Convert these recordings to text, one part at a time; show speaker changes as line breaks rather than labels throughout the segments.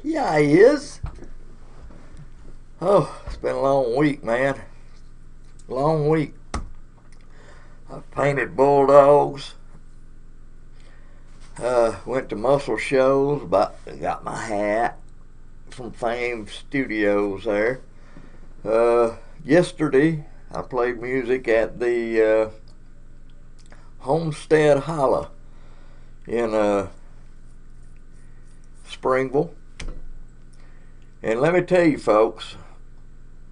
Yeah, he is. Oh, it's been a long week, man. Long week. I've painted bulldogs. Went to Muscle Shoals. Got my hat from Fame Studios there. Yesterday, I played music at the Homestead Holla in Springville. And let me tell you, folks,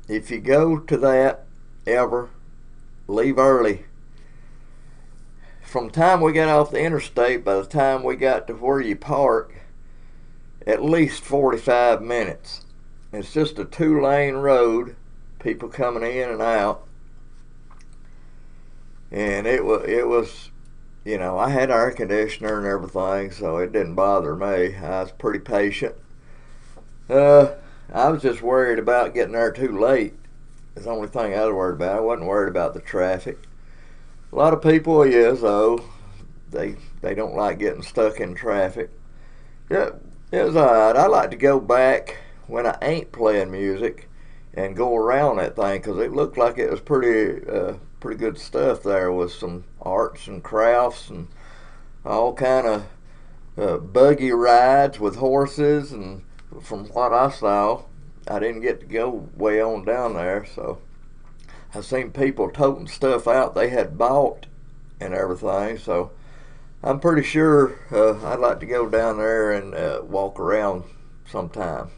if you go to that ever, leave early. From the time we got off the interstate, by the time we got to where you park, at least 45 minutes. It's just a 2-lane road, people coming in and out. And it was, you know, I had air conditioner and everything, so it didn't bother me. I was pretty patient. I was just worried about getting there too late. It's the only thing I was worried about. I wasn't worried about the traffic. A lot of people is, though. They don't like getting stuck in traffic. Yeah, it was alright. I like to go back when I ain't playing music and go around that thing, because it looked like it was pretty good stuff there, with some arts and crafts and all kind of buggy rides with horses. And from what I saw, I didn't get to go way on down there, so I seen people toting stuff out they had bought and everything. So I'm pretty sure I'd like to go down there and walk around sometime,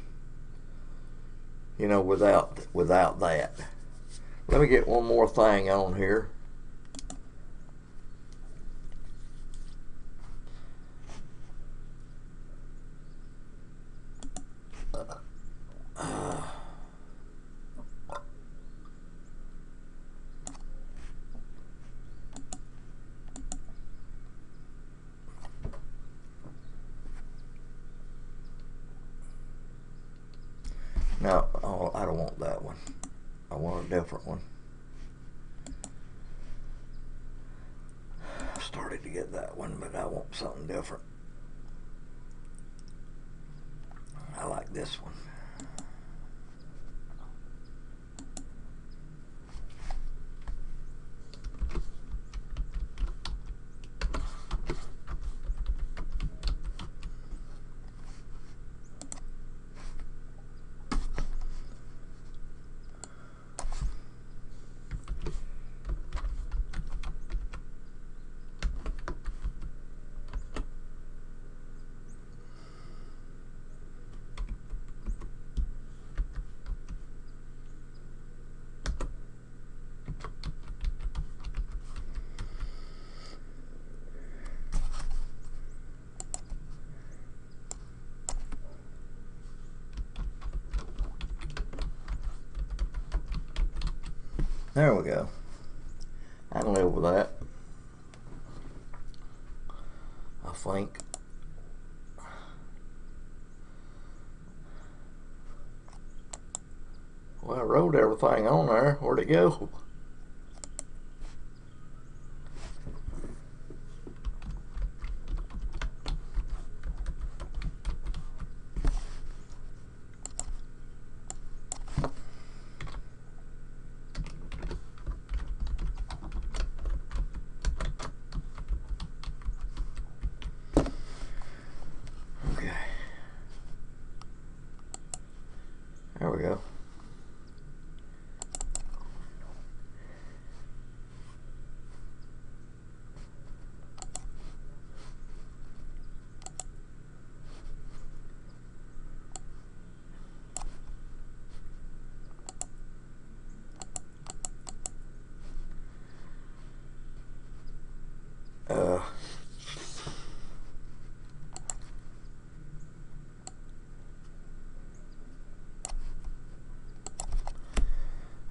you know, without that. Let me get one more thing on here. No, oh, I don't want that one. I want a different one. I started to get that one, but I want something different. I like this one. There we go. I can live with that, I think. Well, I wrote everything on there. Where'd it go? There we go.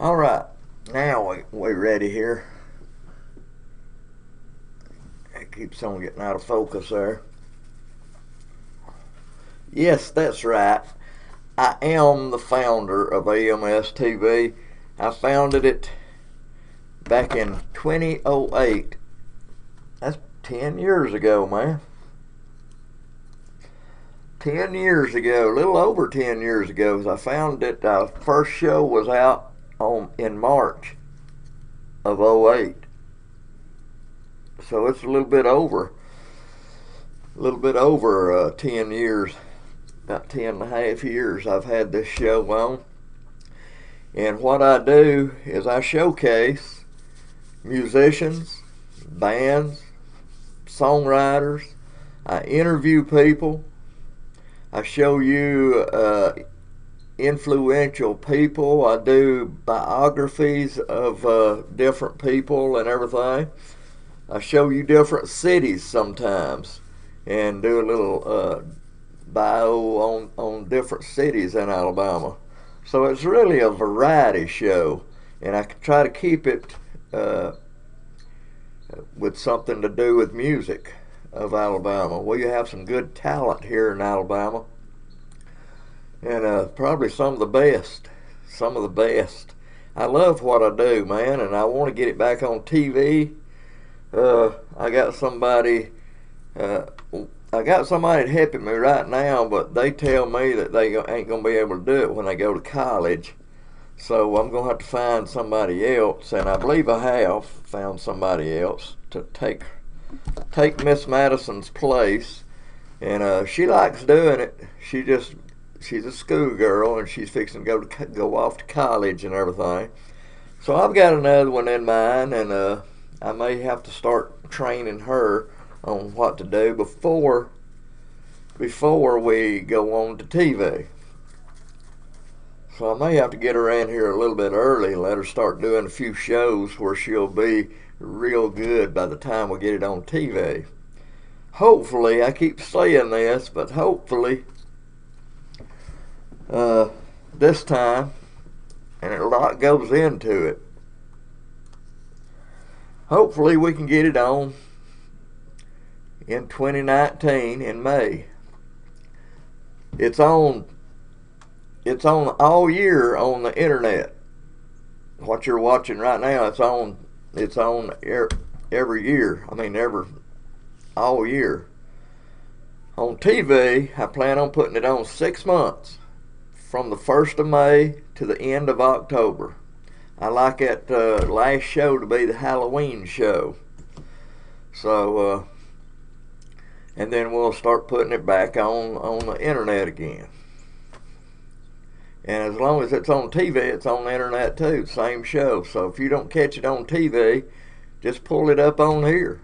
All right, now we're ready here. It keeps on getting out of focus there. Yes, that's right. I am the founder of AMSTV. I founded it back in 2008. That's 10 years ago, man. 10 years ago, a little over 10 years ago, I found that our first show was out in March of '08. So it's a little bit over 10 years, about 10 and a half years I've had this show on. And what I do is I showcase musicians, bands, songwriters. I interview people. I show you influential people. I do biographies of different people and everything. I show you different cities sometimes and do a little bio on different cities in Alabama. So it's really a variety show, and I try to keep it with something to do with music of Alabama. We have some good talent here in Alabama, and probably some of the best. I love what I do, man, and I want to get it back on TV. I got somebody helping me right now, but they tell me that they ain't gonna be able to do it when they go to college. So I'm gonna have to find somebody else, and I believe I have found somebody else to take Miss Madison's place. And she likes doing it. She's a schoolgirl, and she's fixing to go off to college and everything. So I've got another one in mind, and I may have to start training her on what to do before we go on to TV. So I may have to get her in here a little bit early and let her start doing a few shows where she'll be real good by the time we get it on TV. Hopefully, I keep saying this, but hopefully this time, and a lot goes into it, hopefully we can get it on in 2019 in May. It's on all year on the internet. What you're watching right now, it's on every year. I mean, all year. On TV, I plan on putting it on 6 months, from the 1st of May to the end of October. I like that last show to be the Halloween show. So, and then we'll start putting it back on the internet again. And as long as it's on TV, it's on the internet too, same show. So if you don't catch it on TV, just pull it up on here.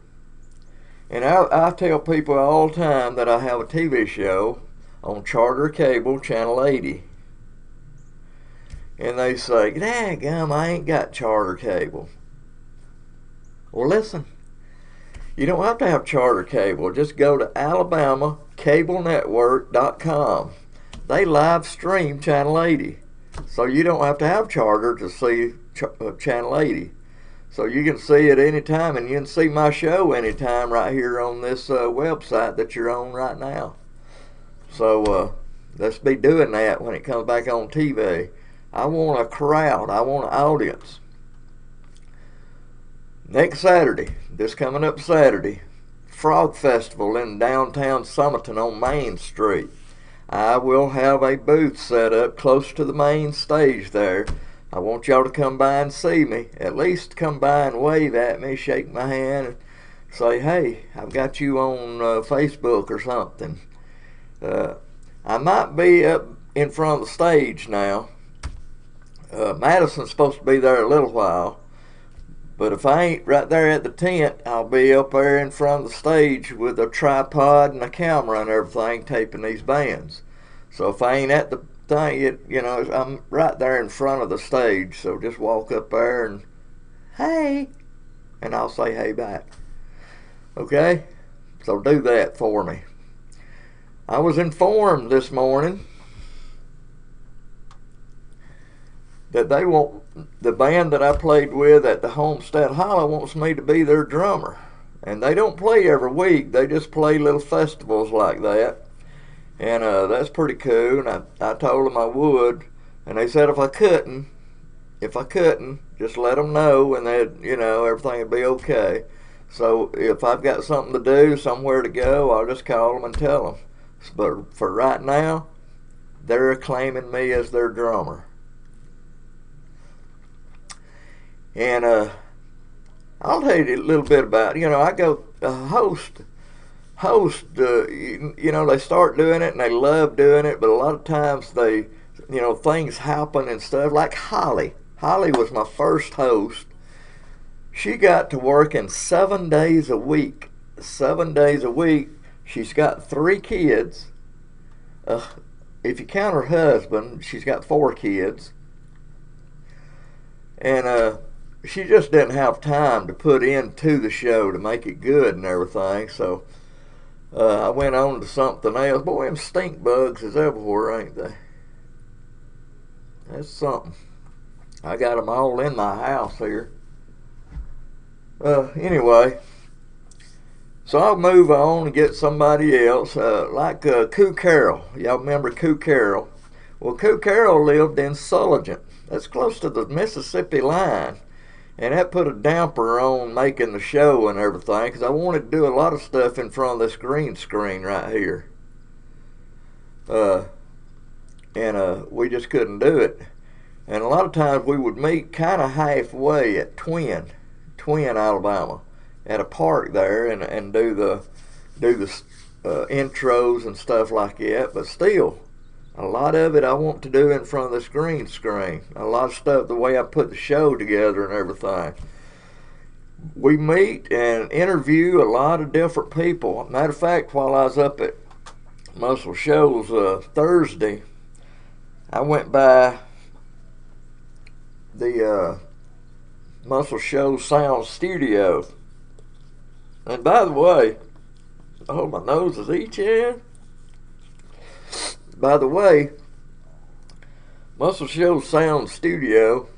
And I tell people all the time that I have a TV show on Charter Cable, Channel 80. And they say, "Daggum, I ain't got Charter Cable." Well, listen, you don't have to have Charter Cable. Just go to AlabamaCableNetwork.com. They live stream Channel 80. So you don't have to have Charter to see Channel 80. So you can see it anytime, and you can see my show anytime right here on this website that you're on right now. So let's be doing that when it comes back on TV. I want a crowd. I want an audience. Next Saturday, this coming up Saturday, Frog Festival in downtown Summerton on Main Street. I will have a booth set up close to the main stage there. I want y'all to come by and see me. At least come by and wave at me, shake my hand, and say, "Hey, I've got you on Facebook or something." I might be up in front of the stage now. Madison's supposed to be there a little while, but if I ain't right there at the tent, I'll be up there in front of the stage with a tripod and a camera and everything, taping these bands. So if I ain't at the thing, I'm right there in front of the stage. So just walk up there and, "Hey," and I'll say hey back. Okay? So do that for me. I was informed this morning that the band that I played with at the Homestead Hollow wants me to be their drummer. And they don't play every week. They just play little festivals like that. And that's pretty cool. And I told them I would. And they said if I couldn't, just let them know, and everything would be okay. So if I've got something to do, somewhere to go, I'll just call them and tell them. But for right now, they're claiming me as their drummer. And I'll tell you a little bit about, I go host, they start doing it and they love doing it, but a lot of times they, things happen and stuff. Like Holly. Holly was my first host. She got to working 7 days a week. 7 days a week. She's got 3 kids. If you count her husband, she's got 4 kids. And she just didn't have time to put into the show to make it good and everything. So I went on to something else. Boy, them stink bugs is everywhere, ain't they? That's something. I got them all in my house here. Anyway, so I'll move on and get somebody else, like Koo Carroll. Y'all remember Koo Carroll? Well, Koo Carroll lived in Sulligent. That's close to the Mississippi line. And that put a damper on making the show and everything, because I wanted to do a lot of stuff in front of this green screen right here. We just couldn't do it. And a lot of times we would meet kind of halfway at Twin, Alabama, at a park there, and do the intros and stuff like that. But still, a lot of it I want to do in front of this green screen. A lot of stuff, the way I put the show together and everything. We meet and interview a lot of different people. Matter of fact, while I was up at Muscle Shoals Thursday, I went by the Muscle Shoals Sound Studio. And by the way, oh, my nose is itching. By the way, Muscle Shoals Sound Studio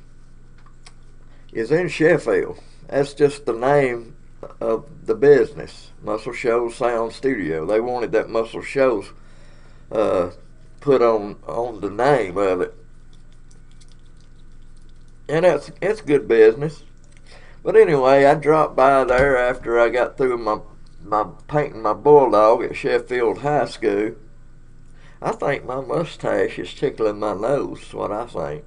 is in Sheffield. That's just the name of the business, Muscle Shoals Sound Studio. They wanted that Muscle Shoals put on the name of it. And it's good business. But anyway, I dropped by there after I got through my painting my bulldog at Sheffield High School. I think my mustache is tickling my nose, is what I think.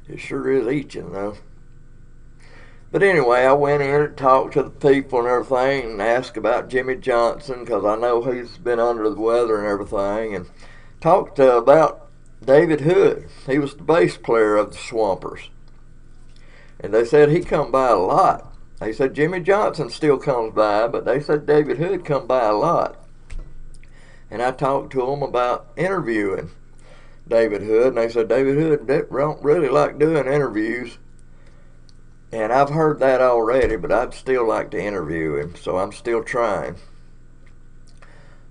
It sure is itching though. But anyway, I went in and talked to the people and everything and asked about Jimmy Johnson, because I know he's been under the weather and everything, and talked about David Hood. He was the bass player of the Swampers. And they said he come by a lot. They said Jimmy Johnson still comes by, but they said David Hood come by a lot. And I talked to them about interviewing David Hood, and they said David Hood don't really like doing interviews. And I've heard that already, but I'd still like to interview him, so I'm still trying.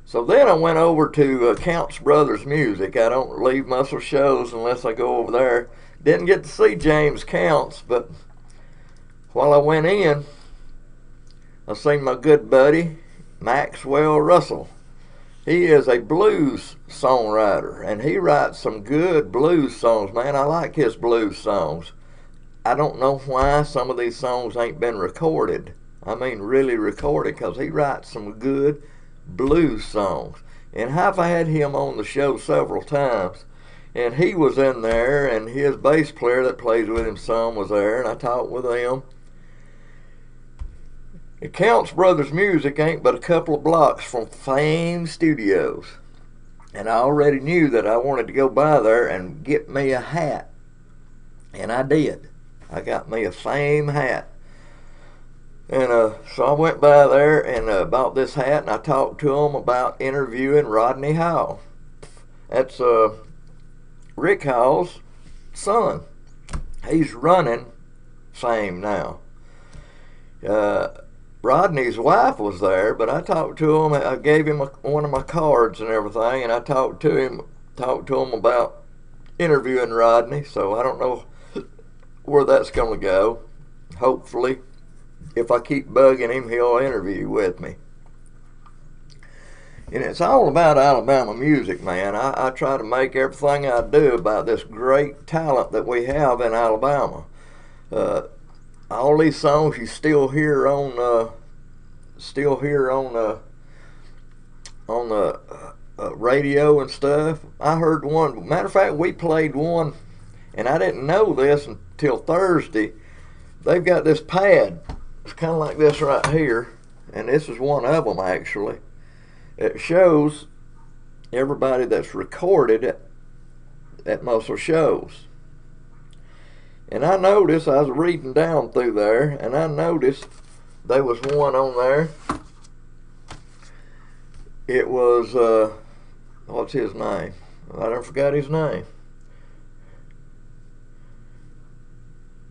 So then I went over to Counts Brothers Music. I don't leave Muscle Shoals unless I go over there. Didn't get to see James Counts, but while I went in, I seen my good buddy, Maxwell Russell. He is a blues songwriter, and he writes some good blues songs. Man, I like his blues songs. I don't know why some of these songs ain't been recorded. I mean really recorded, because he writes some good blues songs. And I've had him on the show several times. And he was in there, and his bass player that plays with him some was there, and I talked with them. It Counts Brothers Music ain't but a couple of blocks from Fame Studios. And I already knew that I wanted to go by there and get me a hat. And I did. I got me a Fame hat. And so I went by there and bought this hat, and I talked to them about interviewing Rodney Howell. That's Rick Howell's son. He's running Fame now. Rodney's wife was there, but I talked to him. I gave him one of my cards and everything, and I talked to him about interviewing Rodney. So I don't know where that's going to go. Hopefully, if I keep bugging him, he'll interview with me. And it's all about Alabama music, man. I try to make everything I do about this great talent that we have in Alabama. All these songs you still hear on still hear on the radio and stuff. I heard one. Matter of fact, we played one, and I didn't know this until Thursday. They've got this pad. It's kind of like this right here, and this is one of them actually. It shows everybody that's recorded at Muscle Shoals. And I noticed, I was reading down through there, and I noticed there was one on there. It was, what's his name? I done forgot his name.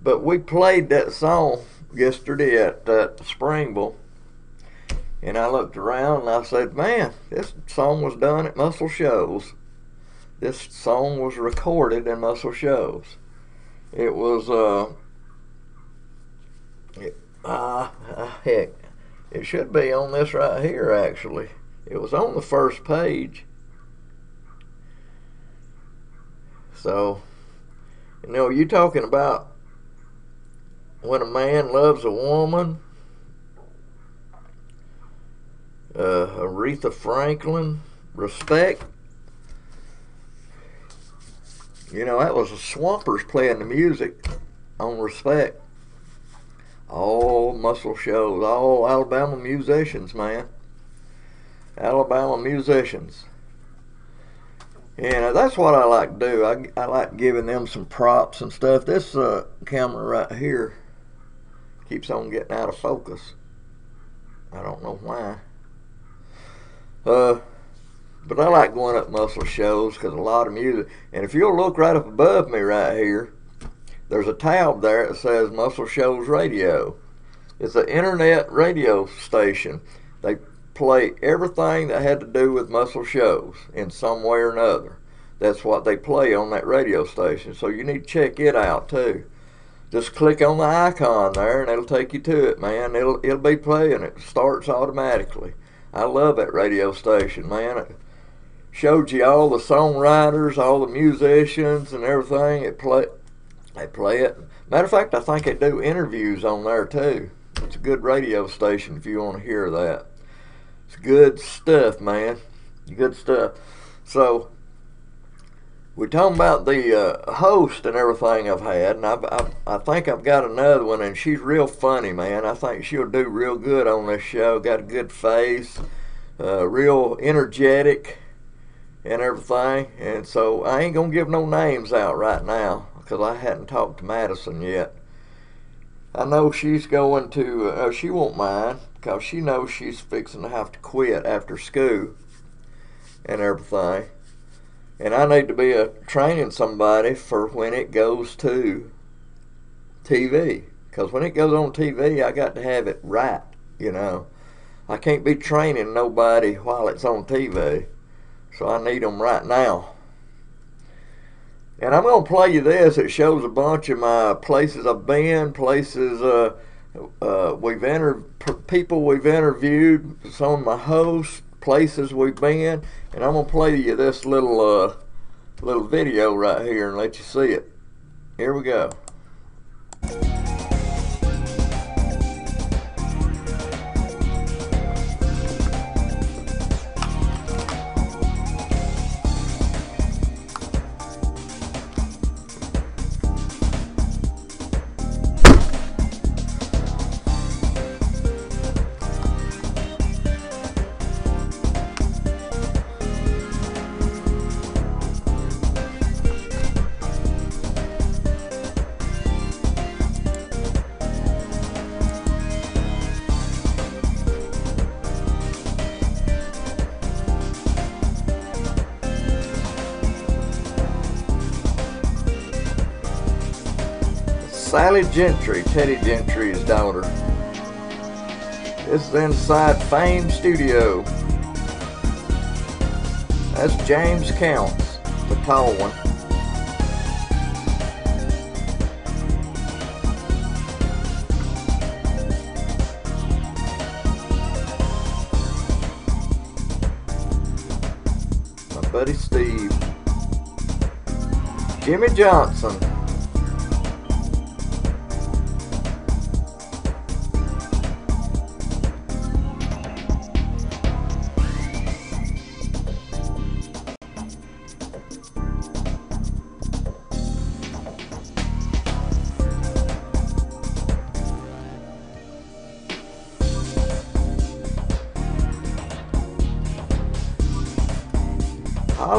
But we played that song yesterday at Springville. And I looked around and I said, man, this song was done at Muscle Shoals. This song was recorded in Muscle Shoals. It was, heck, it should be on this right here actually. It was on the first page. So, you know, you talking about when a man loves a woman, Aretha Franklin, respect. You know, that was the Swampers playing the music on Respect. All Muscle Shoals, all Alabama musicians, man. Alabama musicians. And that's what I like to do. I like giving them some props and stuff. This camera right here keeps on getting out of focus. I don't know why. But I like going up Muscle Shoals because a lot of music. And if you'll look right up above me right here, there's a tab there that says Muscle Shoals Radio. It's an internet radio station. They play everything that had to do with Muscle Shoals in some way or another. That's what they play on that radio station. So you need to check it out too. Just click on the icon there and it'll take you to it, man. It'll be playing. It starts automatically. I love that radio station, man. It showed you all the songwriters, all the musicians and everything. They play it. Matter of fact, I think they do interviews on there too. It's a good radio station if you want to hear that. It's good stuff, man. Good stuff. So, we're talking about the host and everything I've had, and I think I've got another one, and she's real funny, man. I think she'll do real good on this show. Got a good face, real energetic and everything. And so I ain't gonna give no names out right now because I hadn't talked to Madison yet. I know she's going to, she won't mind because she knows she's fixing to have to quit after school and everything. And I need to be training somebody for when it goes to TV. Because when it goes on TV, I got to have it right, you know. I can't be training nobody while it's on TV. So I need them right now. And I'm going to play you this. It shows a bunch of my places I've been, places people we've interviewed, some of my hosts, places we've been. And I'm going to play you this little video right here and let you see it. Here we go. Sally Gentry, Teddy Gentry's daughter. This is inside Fame Studio. That's James Counts, the tall one. My buddy Steve. Jimmy Johnson.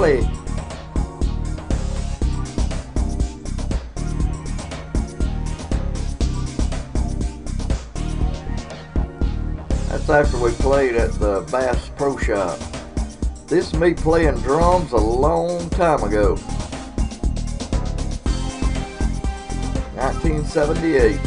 Valley. That's after we played at the Bass Pro Shop. This is me playing drums a long time ago. 1978.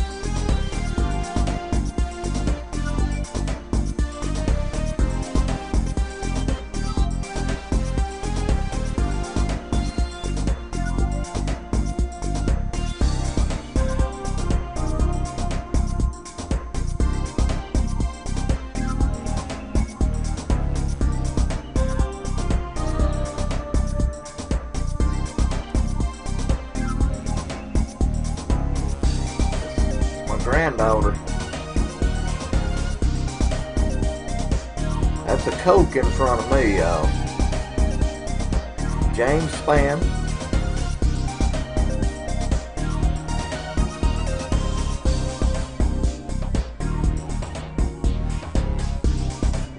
Granddaughter. That's a Coke in front of me, y'all. James Spann.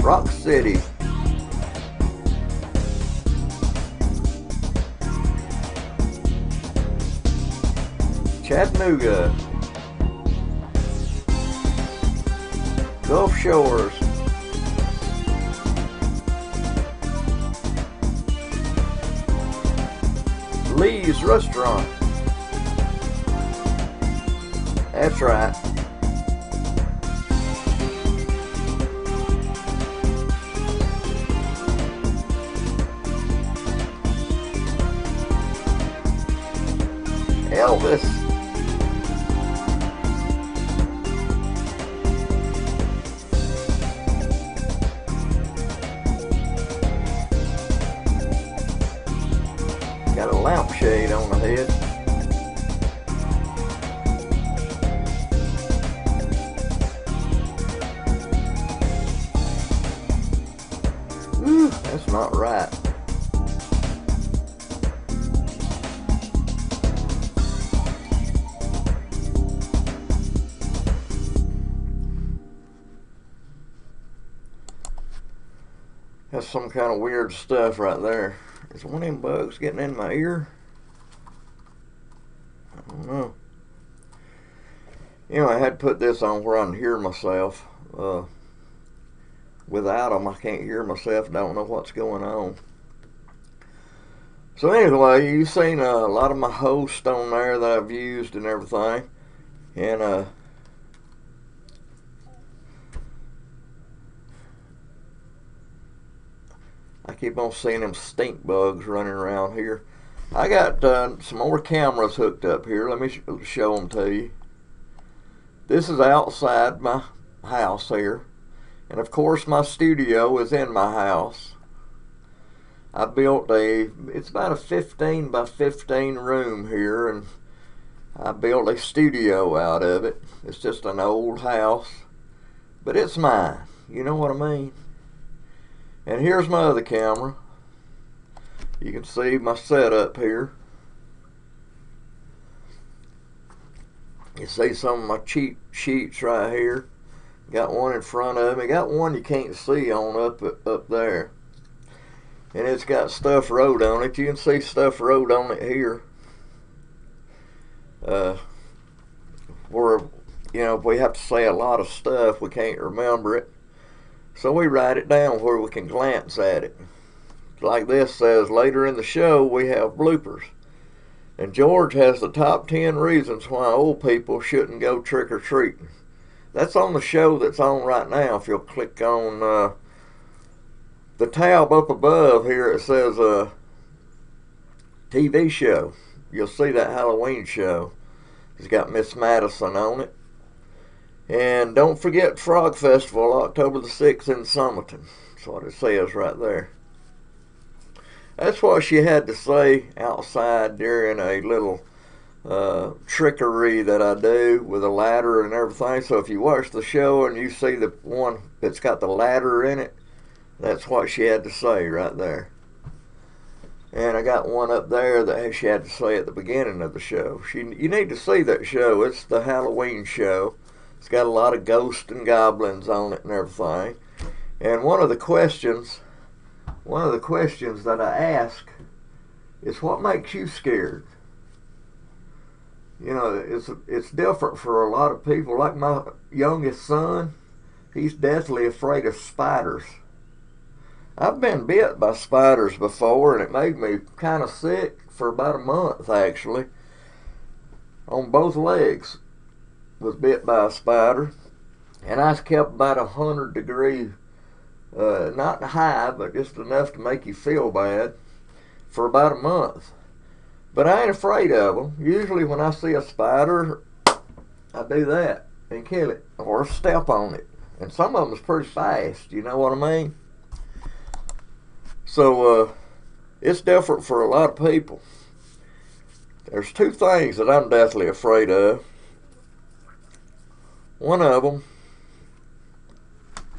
Rock City. Chattanooga. Gulf Shores. Lee's Restaurant. That's right. Elvis. Got a lampshade on the head. Ooh, that's not right. That's some kind of weird stuff right there. Is one of them bugs getting in my ear? I don't know. You know, I had to put this on where I can hear myself. Without them, I can't hear myself. Don't know what's going on. So anyway, you've seen a lot of my hosts on there that I've used and everything. And I keep on seeing them stink bugs running around here. I got some more cameras hooked up here. Let me show them to you. This is outside my house here. And of course my studio is in my house. I built it's about a 15 by 15 room here, and I built a studio out of it. It's just an old house, but it's mine. You know what I mean? And here's my other camera. You can see my setup here. You see some of my cheat sheets right here. Got one in front of me. Got one you can't see on up there. And it's got stuff wrote on it. You can see stuff wrote on it here. Where, you know, if we have to say a lot of stuff, we can't remember it. So we write it down where we can glance at it. Like this says, later in the show we have bloopers. And George has the top 10 reasons why old people shouldn't go trick-or-treating. That's on the show that's on right now. If you'll click on the tab up above here, it says TV show. You'll see that Halloween show. It's got Miss Madison on it. And don't forget Frog Festival, October the 6th in Summerton. That's what it says right there. That's what she had to say outside during a little trickery that I do with a ladder and everything. So if you watch the show and you see the one that's got the ladder in it, that's what she had to say right there. And I got one up there that she had to say at the beginning of the show. You need to see that show. It's the Halloween show. It's got a lot of ghosts and goblins on it and everything. And one of the questions that I ask It's what makes you scared. You know, it's different for a lot of people. Like my youngest son, he's deathly afraid of spiders. I've been bit by spiders before, and it made me kind of sick for about a month, actually. On both legs, was bit by a spider, and I was kept about 100 degree, not high, but just enough to make you feel bad, for about a month. But I ain't afraid of them. Usually when I see a spider, I do that and kill it, or step on it. And some of them's pretty fast, you know what I mean? So it's different for a lot of people. There's two things that I'm deathly afraid of. One of them,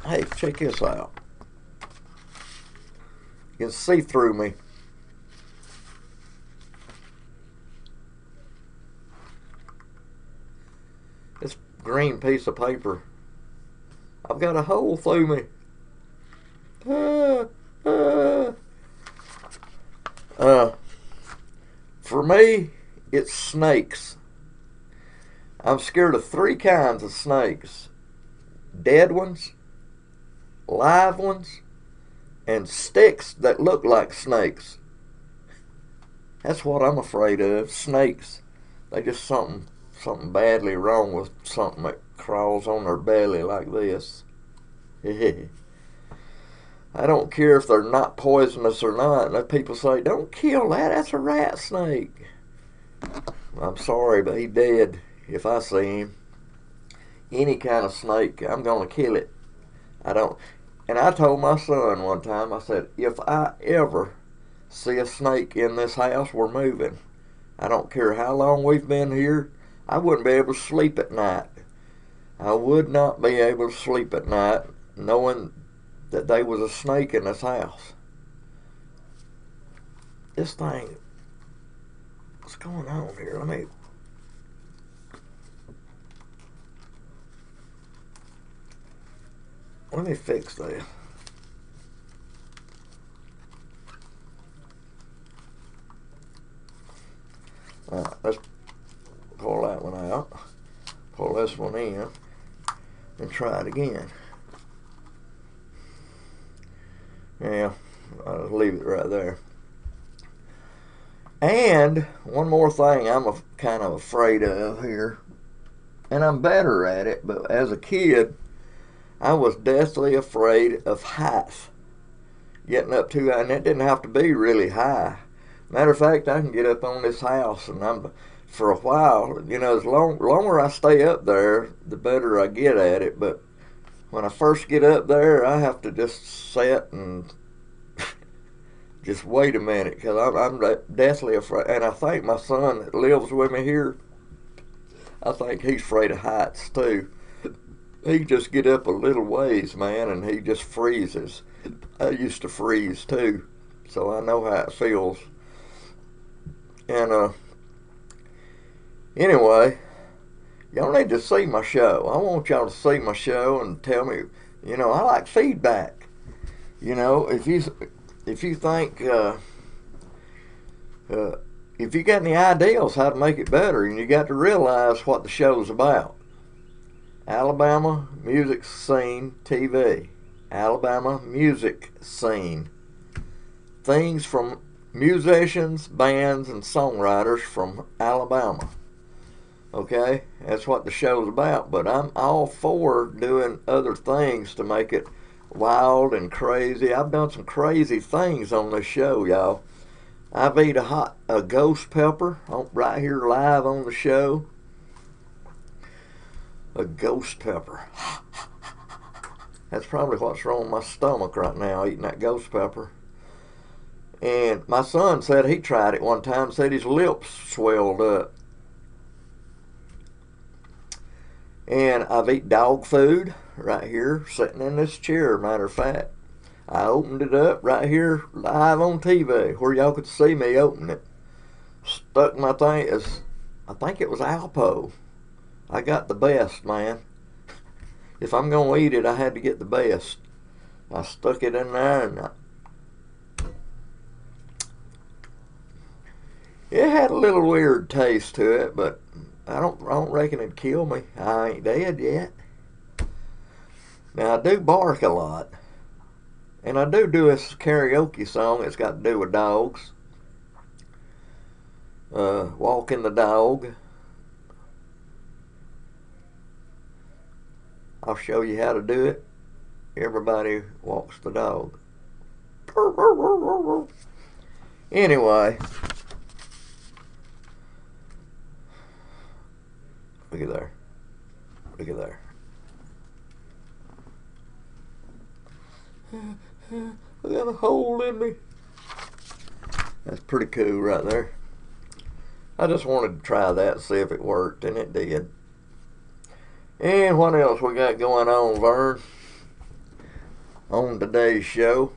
hey, check this out. You can see through me. This green piece of paper, I've got a hole through me. For me, it's snakes. I'm scared of three kinds of snakes: dead ones, live ones, and sticks that look like snakes. That's what I'm afraid of, snakes. They just something badly wrong with something that crawls on their belly like this. I don't care if they're not poisonous or not. And people say, don't kill that, that's a rat snake. I'm sorry, but he dead if I see him. Any kind of snake, I'm going to kill it. I don't. And I told my son one time, I said, if I ever see a snake in this house, we're moving. I don't care how long we've been here. I wouldn't be able to sleep at night. I would not be able to sleep at night knowing that there was a snake in this house. This thing, what's going on here? Let me fix this. Alright, let's pull that one out. Pull this one in and try it again. Yeah, I'll leave it right there. And one more thing I'm kind of afraid of here, and I'm better at it, but as a kid, I was deathly afraid of heights. Getting up too high, and it didn't have to be really high. Matter of fact, I can get up on this house, and for a while, you know, as longer I stay up there, the better I get at it. But when I first get up there, I have to just sit and just wait a minute, because I'm deathly afraid. And I think my son that lives with me here, I think he's afraid of heights too. He just get up a little ways, man, and he just freezes. I used to freeze too, so I know how it feels. And anyway, y'all need to see my show. I want y'all to see my show and tell me, you know, I like feedback. You know, if you think, if you got any ideas how to make it better, and you got to realize what the show's about. Alabama Music Scene TV. Alabama Music Scene. Things from musicians, bands, and songwriters from Alabama. Okay? That's what the show's about. But I'm all for doing other things to make it wild and crazy. I've done some crazy things on this show, y'all. I've eaten a ghost pepper right here live on the show. A ghost pepper. That's probably what's wrong with my stomach right now, eating that ghost pepper. And my son said he tried it one time, said his lips swelled up. And I've eaten dog food right here, sitting in this chair, matter of fact. I opened it up right here live on TV, where y'all could see me open it. Stuck my thing, I think it was Alpo. I got the best, man. If I'm going to eat it, I had to get the best. I stuck it in there, and It had a little weird taste to it, but I don't reckon it'd kill me. I ain't dead yet. Now I do bark a lot, and I do this karaoke song. It's got to do with dogs. Walking the dog. I'll show you how to do it. Everybody walks the dog. Anyway, look at there. Look at there. I got a hole in me. That's pretty cool right there. I just wanted to try that and see if it worked, and it did. And what else we got going on, Vern? On today's show.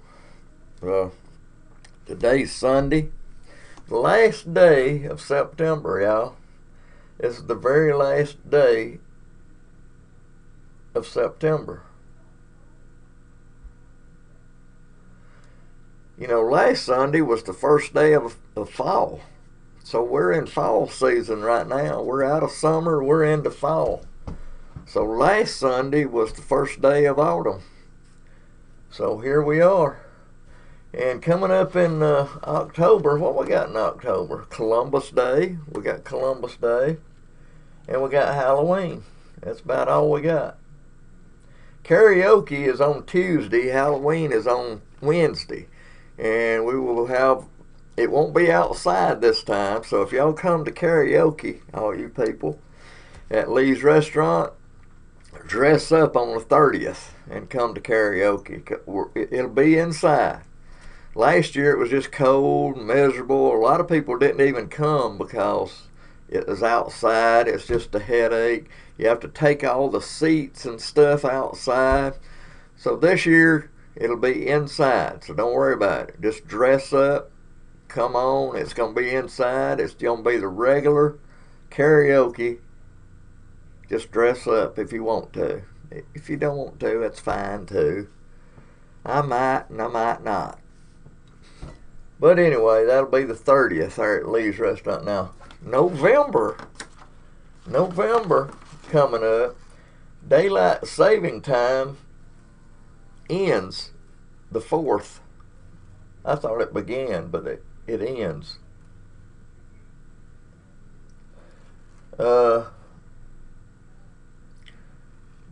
Today's Sunday. The last day of September, y'all. This is the very last day of September. You know, last Sunday was the first day of fall. So we're in fall season right now. We're out of summer, we're into fall. So last Sunday was the first day of autumn. So here we are. And coming up in October, what we got in October? Columbus Day. We got Columbus Day. And we got Halloween. That's about all we got. Karaoke is on Tuesday. Halloween is on Wednesday. And we will have, it won't be outside this time. So if y'all come to karaoke, all you people, at Lee's Restaurant, dress up on the 30th and come to karaoke. It'll be inside. Last year it was just cold and miserable. A lot of people didn't even come because it was outside. It's just a headache. You have to take all the seats and stuff outside. So this year it'll be inside. So don't worry about it. Just dress up. Come on. It's going to be inside. It's going to be the regular karaoke. Just dress up if you want to. If you don't want to, that's fine too. I might and I might not. But anyway, that'll be the 30th there at Lee's Restaurant. Now, November coming up, daylight saving time ends the 4th. I thought it began, but it ends. The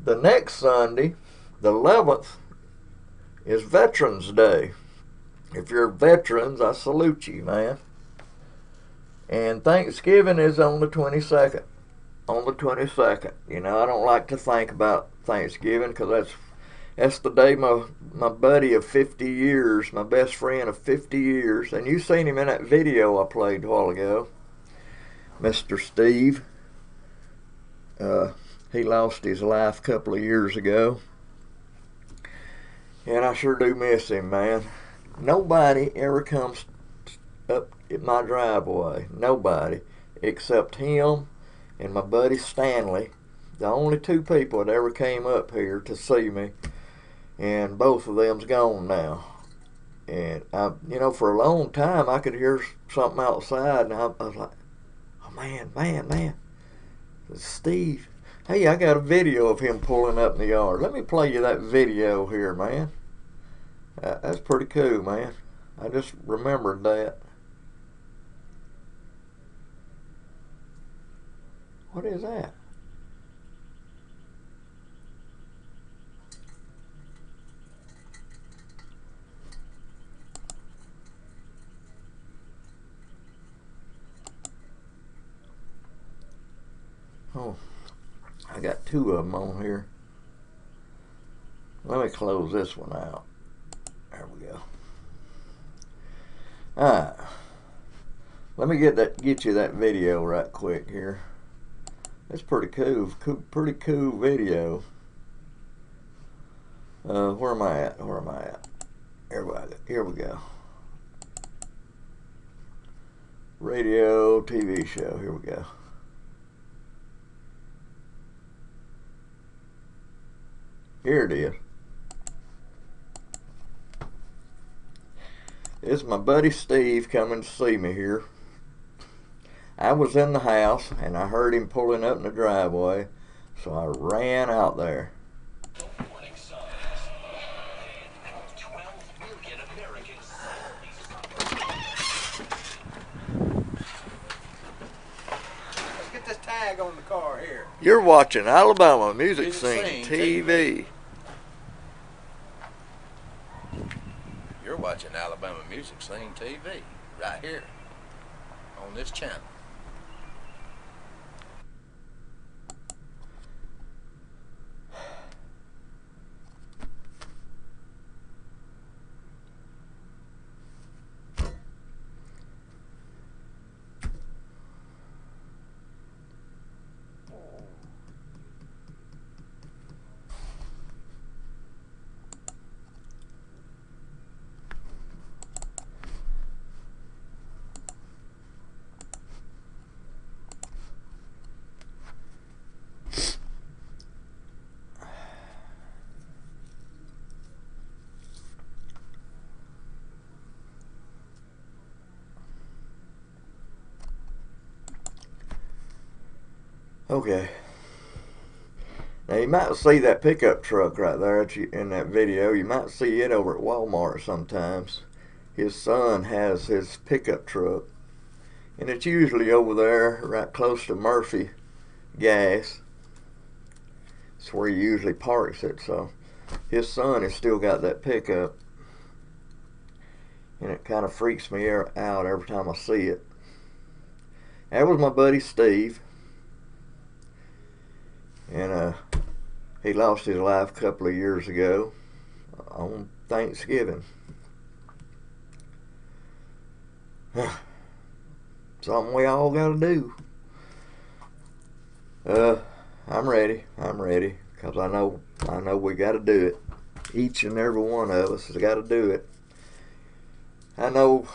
next Sunday, the 11th, is Veterans Day. If you're veterans, I salute you, man. And Thanksgiving is on the 22nd. On the 22nd. You know, I don't like to think about Thanksgiving because that's the day my buddy of 50 years, my best friend of 50 years, and you seen him in that video I played a while ago, Mr. Steve. He lost his life a couple of years ago. And I sure do miss him, man. Nobody ever comes up at my driveway. Nobody. Except him and my buddy Stanley. The only two people that ever came up here to see me. And both of them's gone now. And, you know, for a long time I could hear something outside. And I was like, oh, man. Steve. Hey, I got a video of him pulling up in the yard. Let me play you that video here, man. That's pretty cool, man. I just remembered that. What is that? Oh, I got two of them on here. Let me close this one out. There we go. Alright. Let me get you that video right quick here. It's pretty cool. Pretty cool video. Where am I at? Here we go. Radio, TV show. Here we go. Here it is. It's my buddy Steve coming to see me here. I was in the house and I heard him pulling up in the driveway, so I ran out there.
Let's get this tag on the car here.
You're watching Alabama Music Scene TV.
You're watching Alabama Music Scene TV right here on this channel.
Okay. Now you might see that pickup truck right there in that video. You might see it over at Walmart sometimes. His son has his pickup truck, and it's usually over there right close to Murphy Gas. It's where he usually parks it. So his son has still got that pickup, and it kind of freaks me out every time I see it. That was my buddy Steve, and he lost his life a couple of years ago on Thanksgiving. Something we all gotta do. I'm ready, because I know we gotta do it. Each and every one of us has gotta do it. I know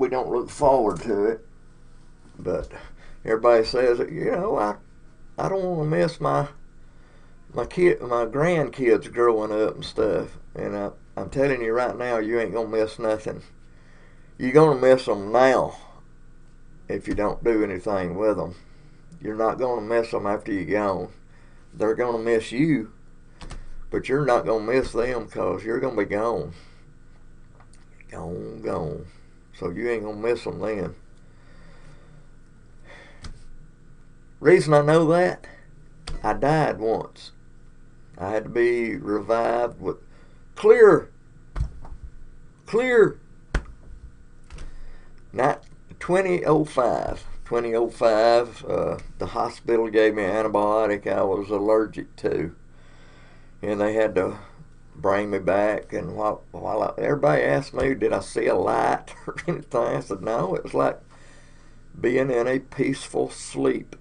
we don't look forward to it, but everybody says that, you know, I don't want to miss my grandkids growing up and stuff. And I'm telling you right now, you ain't gonna miss nothing. You're gonna miss them now if you don't do anything with them. You're not gonna miss them after you're gone. They're gonna miss you, but you're not gonna miss them because you're gonna be gone. Gone. So you ain't gonna miss them then. Reason I know that, I died once. I had to be revived with clear. Not 2005. The hospital gave me an antibiotic I was allergic to, and they had to bring me back. And while everybody asked me, did I see a light or anything, I said no. It was like being in a peaceful sleep.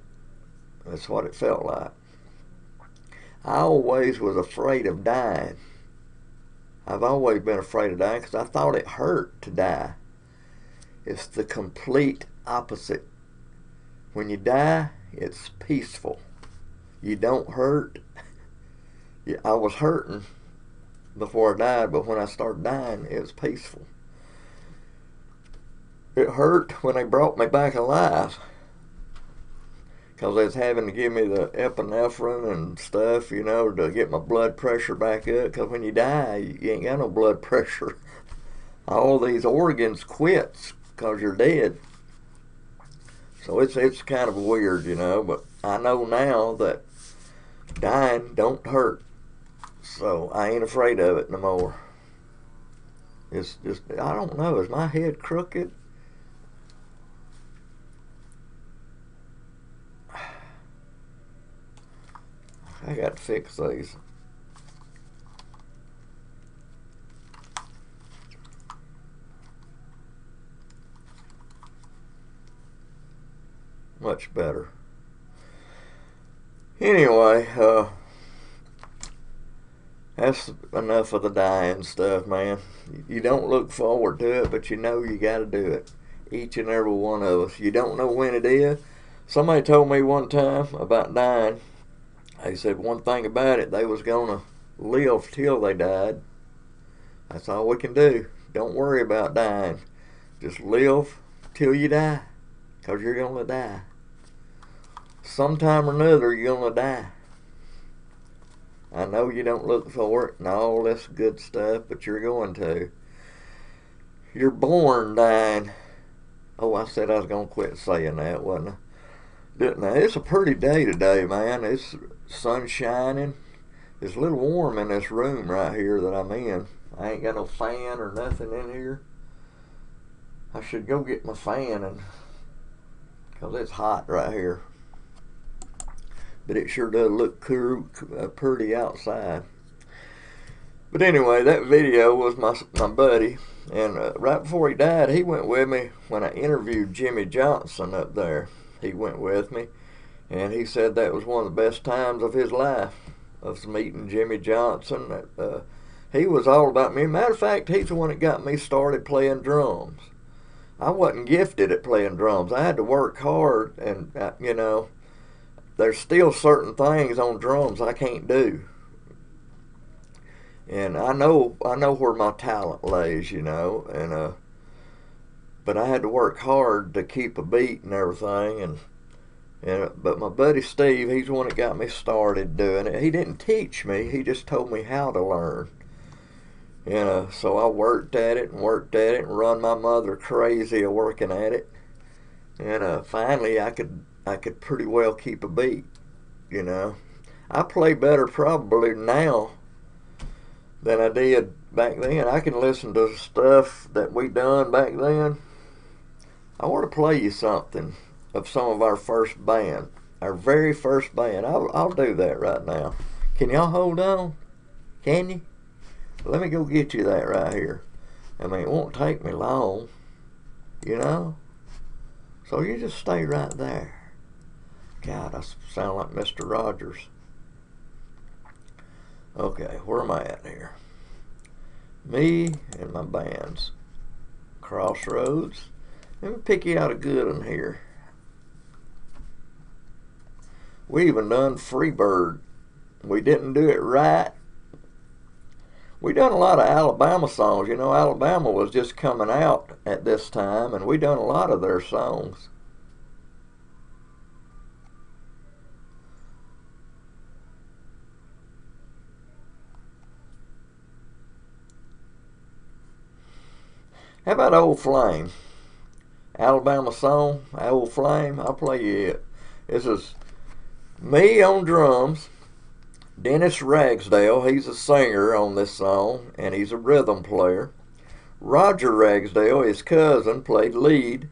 That's what it felt like. I always was afraid of dying. I've always been afraid of dying because I thought it hurt to die. It's the complete opposite. When you die, it's peaceful. You don't hurt. I was hurting before I died, but when I started dying, it was peaceful. It hurt when they brought me back alive, because they was having to give me the epinephrine and stuff, you know, to get my blood pressure back up. Because when you die, you ain't got no blood pressure. All these organs quits because you're dead. So it's kind of weird, you know. But I know now that dying don't hurt, so I ain't afraid of it no more. It's just, I don't know. Is my head crooked? I got to fix these. Much better. Anyway, that's enough of the dying stuff, man. You don't look forward to it, but you know you got to do it. Each and every one of us. You don't know when it is. Somebody told me one time about dying. They said one thing about it, they was gonna live till they died. That's all we can do. Don't worry about dying. Just live till you die. because you're going to die. Sometime or another, you're going to die. I know you don't look for it and all this good stuff, but you're going to. You're born dying. Oh, I said I was going to quit saying that, wasn't I? Didn't I? It's a pretty day today, man. It's sun shining. It's a little warm in this room right here that I'm in. I ain't got no fan or nothing in here. I should go get my fan, and because it's hot right here. But it sure does look cool, pretty outside. But anyway, that video was my buddy, and right before he died, he went with me when I interviewed Jimmy Johnson up there. He went with me, and he said that was one of the best times of his life, of meeting Jimmy Johnson. He was all about me. Matter of fact, he's the one that got me started playing drums. I wasn't gifted at playing drums. I had to work hard, and you know, there's still certain things on drums I can't do. And I know where my talent lays, you know, and but I had to work hard to keep a beat and everything, but my buddy Steve, he's the one that got me started doing it. He didn't teach me, he just told me how to learn. So I worked at it and run my mother crazy of working at it. And finally I could pretty well keep a beat, you know. I play better probably now than I did back then. I can listen to stuff that we done back then. I want to play you something of some of our first band, our very first band. I'll do that right now. Can y'all hold on? Can you? Let me go get you that right here. I mean, it won't take me long, you know? So you just stay right there. God, I sound like Mr. Rogers. Okay, where am I at here? Me and my bands. Crossroads. Let me pick you out a good one here. We even done Freebird. We didn't do it right. We done a lot of Alabama songs. You know, Alabama was just coming out at this time, and we done a lot of their songs. How about Old Flame? Alabama song, Old Flame. I'll play you it. This is me on drums. Dennis Ragsdale, he's a singer on this song, and he's a rhythm player. Roger Ragsdale, his cousin, played lead,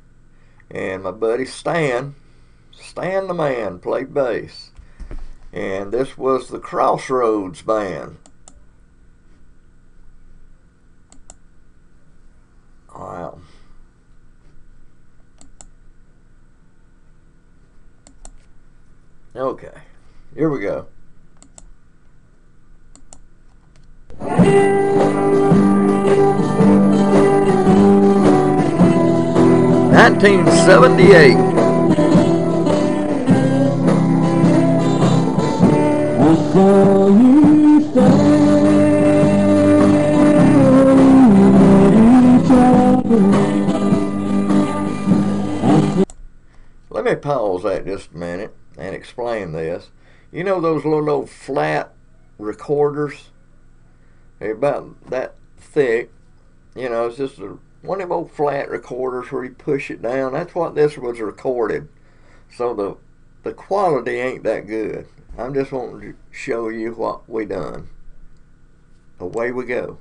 and my buddy Stan the Man, played bass. And this was the Crossroads Band. Wow. Okay, here we go. 1978. Let me pause that just a minute and explain this. You know those little old flat recorders? They're about that thick. You know, it's just one of them old flat recorders where you push it down. That's what this was recorded. So the quality ain't that good. I'm just wanting to show you what we done. Away we go.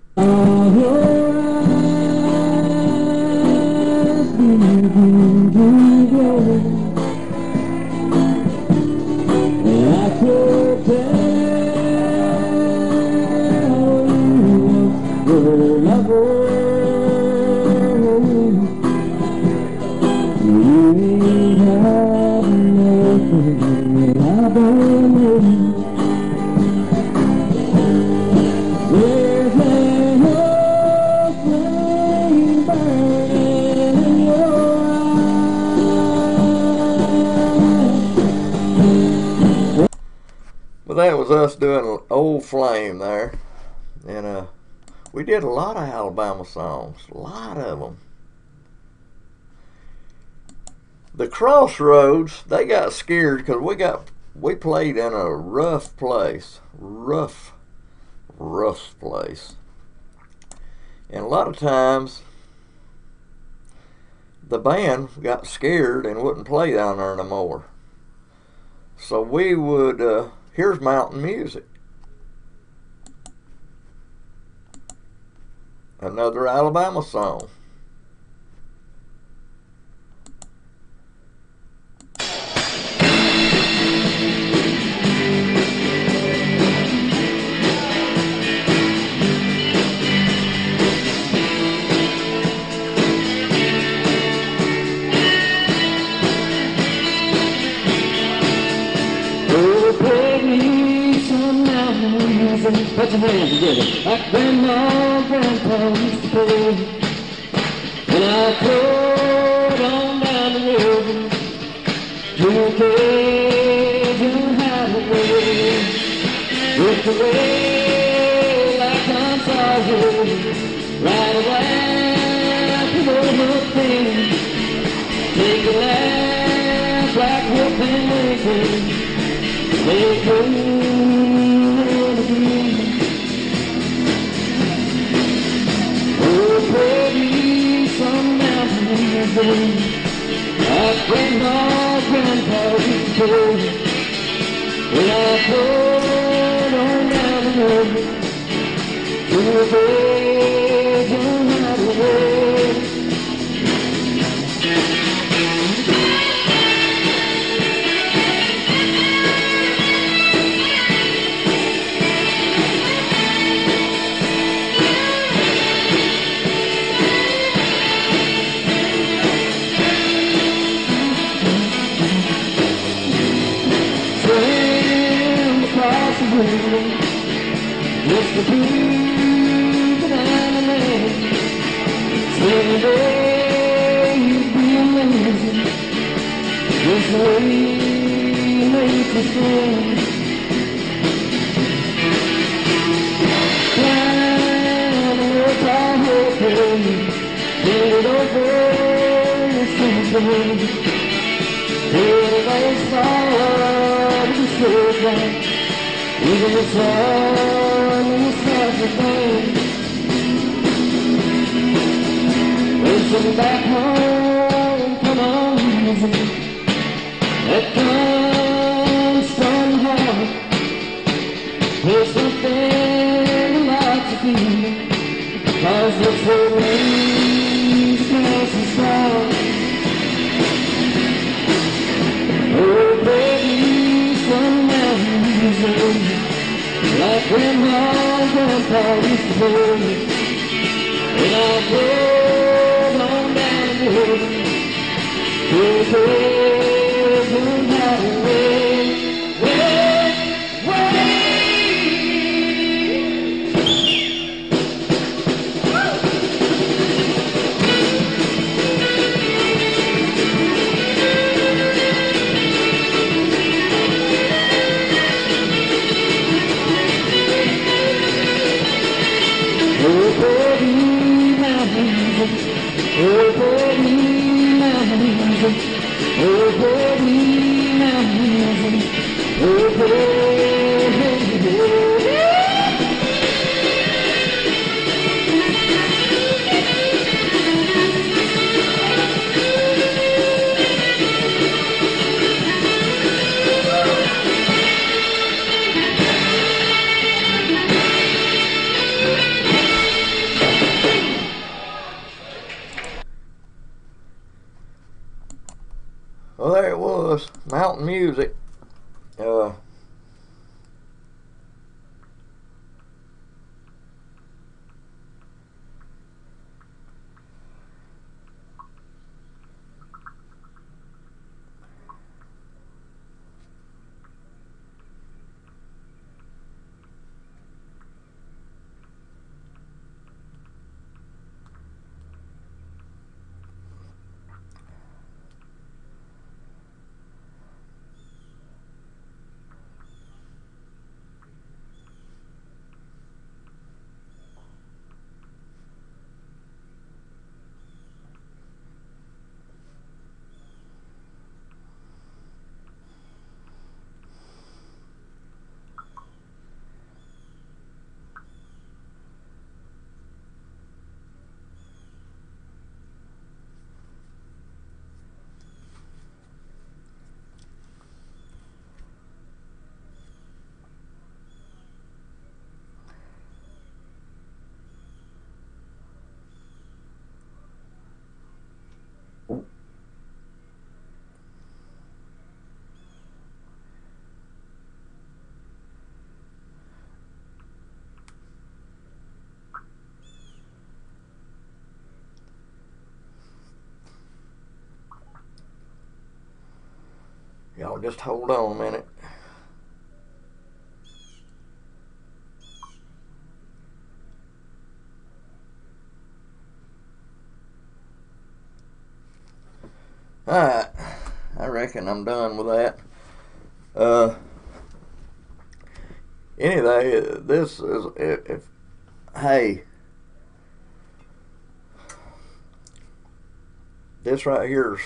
Well, that was us doing Old Flame there, and we did a lot of Alabama songs, a lot of them. The Crossroads, they got scared because we played in a rough place, rough place, and a lot of times the band got scared and wouldn't play down there no more. So we would, here's mountain music. Another Alabama song.
Put your hands together like Grandma and Grandpa used to play. When I rode on down the road to a Cajun highway, with the way like I'm sorry, right around the old thing. Take a laugh like Hope and Lincoln. They go. Like Grandma, Grandpa used to play. When I rode on down the road to a Cajun highway. Just the people and the man. Someday you'll be amazing. Just the way you make you feel. Climb a little tall hill, get it over something. Everybody's far to the straight line. Even the sun and the stars are gone. Racing back home, come on, that comes from the heart. There's something like to feel, 'cause the full rains across the sky. Oh, baby, some mountains, like Grandma and Grandpa used to play. When I rode on down the road to a Cajun highway, way.
Y'all just hold on a minute. Alright, I reckon I'm done with that. Anyway, this is, hey, this right here's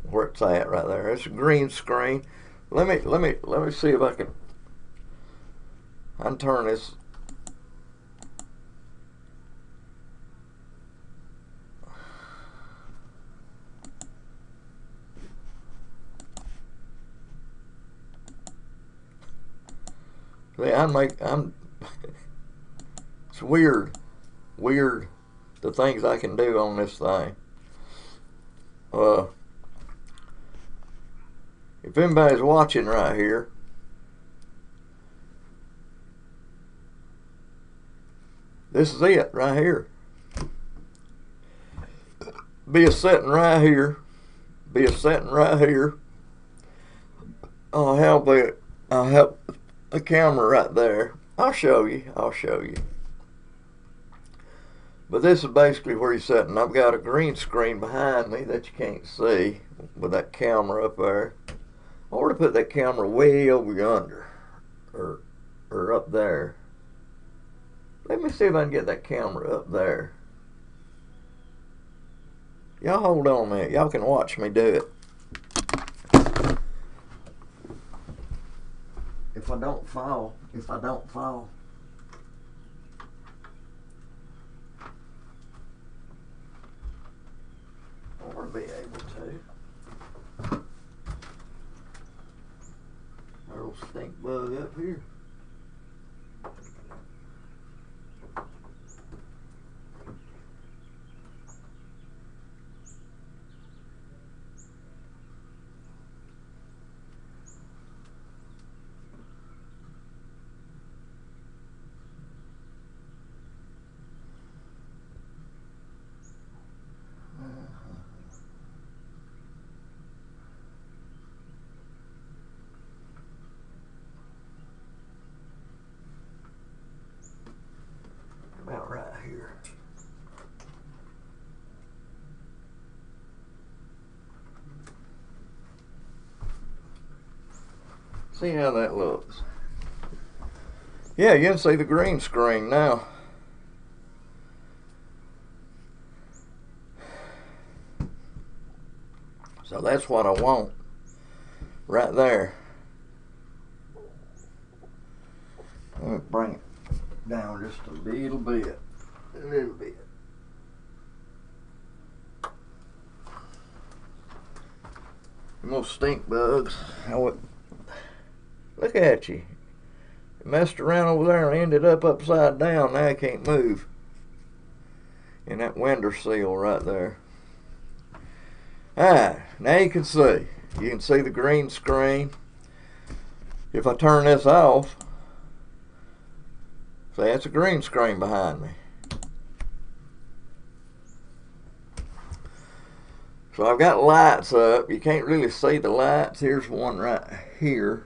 where it's at right there. It's a green screen. Let me see if I can turn this. See, it's weird the things I can do on this thing. If anybody's watching right here, this is it right here. Be a setting right here. Be a setting right here. I'll have the camera right there. I'll show you. But this is basically where he's sitting. I've got a green screen behind me that you can't see with that camera up there. I ought to put that camera way over yonder or up there. Let me see if I can get that camera up there. Y'all hold on a minute. Y'all can watch me do it. If I don't fall. Or be able to. Little stink bug up here. About right here. See how that looks. Yeah, you can see the green screen now. So that's what I want right there. Let me bring it down just a little bit. Little stink bugs. Look at you. You messed around over there and ended up upside down. Now I can't move. And that window sill right there. Alright, now you can see. You can see the green screen. If I turn this off, see, that's a green screen behind me. So I've got lights up. You can't really see the lights. Here's one right here.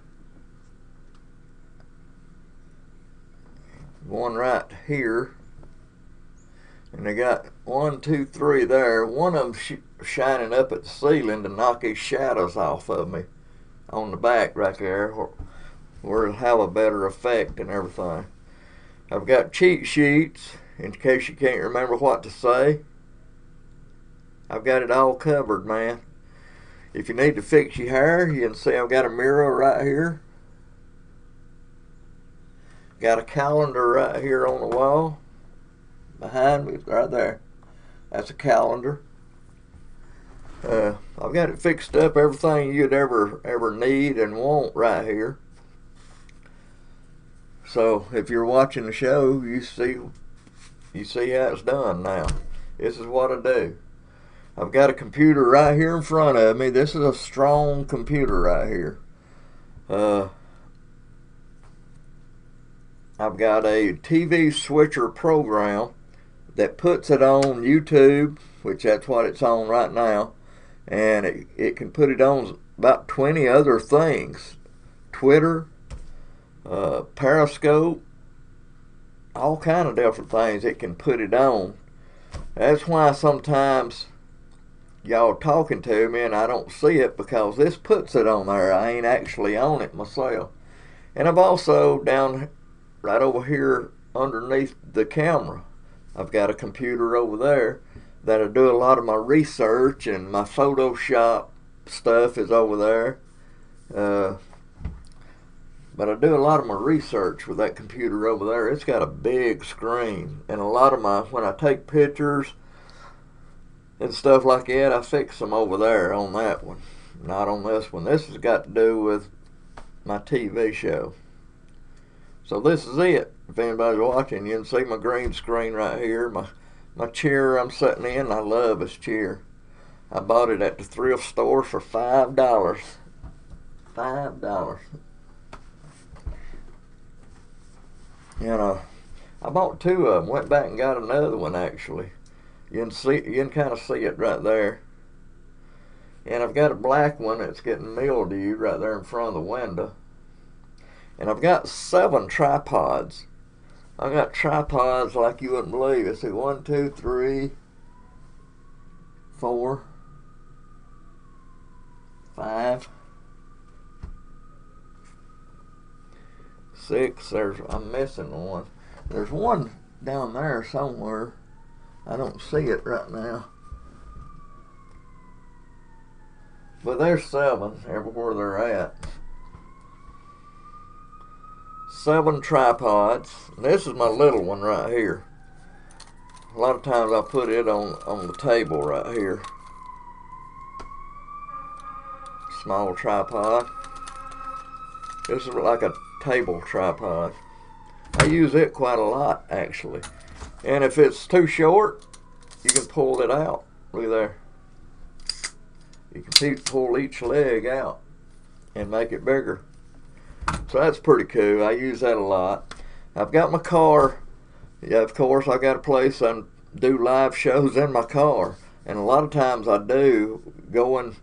One right here. And they got 1, 2, 3 there. One of them shining up at the ceiling to knock these shadows off of me on the back right there, where it'll have a better effect and everything. I've got cheat sheets in case you can't remember what to say. I've got it all covered, man. If you need to fix your hair, you can see I've got a mirror right here. Got a calendar right here on the wall behind me, right there. That's a calendar. I've got it fixed up, everything you'd ever need and want right here. So if you're watching the show, you see how it's done now. This is what I do. I've got a computer right here in front of me. This is a strong computer right here. I've got a TV switcher program that puts it on YouTube, which that's what it's on right now, and it can put it on about 20 other things. Twitter, Periscope, all kind of different things it can put it on. That's why sometimes y'all talking to me and I don't see it, because this puts it on there. I ain't actually on it myself. And I've also down right over here underneath the camera, I've got a computer over there that I do a lot of my research, and my Photoshop stuff is over there. But I do a lot of my research with that computer over there. It's got a big screen, and a lot of when I take pictures and stuff like that, I fix them over there on that one, not on this one. This has got to do with my TV show. So this is it. If anybody's watching, you can see my green screen right here. My chair I'm sitting in, I love this chair. I bought it at the thrift store for $5. $5. And I bought two of them. Went back and got another one actually. You can kind of see it right there. And I've got a black one that's getting mildewed right there in front of the window. And I've got 7 tripods. I've got tripods like you wouldn't believe. Let's see, 1, 2, 3, 4, 5, 6. I'm missing one. There's one down there somewhere. I don't see it right now. But there's 7 everywhere they're at. 7 tripods. And this is my little one right here. A lot of times I put it on the table right here. Small tripod. This is like a table tripod. I use it quite a lot actually. And if it's too short, you can pull it out. Look there. You can pull each leg out and make it bigger. So that's pretty cool. I use that a lot. I've got my car. Yeah, of course, I got a place I do live shows in my car. And a lot of times I do going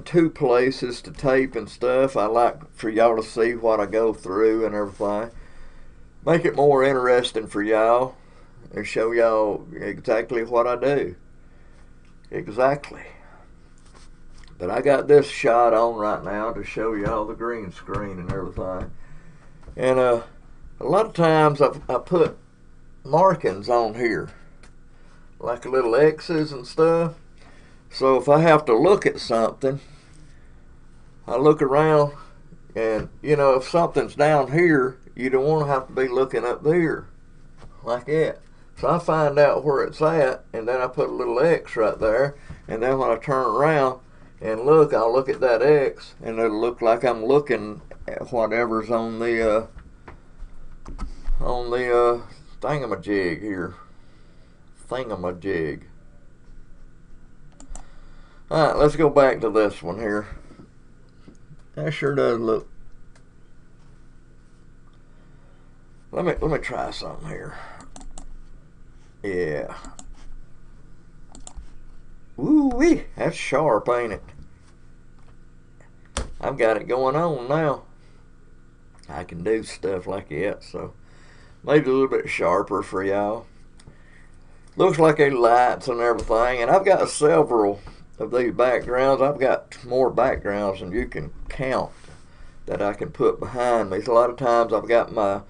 to places to tape and stuff. I like for y'all to see what I go through and everything. Make it more interesting for y'all and show y'all exactly what I do. Exactly. But I got this shot on right now to show y'all the green screen and everything. And a lot of times I put markings on here, like little X's and stuff. So if I have to look at something, I look around, and you know, if something's down here, you don't want to have to be looking up there like that. So I find out where it's at, and then I put a little X right there, and then when I turn around and look, I'll look at that X, and it'll look like I'm looking at whatever's on the thingamajig here. Thingamajig. Alright, let's go back to this one here. That sure does look. Let me try something here. Yeah. Woo-wee, that's sharp, ain't it? I've got it going on now. I can do stuff like that, so maybe a little bit sharper for y'all. Looks like a lights and everything, and I've got several of these backgrounds. I've got more backgrounds than you can count that I can put behind me. So a lot of times I've got my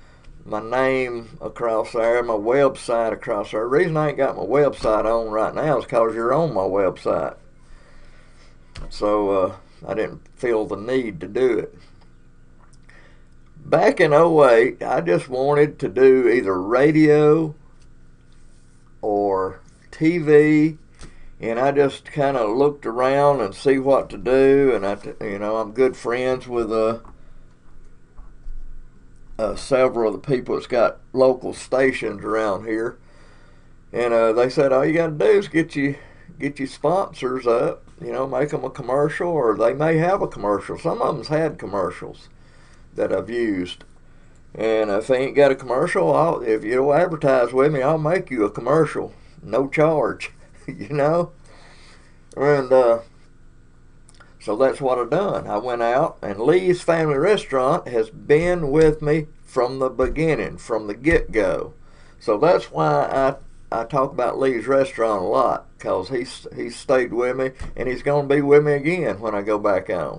name across there, my website across there. The reason I ain't got my website on right now is because you're on my website. So I didn't feel the need to do it. Back in '08, I just wanted to do either radio or TV, and I just kind of looked around and see what to do. And I'm good friends with several of the people that's got local stations around here, and they said all you got to do is get your sponsors up, make them a commercial, or they may have a commercial. Some of them's had commercials that I've used, and if they ain't got a commercial, if you'll advertise with me, I'll make you a commercial, no charge. And So that's what I done. I went out, and Lee's Family Restaurant has been with me from the beginning, from the get-go. So that's why I talk about Lee's Restaurant a lot, because he's stayed with me, and he's going to be with me again when I go back on.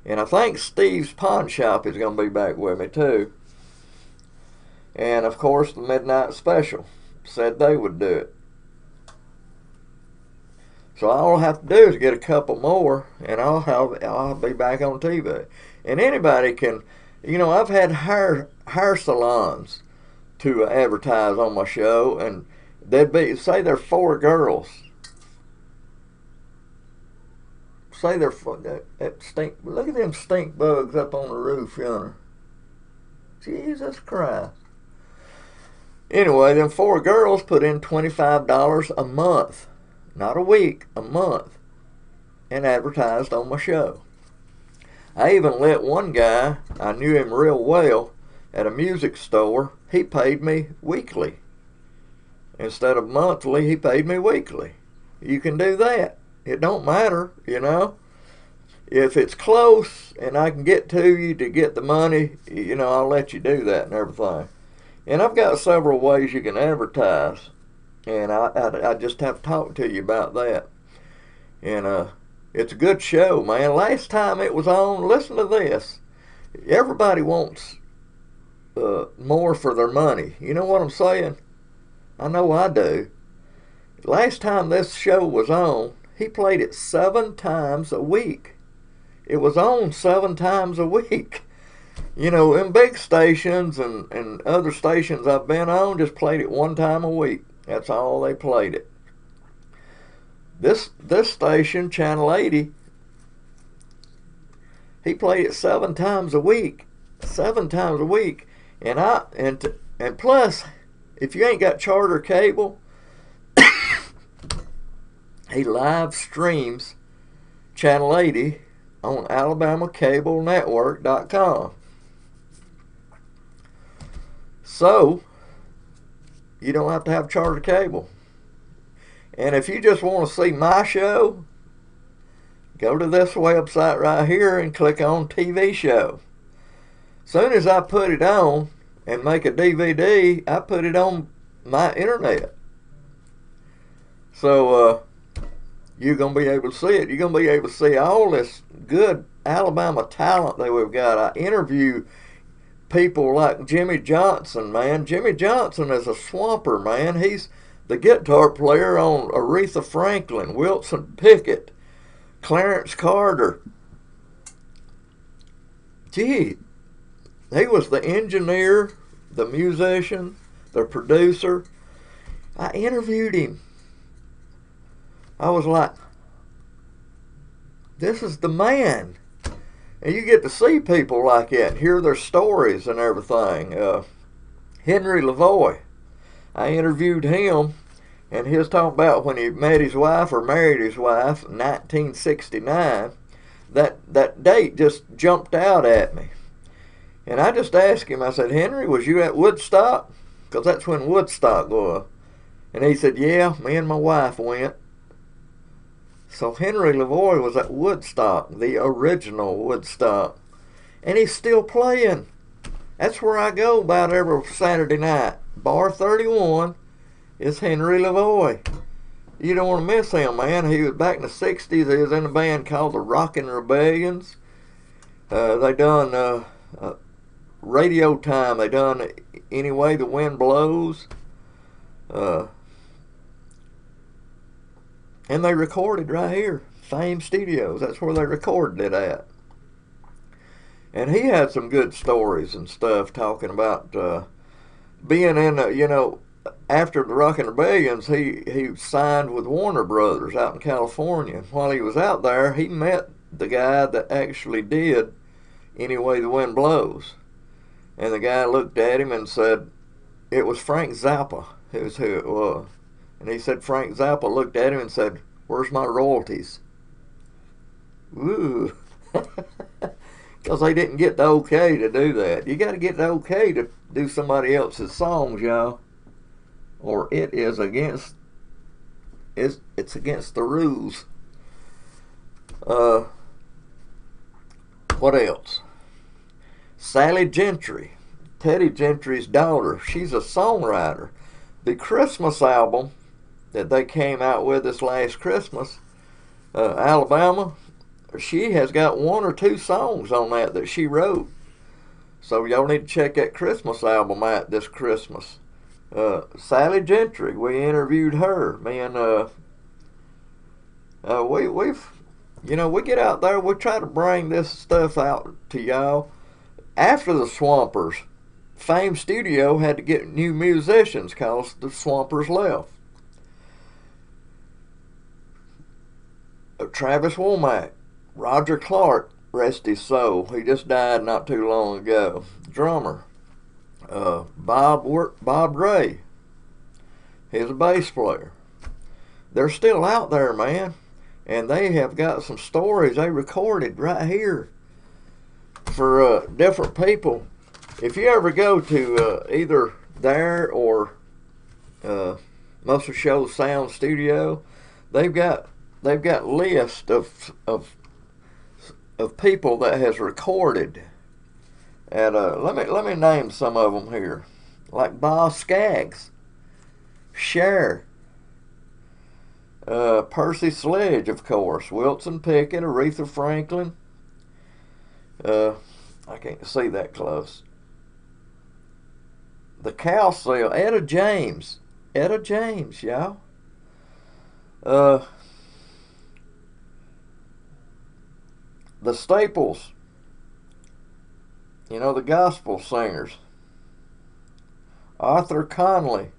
And I think Steve's Pawn Shop is going to be back with me too. And of course, the Midnight Special said they would do it. So all I have to do is get a couple more, and I'll be back on TV. And anybody can, you know, I've had hair salons to advertise on my show, and they'd be, say they're 4 girls. Say they're look at them stink bugs up on the roof yonder. Jesus Christ. Anyway, them 4 girls put in $25 a month. Not a week, a month, and advertised on my show. I even let one guy, I knew him real well, at a music store. He paid me weekly. Instead of monthly, he paid me weekly. You can do that. It don't matter, you know. If it's close and I can get to you to get the money, you know, I'll let you do that and everything. And I've got several ways you can advertise. And I just have to talk to you about that. And it's a good show, man. Last time it was on, listen to this. Everybody wants more for their money. You know what I'm saying? I know I do. Last time this show was on, he played it 7 times a week. It was on 7 times a week. You know, in big stations and other stations I've been on, just played it 1 time a week. That's all they played it. This station, Channel 80, he played it 7 times a week. 7 times a week. And plus, if you ain't got Charter cable, he live streams Channel 80 on AlabamaCableNetwork.com. So you don't have to have Charter cable. And if you just want to see my show, go to this website right here and click on TV show. Soon as I put it on and make a DVD, I put it on my internet. So you're going to be able to see it. You're going to be able to see all this good Alabama talent that we've got. I interview people like Jimmy Johnson, man. Jimmy Johnson is a swamper, man. He's the guitar player on Aretha Franklin, Wilson Pickett, Clarence Carter. Gee, he was the engineer, the musician, the producer. I interviewed him. I was like, this is the man. And you get to see people like that and hear their stories and everything. Henry Lavoie, I interviewed him, and he was talking about when he met his wife or married his wife in 1969. That date just jumped out at me. And I just asked him, I said, Henry, was you at Woodstock? Because that's when Woodstock was. And he said, yeah, me and my wife went. So Henry Lavoie was at Woodstock, the original Woodstock. And he's still playing. That's where I go about every Saturday night. Bar 31 is Henry Lavoie. You don't want to miss him, man. He was back in the 60s. He was in a band called the Rockin' Rebellions. They done Radio Time. They done Any Way the Wind Blows. And they recorded right here, Fame Studios. That's where they recorded it at. And he had some good stories and stuff talking about being in, you know, after the Rockin' Rebellions, he signed with Warner Brothers out in California. While he was out there, he met the guy that actually did Any Way the Wind Blows. And the guy looked at him and said, it was Frank Zappa, is who it was. And he said Frank Zappa looked at him and said, where's my royalties? Ooh. Because they didn't get the okay to do that. You got to get the okay to do somebody else's songs, y'all. Or it is against, it's against the rules. Uh, what else? Sally Gentry, Teddy Gentry's daughter. She's a songwriter. The Christmas album that they came out with this last Christmas, Alabama, she has got 1 or 2 songs on that she wrote. So y'all need to check that Christmas album out this Christmas. Sally Gentry, we interviewed her. Me and we get out there. We try to bring this stuff out to y'all. After the Swampers, Fame Studio had to get new musicians because the Swampers left. Travis Womack, Roger Clark, rest his soul. He just died not too long ago. Drummer, Bob Ray. He's a bass player. They're still out there, man, and they have got some stories they recorded right here for different people. If you ever go to either there or Muscle Shoals Sound Studio, they've got lists of people that has recorded. And let me name some of them here, like Bob Skaggs, Cher, Percy Sledge, of course, Wilson Pickett, Aretha Franklin. I can't see that close. The Cowsill, Etta James, y'all. The Staples, the gospel singers. Arthur Conley.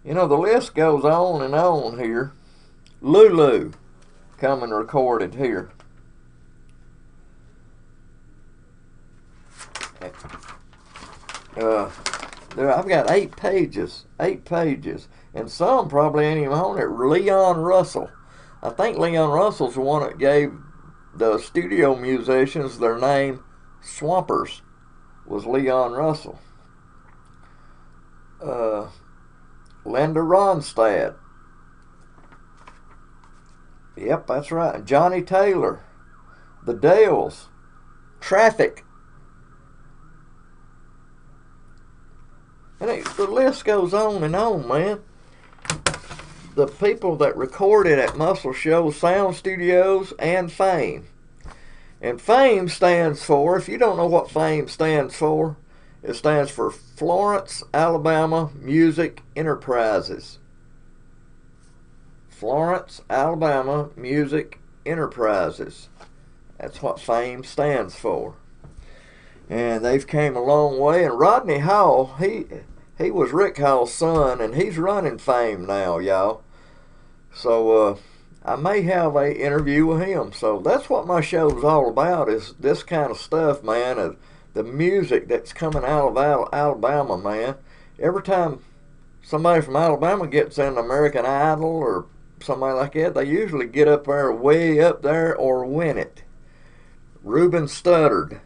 The list goes on and on here. Lulu, come and recorded here. I've got 8 pages, and some probably ain't even on it. Leon Russell. I think Leon Russell's the one that gave the studio musicians their name. Swampers was Leon Russell. Linda Ronstadt. Yep, that's right. Johnny Taylor. The Dales. Traffic. And the list goes on and on, man. The people that recorded at Muscle Shoals Sound Studios and Fame. And Fame stands for, if you don't know what Fame stands for, it stands for Florence, Alabama Music Enterprises. Florence, Alabama Music Enterprises. That's what Fame stands for. And they've came a long way. And Rodney Hall, he was Rick Hall's son, and he's running Fame now, y'all. So I may have a interview with him. So that's what my show's all about, is this kind of stuff, man. The music that's coming out of Alabama, man. Every time somebody from Alabama gets in American Idol or somebody like that, they usually get up there, way up there, or win it. Reuben Studdard.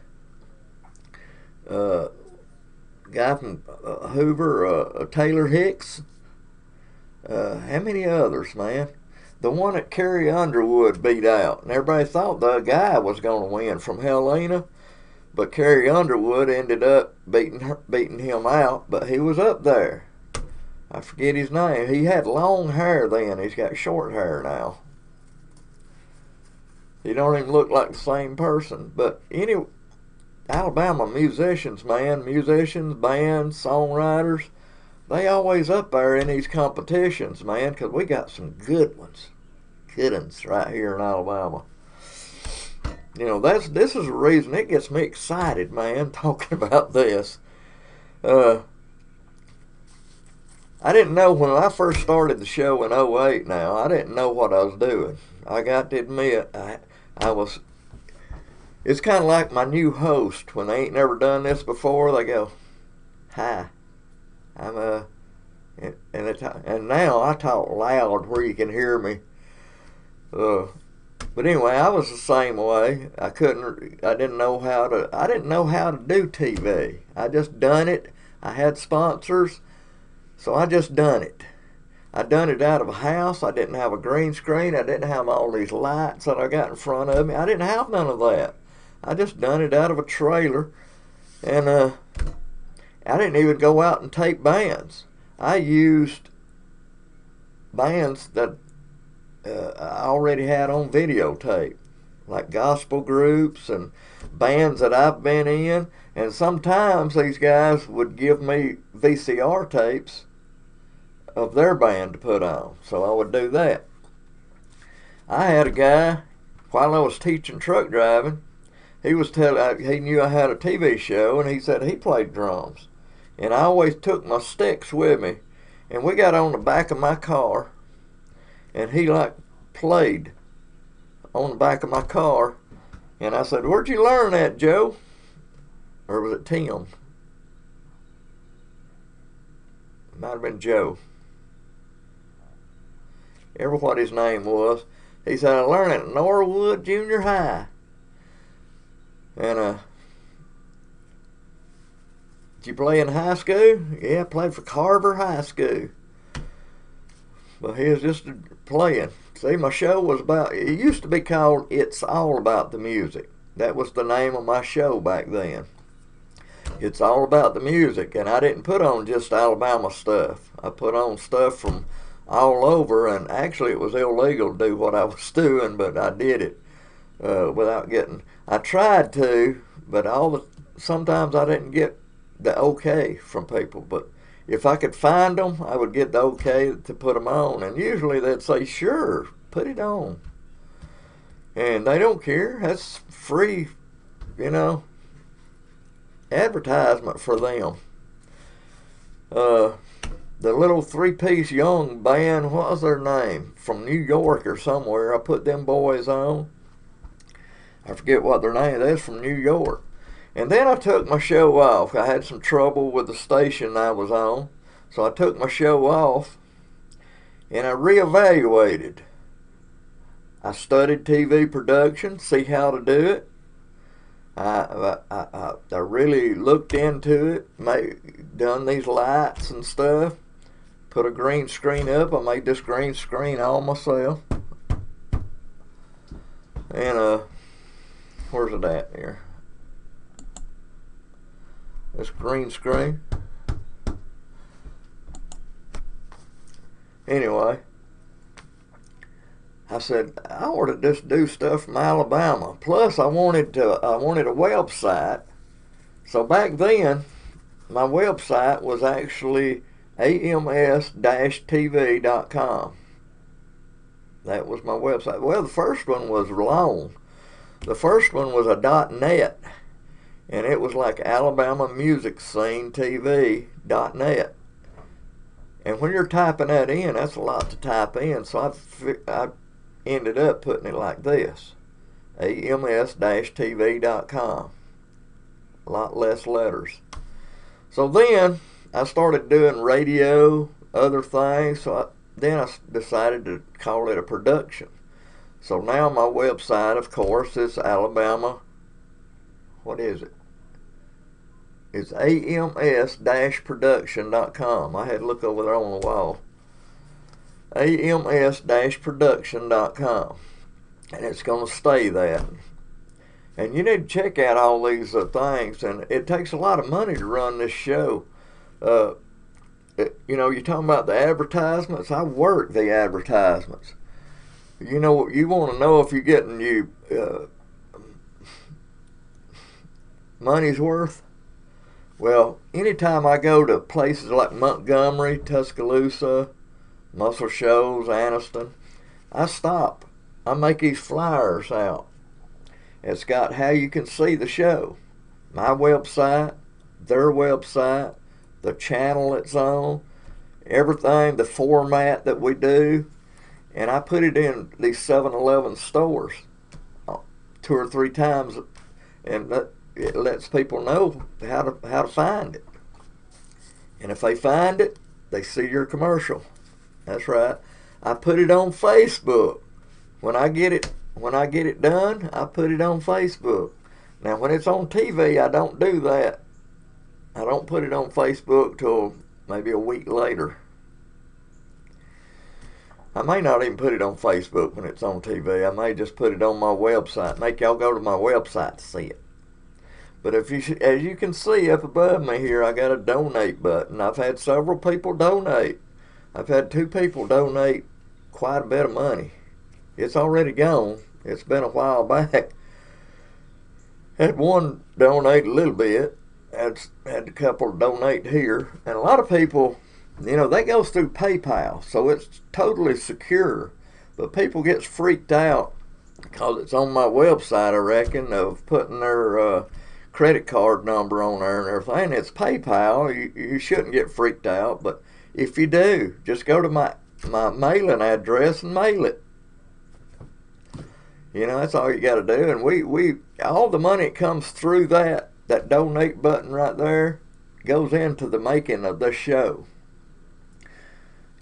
Guy from Hoover, Taylor Hicks. How many others, man? The one that Carrie Underwood beat out. And everybody thought the guy was going to win from Helena. But Carrie Underwood ended up beating him out. But he was up there. I forget his name. He had long hair then. He's got short hair now. He don't even look like the same person. But anyway, Alabama musicians, man. Musicians, bands, songwriters. They always up there in these competitions, man, because we got some good ones. Good ones right here in Alabama. This is the reason it gets me excited, man, talking about this. I didn't know when I first started the show in 08 now, I didn't know what I was doing. I got to admit, it's kind of like my new host. When they ain't never done this before, they go, "Hi, I'm and now I talk loud where you can hear me. But anyway, I was the same way. I didn't know how to do TV. I just done it. I had sponsors, so I just done it. I done it out of a house. I didn't have a green screen. I didn't have all these lights that I got in front of me. I didn't have none of that. I just done it out of a trailer. And I didn't even go out and tape bands. I used bands that I already had on videotape, like gospel groups and bands that I've been in. And sometimes these guys would give me VCR tapes of their band to put on, so I would do that. I had a guy, while I was teaching truck driving, he knew I had a TV show, and he said he played drums. And I always took my sticks with me, and we got on the back of my car, and he played on the back of my car. And I said, "Where'd you learn that, Joe?" Or was it Tim? It might have been Joe. Ever what his name was. He said, "I learned it at Norwood Junior High." And did you play in high school? Yeah, I played for Carver High School. But he was just playing. See, my show was about, it used to be called It's All About the Music. That was the name of my show back then. It's all about the music. And I didn't put on just Alabama stuff. I put on stuff from all over, and actually it was illegal to do what I was doing, but I did it without getting, I tried to, but sometimes I didn't get the okay from people. But if I could find them, I would get the okay to put them on, and usually they'd say, "Sure, put it on." And they don't care. That's free, advertisement for them. The little three-piece young band, what was their name? From New York or somewhere. I put them boys on. I forget what their name is. From New York. And then I took my show off. I had some trouble with the station I was on. So I took my show off and I reevaluated. I studied TV production, see how to do it. I really looked into it, done these lights and stuff, put a green screen up. I made this green screen all myself. And where's it at here? This green screen. Anyway, I said I ought to just do stuff from Alabama. Plus, I wanted a website. So back then, my website was actually ALBamaMusicSceneTV.com. That was my website. Well, the first one was long. The first one was a .net, and it was like AlabamaMusicSceneTV.net. And when you're typing that in, that's a lot to type in. So I ended up putting it like this: ALBama-TV.com. A lot less letters. So then I started doing radio, other things. So then I decided to call it a production. So now my website, of course, is Alabama. What is it? It's AMS-production.com. I had to look over there on the wall. AMS-production.com. And it's going to stay that. And you need to check out all these things. And it takes a lot of money to run this show. You're talking about the advertisements. I work the advertisements. You want to know if you're getting money's worth? Well, anytime I go to places like Montgomery, Tuscaloosa, Muscle Shoals, Anniston, I stop. I make these flyers out. It's got how you can see the show. My website, their website, the channel it's on, everything, the format that we do. And I put it in these 7-Eleven stores 2 or 3 times, and it lets people know how to find it. And if they find it, they see your commercial. That's right. I put it on Facebook. When I get it done, I put it on Facebook. Now, when it's on TV, I don't do that. I don't put it on Facebook till maybe a week later. I may not even put it on Facebook when it's on TV. I may just put it on my website. Make y'all go to my website to see it. But if you, as you can see up above me here, I got a donate button. I've had several people donate. I've had 2 people donate quite a bit of money. It's already gone. It's been a while back. Had one donate a little bit. Had a couple donate here. And a lot of people, you know, that goes through PayPal, so it's totally secure. But people gets freaked out because it's on my website, I reckon, of putting their credit card number on there and everything. It's PayPal. You shouldn't get freaked out, but if you do, just go to my mailing address and mail it. You know, that's all you got to do. And we all the money that comes through that donate button right there goes into the making of this show.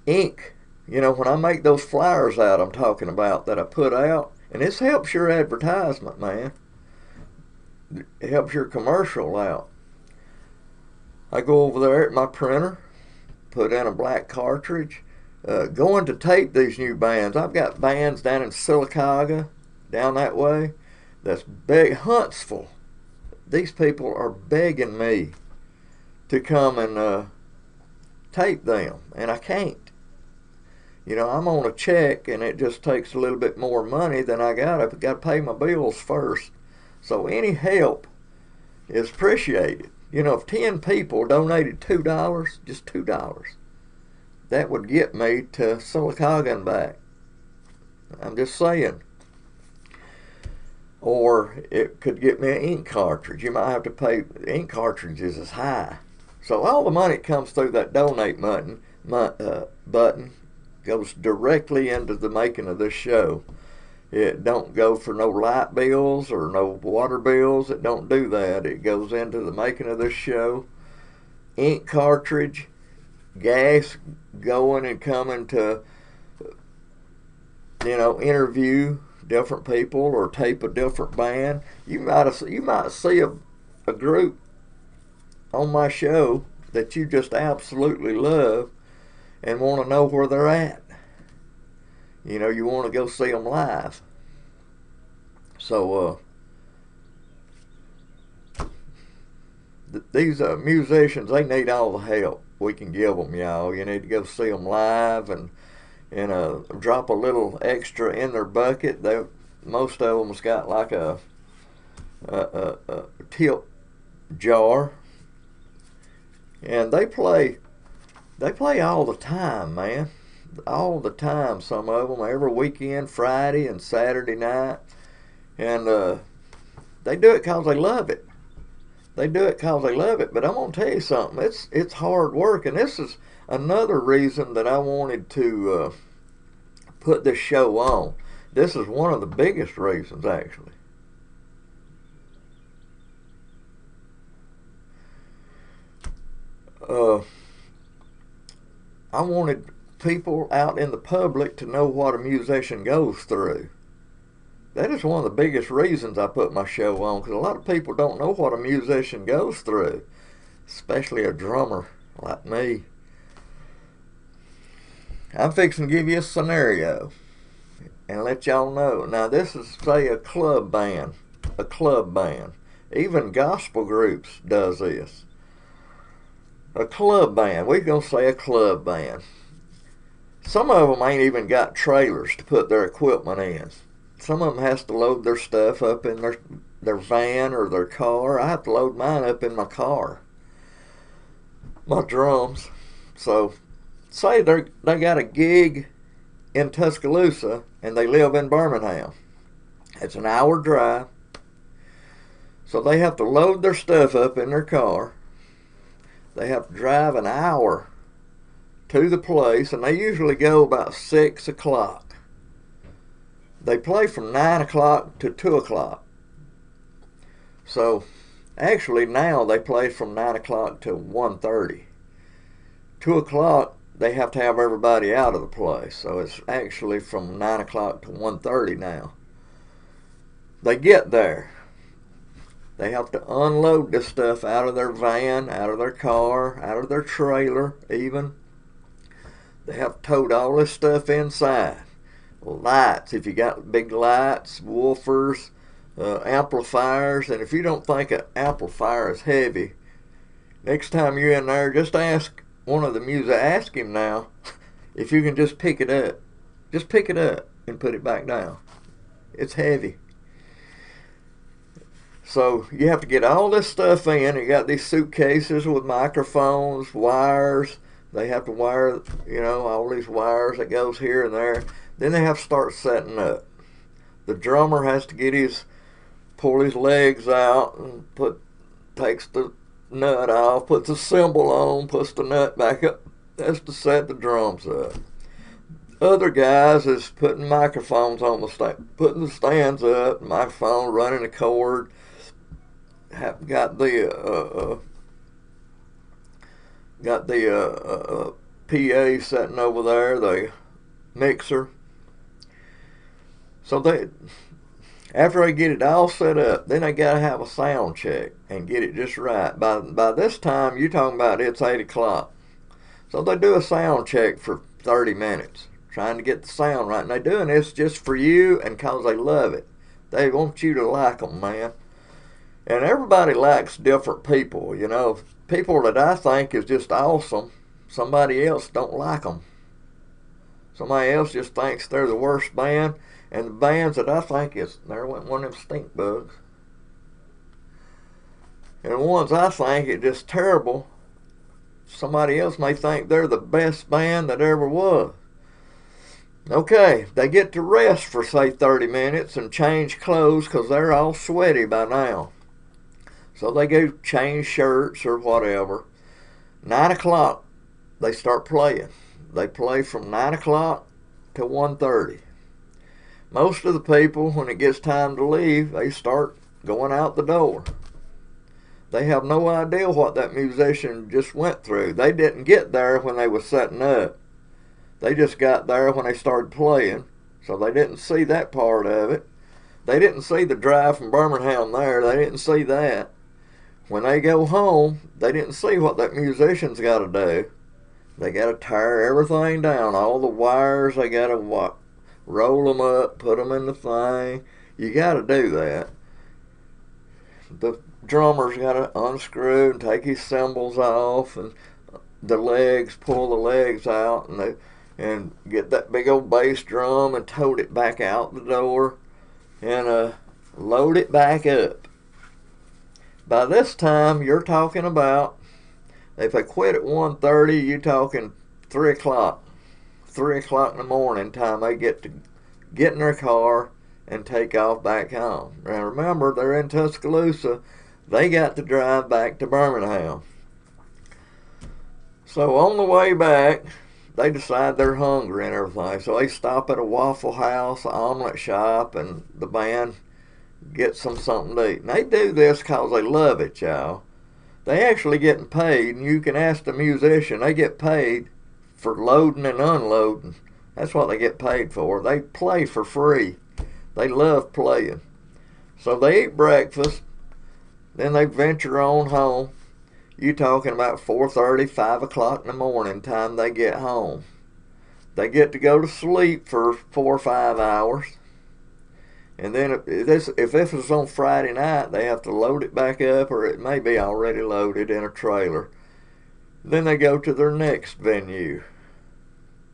Ink, you know, when I make those flyers out I'm talking about that I put out, and this helps your advertisement, man. It helps your commercial out. I go over there at my printer, put in a black cartridge, going to tape these new bands. I've got bands down in Sylacauga, down that way, that's big. Huntsville. These people are begging me to come and tape them, and I can't. You know, I'm on a check, and it just takes a little bit more money than I got. I've got to pay my bills first. So any help is appreciated. You know, if 10 people donated $2, just $2, that would get me to Sylacauga and back. I'm just saying. Or it could get me an ink cartridge. You might have to pay. Ink cartridges is high. So all the money that comes through that donate button goes directly into the making of this show. It don't go for no light bills or no water bills. It don't do that. It goes into the making of this show. Ink cartridge, gas going and coming to, you know, interview different people or tape a different band. You might see a group on my show that you just absolutely love and want to know where they're at. You know, you want to go see them live. So these musicians, they need all the help we can give them, y'all. You need to go see them live and drop a little extra in their bucket. Most of them's got like a tip jar, and they play all the time, man. All the time, some of them, every weekend, Friday and Saturday night. And they do it because they love it. They do it because they love it. But I'm going to tell you something. It's hard work. And this is another reason that I wanted to put this show on. This is one of the biggest reasons, actually. I wanted people out in the public to know what a musician goes through. That is one of the biggest reasons I put my show on, because a lot of people don't know what a musician goes through, especially a drummer like me. I'm fixing to give you a scenario and let y'all know. Now this is, say, a club band. A club band. Even gospel groups does this. A club band. We're going to say a club band. Some of them ain't even got trailers to put their equipment in. Some of them has to load their stuff up in their van or their car. I have to load mine up in my car. My drums. So, say they got a gig in Tuscaloosa and they live in Birmingham. It's an hour drive. So they have to load their stuff up in their car. They have to drive an hour to the place, and they usually go about 6 o'clock. They play from 9 o'clock to 2 o'clock. So actually now they play from 9 o'clock to 1:30. 2 o'clock they have to have everybody out of the place. So it's actually from 9 o'clock to 1:30 now. They get there. They have to unload this stuff out of their van, out of their car, out of their trailer even. They have towed all this stuff inside. Lights, if you got big lights, woofers, amplifiers, and if you don't think an amplifier is heavy, next time you're in there, just ask one of the music, ask him now if you can just pick it up. Just pick it up and put it back down. It's heavy. So you have to get all this stuff in. You got these suitcases with microphones, wires. They have to wire, you know, all these wires that goes here and there. Then they have to start setting up. The drummer has to pull his legs out and takes the nut off, puts the cymbal on, puts the nut back up. That's to set the drums up. Other guys is putting microphones on the stand, putting the stands up, microphone, running the cord. Got the PA sitting over there, the mixer. So after they get it all set up, then they got to have a sound check and get it just right. By this time, you're talking about it's 8 o'clock. So they do a sound check for 30 minutes, trying to get the sound right. And they're doing this just for you and because they love it. They want you to like them, man. And everybody likes different people, you know. People that I think is just awesome, somebody else don't like them. Somebody else just thinks they're the worst band. And the bands that I think there went one of them stink bugs. And the ones I think are just terrible, somebody else may think they're the best band that ever was. Okay, they get to rest for, say, 30 minutes and change clothes because they're all sweaty by now. So they go change shirts or whatever. 9 o'clock, they start playing. They play from 9 o'clock to 1:30. Most of the people, when it gets time to leave, they start going out the door. They have no idea what that musician just went through. They didn't get there when they was setting up. They just got there when they started playing, so they didn't see that part of it. They didn't see the drive from Birmingham there. They didn't see that. When they go home, they didn't see what that musician's got to do. They got to tear everything down. All the wires, they got to roll them up, put them in the thing. You got to do that. The drummer's got to unscrew and take his cymbals off, and the legs, pull the legs out, and get that big old bass drum and tote it back out the door and load it back up. By this time, you're talking about, if they quit at 1:30, you're talking 3 o'clock. 3 o'clock in the morning time they get in their car and take off back home. Now remember, they're in Tuscaloosa. They got to drive back to Birmingham. So on the way back, they decide they're hungry and everything. So they stop at a Waffle House, an omelet shop, and the band gets them something to eat. And they do this because they love it, y'all. They actually getting paid, and you can ask the musician, they get paid for loading and unloading. That's what they get paid for. They play for free. They love playing. So they eat breakfast, then they venture on home. You talking about 4:30, 5 o'clock in the morning time they get home. They get to go to sleep for 4 or 5 hours. And then if this is on Friday night, they have to load it back up, or it may be already loaded in a trailer. Then they go to their next venue.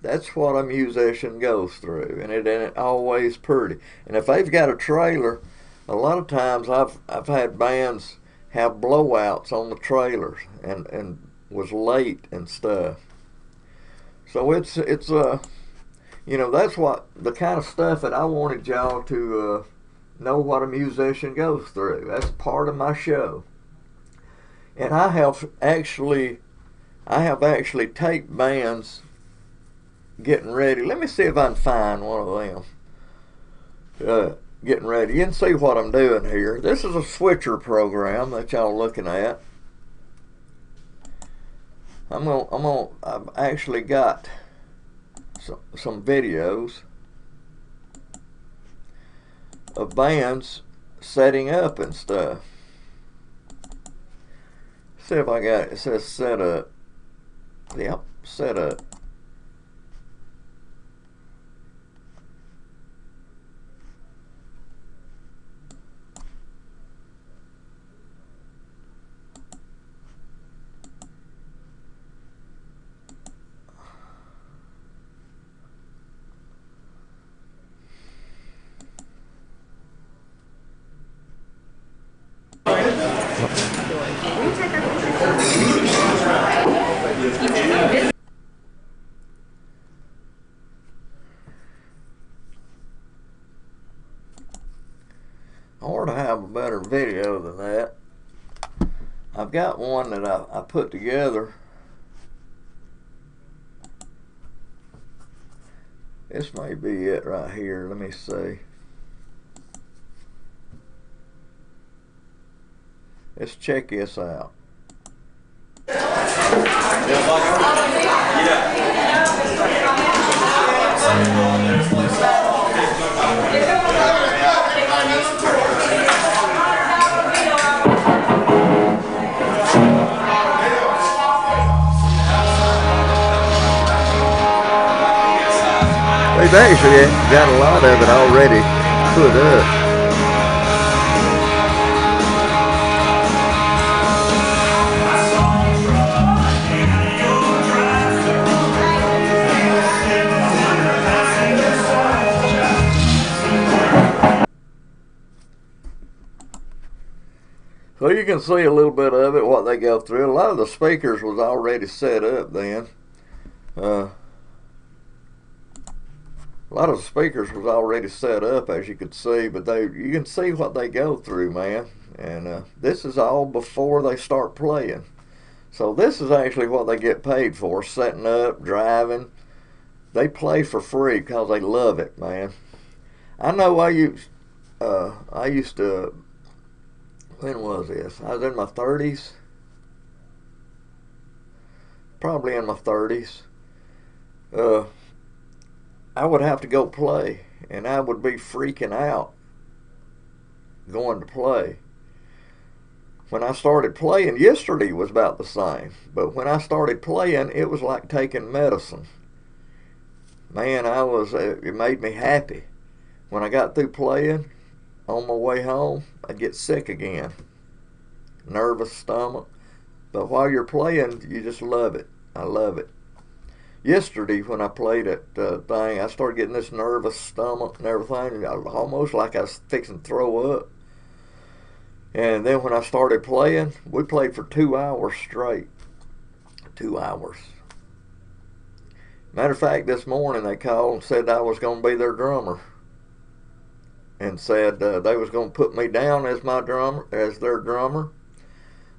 That's what a musician goes through, and it ain't always pretty. And if they've got a trailer, a lot of times I've had bands have blowouts on the trailers and was late and stuff. So it's you know, that's what the kind of stuff that I wanted y'all to know what a musician goes through. That's part of my show. And I have actually taped bands getting ready. Let me see if I can find one of them getting ready. You can see what I'm doing here. This is a switcher program that y'all looking at. I've actually got some videos of bands setting up and stuff. See if I got it. It says set up. Yep, set up. I ought to have a better video than that. I've got one that I put together. This may be it right here. Let me see. Let's check this out. They've actually got a lot of it already put up. So you can see a little bit of it, what they go through. A lot of the speakers was already set up then. A lot of the speakers was already set up, as you could see, but you can see what they go through, man. And this is all before they start playing. So this is actually what they get paid for, setting up, driving. They play for free because they love it, man. I know I used to, when was this? I was in my 30s. Probably in my 30s. I would have to go play, and I would be freaking out going to play. When I started playing, yesterday was about the same, but when I started playing, it was like taking medicine. Man, it made me happy. When I got through playing, on my way home, I'd get sick again. Nervous stomach. But while you're playing, you just love it. I love it. Yesterday, when I played that thing, I started getting this nervous stomach and everything, almost like I was fixing to throw up. And then when I started playing, we played for 2 hours straight. 2 hours. Matter of fact, this morning they called and said I was going to be their drummer. And said they was going to put me down as their drummer.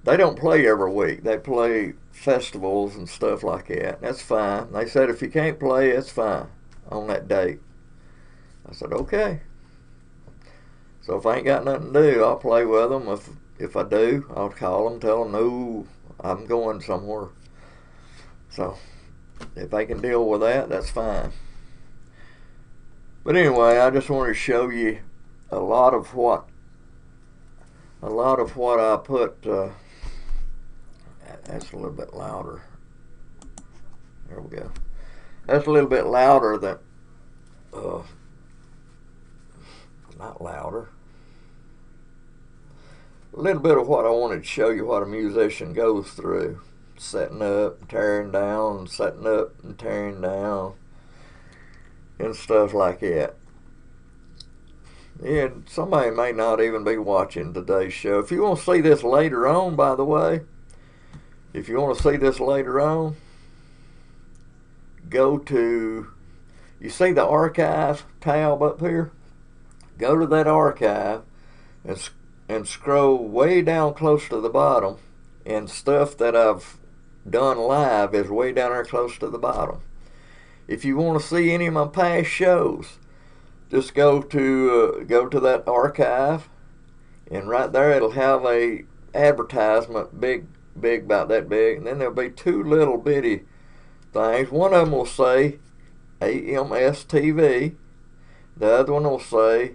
They don't play every week. They play festivals and stuff like that. That's fine. They said if you can't play, it's fine on that date. I said, okay. So if I ain't got nothing to do, I'll play with them. If I do, I'll call them, tell them, no, I'm going somewhere. So if they can deal with that, that's fine. But anyway, I just wanted to show you a lot of what I put. That's a little bit louder. There we go. That's a little bit louder than, not louder. A little bit of what I wanted to show you what a musician goes through. Setting up, tearing down, setting up and tearing down, and stuff like that. Yeah, somebody may not even be watching today's show. If you want to see this later on, by the way, if you want to see this later on, go to, you see the archive tab up here? Go to that archive and scroll way down close to the bottom, and stuff that I've done live is way down there close to the bottom. If you want to see any of my past shows, just go to that archive, and right there it'll have a advertisement big about that big, and then there'll be 2 little bitty things. One of them will say AlabamaMusicSceneTV. The other one will say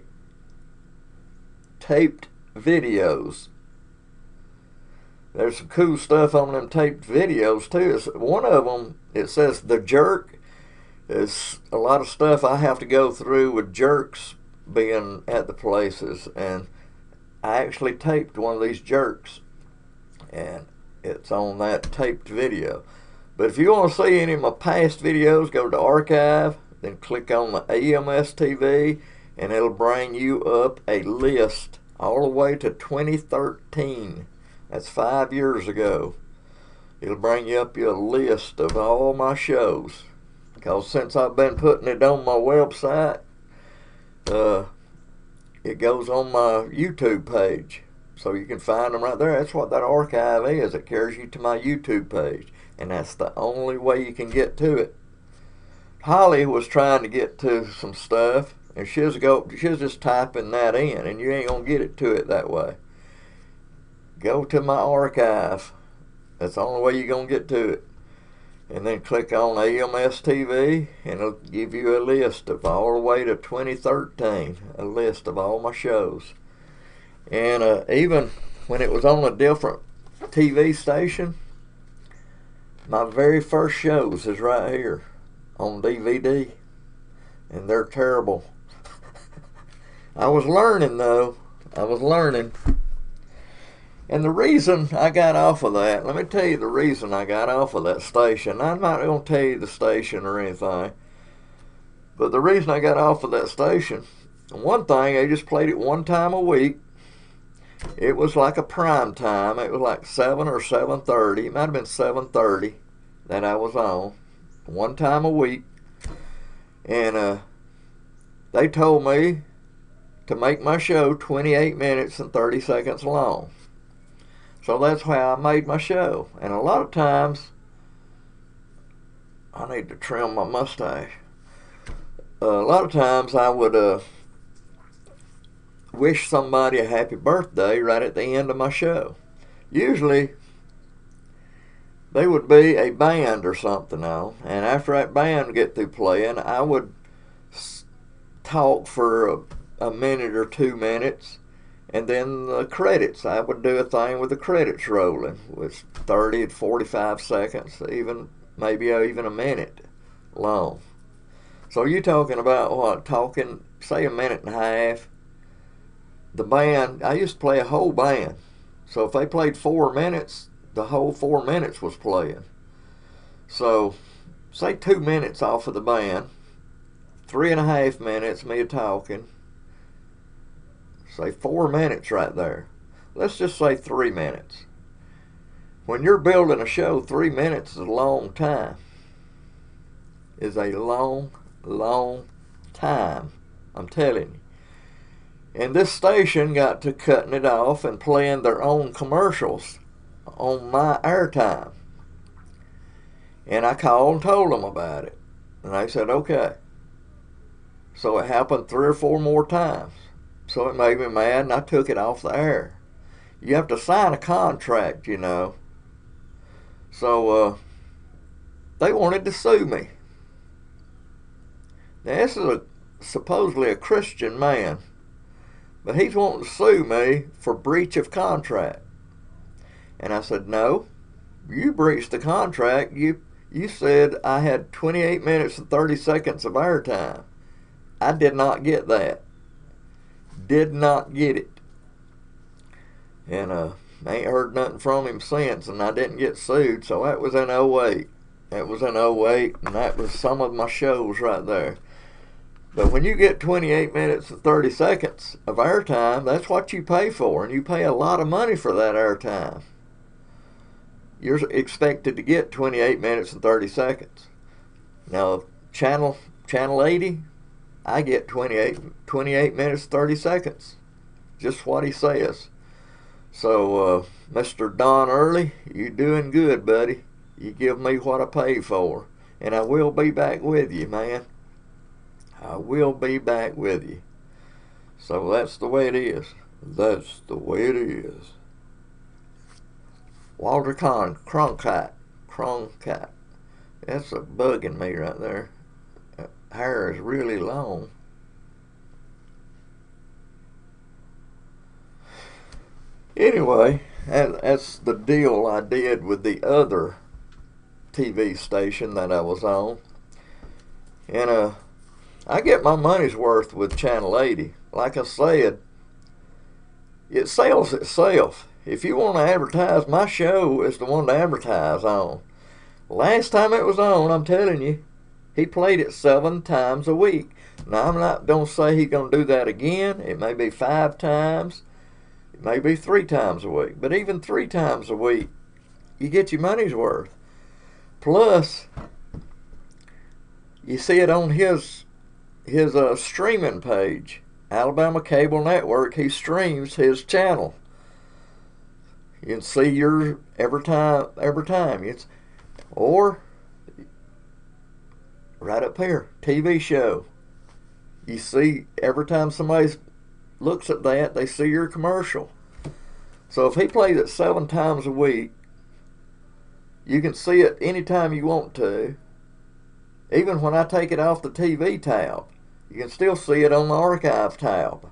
taped videos. There's some cool stuff on them taped videos too. One of them, it says The Jerk. It's a lot of stuff I have to go through with jerks being at the places, and I actually taped one of these jerks, and it's on that taped video. But if you want to see any of my past videos, go to archive, then click on the AlabamaMusicSceneTV, and it'll bring you up a list all the way to 2013 That's 5 years ago. It'll bring you up your list of all my shows. Because since I've been putting it on my website, it goes on my YouTube page. So you can find them right there. That's what that archive is. It carries you to my YouTube page. And that's the only way you can get to it. Holly was trying to get to some stuff, and she's just typing that in, and you ain't going to get it to it that way. Go to my archive. That's the only way you're going to get to it. And then click on AMS TV, and it'll give you a list of all the way to 2013, a list of all my shows. And even when it was on a different TV station, my very first shows is right here on DVD, and they're terrible. I was learning though. I was learning. And the reason I got off of that, let me tell you the reason I got off of that station. I'm not going to tell you the station or anything, but the reason I got off of that station, one thing, they just played it one time a week. It was like a prime time. It was like 7 or 7:30. It might have been 7:30 that I was on, one time a week. And they told me to make my show 28 minutes and 30 seconds long. So that's how I made my show. And a lot of times, I need to trim my mustache. A lot of times I would wish somebody a happy birthday right at the end of my show. Usually, they would be a band or something on, and after that band would get through playing, I would talk for a minute or 2 minutes, and then the credits. I would do a thing with the credits rolling, with 30 to 45 seconds, maybe even a minute long. So you're talking about what? Talking, say, a minute and a half. The band, I used to play a whole band. So if they played 4 minutes, the whole 4 minutes was playing. So, say 2 minutes off of the band, 3.5 minutes me talking. Say 4 minutes right there. Let's just say 3 minutes. When you're building a show, 3 minutes is a long time. Is a long, long time. I'm telling you. And this station got to cutting it off and playing their own commercials on my airtime. And I called and told them about it. And they said, okay. So it happened 3 or 4 more times. So it made me mad, and I took it off the air. You have to sign a contract, you know. So they wanted to sue me. Now this is supposedly a Christian man, but he's wanting to sue me for breach of contract. And I said, no, you breached the contract. You said I had 28 minutes and 30 seconds of airtime. I did not get that. Did not get it. And I ain't heard nothing from him since, and I didn't get sued. So that was in 08. That was in 08, and that was some of my shows right there. But when you get 28 minutes and 30 seconds of airtime, that's what you pay for, and you pay a lot of money for that airtime. You're expected to get 28 minutes and 30 seconds. Now, channel 80, I get 28 minutes, 30 seconds. Just what he says. So, Mr. Don Early, you doing good, buddy. You give me what I pay for. And I will be back with you, man. I will be back with you. So that's the way it is. That's the way it is. Walter Cronkite. That's a bugging me right there. Hair is really long. Anyway, that's the deal I did with the other TV station that I was on. And I get my money's worth with Channel 80. Like I said, it sells itself. If you want to advertise, my show is the one to advertise on. Last time it was on, I'm telling you, he played it 7 times a week. Now, I'm not going to say he's going to do that again. It may be 5 times. maybe 3 times a week. But even 3 times a week, you get your money's worth. Plus, you see it on his streaming page, Alabama Cable Network. He streams his channel. You can see yours every time. Or right up here, TV show. You see every time somebody looks at that, they see your commercial. So if he plays it 7 times a week, you can see it anytime you want to. Even when I take it off the TV tab, you can still see it on the archive tab.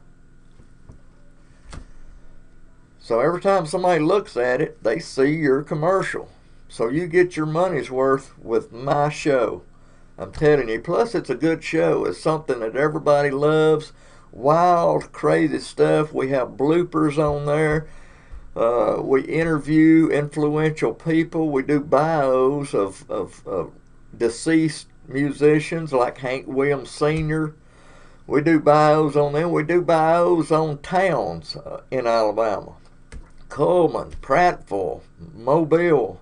So every time somebody looks at it, they see your commercial. So you get your money's worth with my show. I'm telling you. Plus, it's a good show. It's something that everybody loves. Wild, crazy stuff. We have bloopers on there. We interview influential people. We do bios of deceased musicians like Hank Williams Sr. We do bios on them. We do bios on towns in Alabama. Coleman, Prattville, Mobile.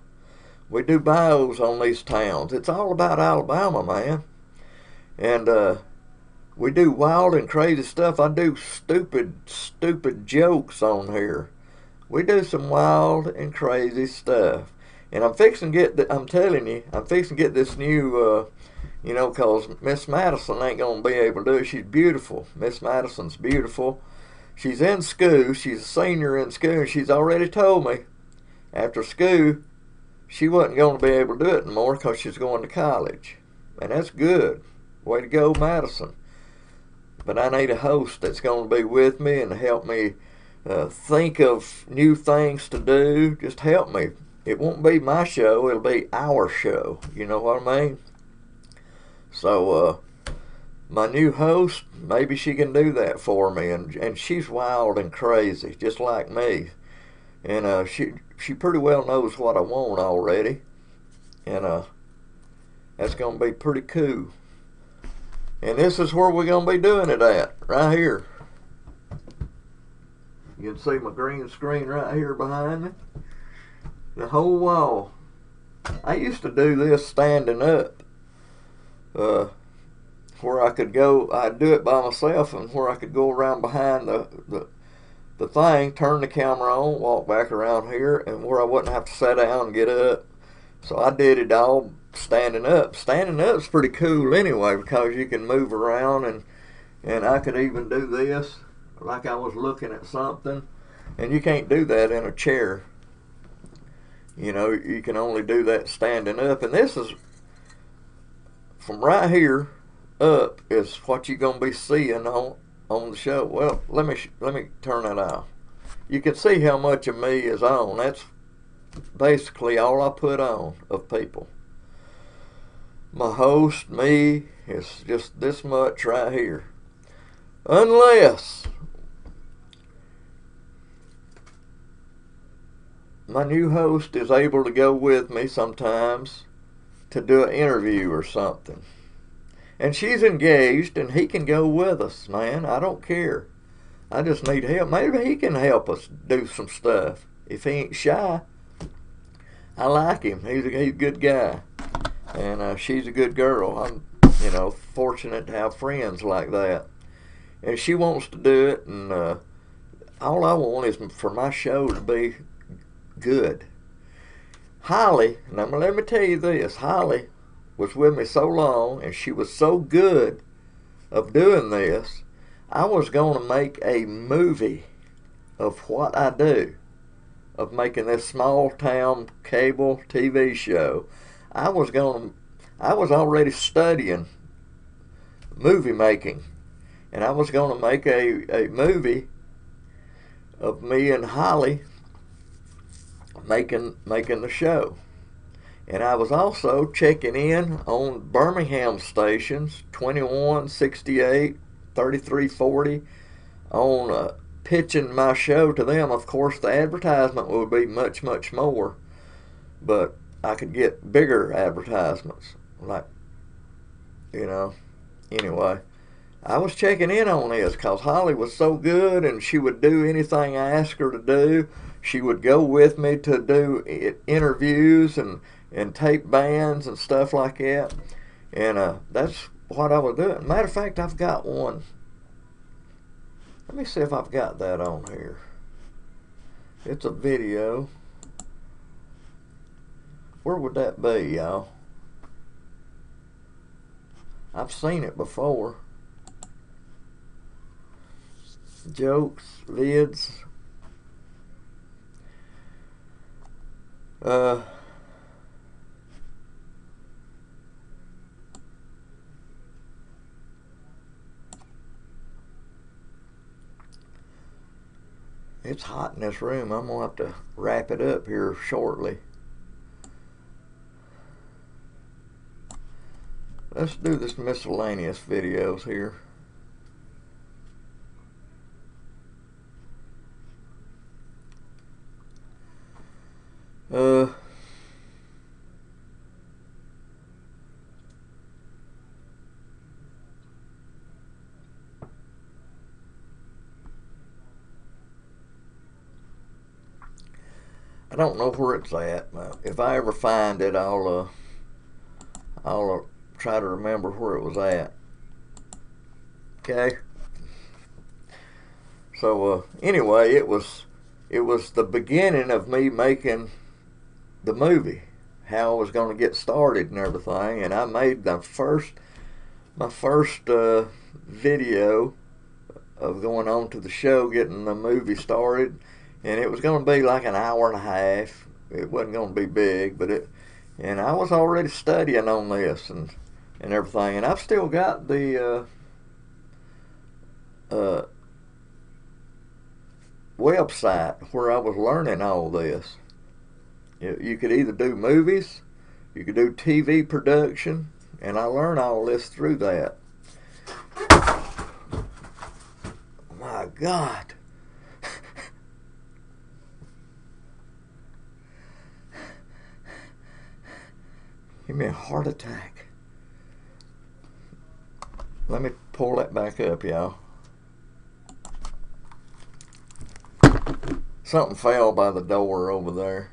We do bios on these towns. It's all about Alabama, man. And we do wild and crazy stuff. I do stupid jokes on here. We do some wild and crazy stuff. And I'm fixing to get, I'm telling you, I'm fixing to get this new, because Miss Madison ain't going to be able to do it. She's beautiful. Miss Madison's beautiful. She's in school. She's a senior in school. And she's already told me after school she wasn't going to be able to do it anymore because she's going to college. And that's good. Way to go, Madison. But I need a host that's going to be with me and help me think of new things to do. Just help me. It won't be my show. It'll be our show. You know what I mean? So, my new host, maybe she can do that for me. And she's wild and crazy, just like me. And she pretty well knows what I want already. And that's going to be pretty cool. And this is where we're going to be doing it at, right here. You can see my green screen right here behind me. The whole wall. I used to do this standing up. Where I could go, I'd do it by myself, and where I could go around behind the thing, turn the camera on, walk back around here, and where I wouldn't have to sit down and get up. So I did it all standing up. Standing up's pretty cool anyway, because you can move around, and I could even do this like I was looking at something, and you can't do that in a chair. You know, you can only do that standing up. And this is from right here up is what you're gonna be seeing on the show. Well, let me turn that off. You can see how much of me is on. That's basically all I put on of people. My host, me, is just this much right here. Unless my new host is able to go with me sometimes to do an interview or something. And she's engaged, and he can go with us, man. I don't care. I just need help. Maybe he can help us do some stuff. If he ain't shy, I like him. He's a good guy. And she's a good girl. I'm, fortunate to have friends like that. And she wants to do it, and all I want is for my show to be good. Holly, now let me tell you this, Holly was with me so long, and she was so good of doing this, I was going to make a movie of what I do, of making this small town cable TV show. I was already studying movie making, and I was going to make a movie of me and Holly making the show. And I was also checking in on Birmingham stations, 21, 68, 3340, on pitching my show to them. Of course, the advertisement would be much, much more, but I could get bigger advertisements, like, anyway. I was checking in on this because Holly was so good and she would do anything I asked her to do. She would go with me to do interviews and tape bands and stuff like that. And that's what I was doing. Matter of fact, I've got one. Let me see if I've got that on here. It's a video. Where would that be, y'all? I've seen it before. Jokes, vids. It's hot in this room. I'm gonna have to wrap it up here shortly. Let's do this miscellaneous videos here. I don't know where it's at. If I ever find it, I'll try to remember where it was at. Okay. So anyway, it was the beginning of me making the movie, how I was going to get started and everything. And I made my first video of going on to the show, getting the movie started. And it was going to be like an hour and a half. It wasn't going to be big, and I was already studying on this and everything. And I've still got the website where I was learning all this. You could either do movies, you could do TV production, and I learned all this through that. My God. Give me a heart attack. Let me pull that back up, y'all. Something fell by the door over there,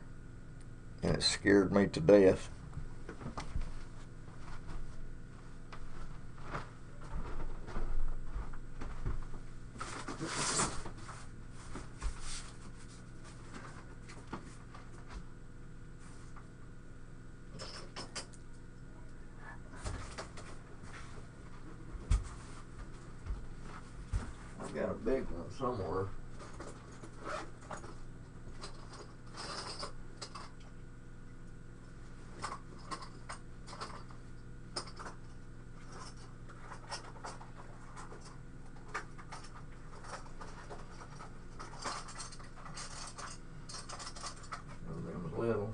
and it scared me to death. Got a big one somewhere. That was little.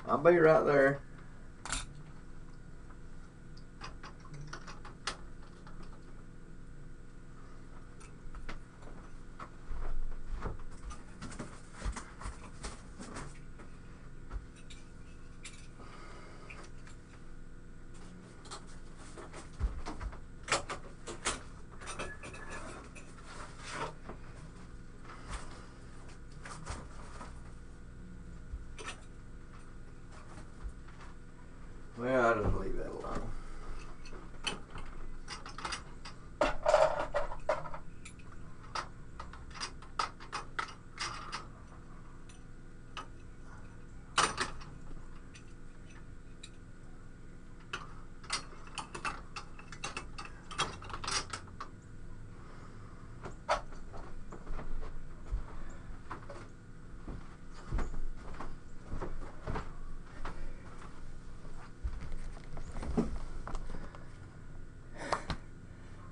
I'll be right there. Well, I'll just leave that alone.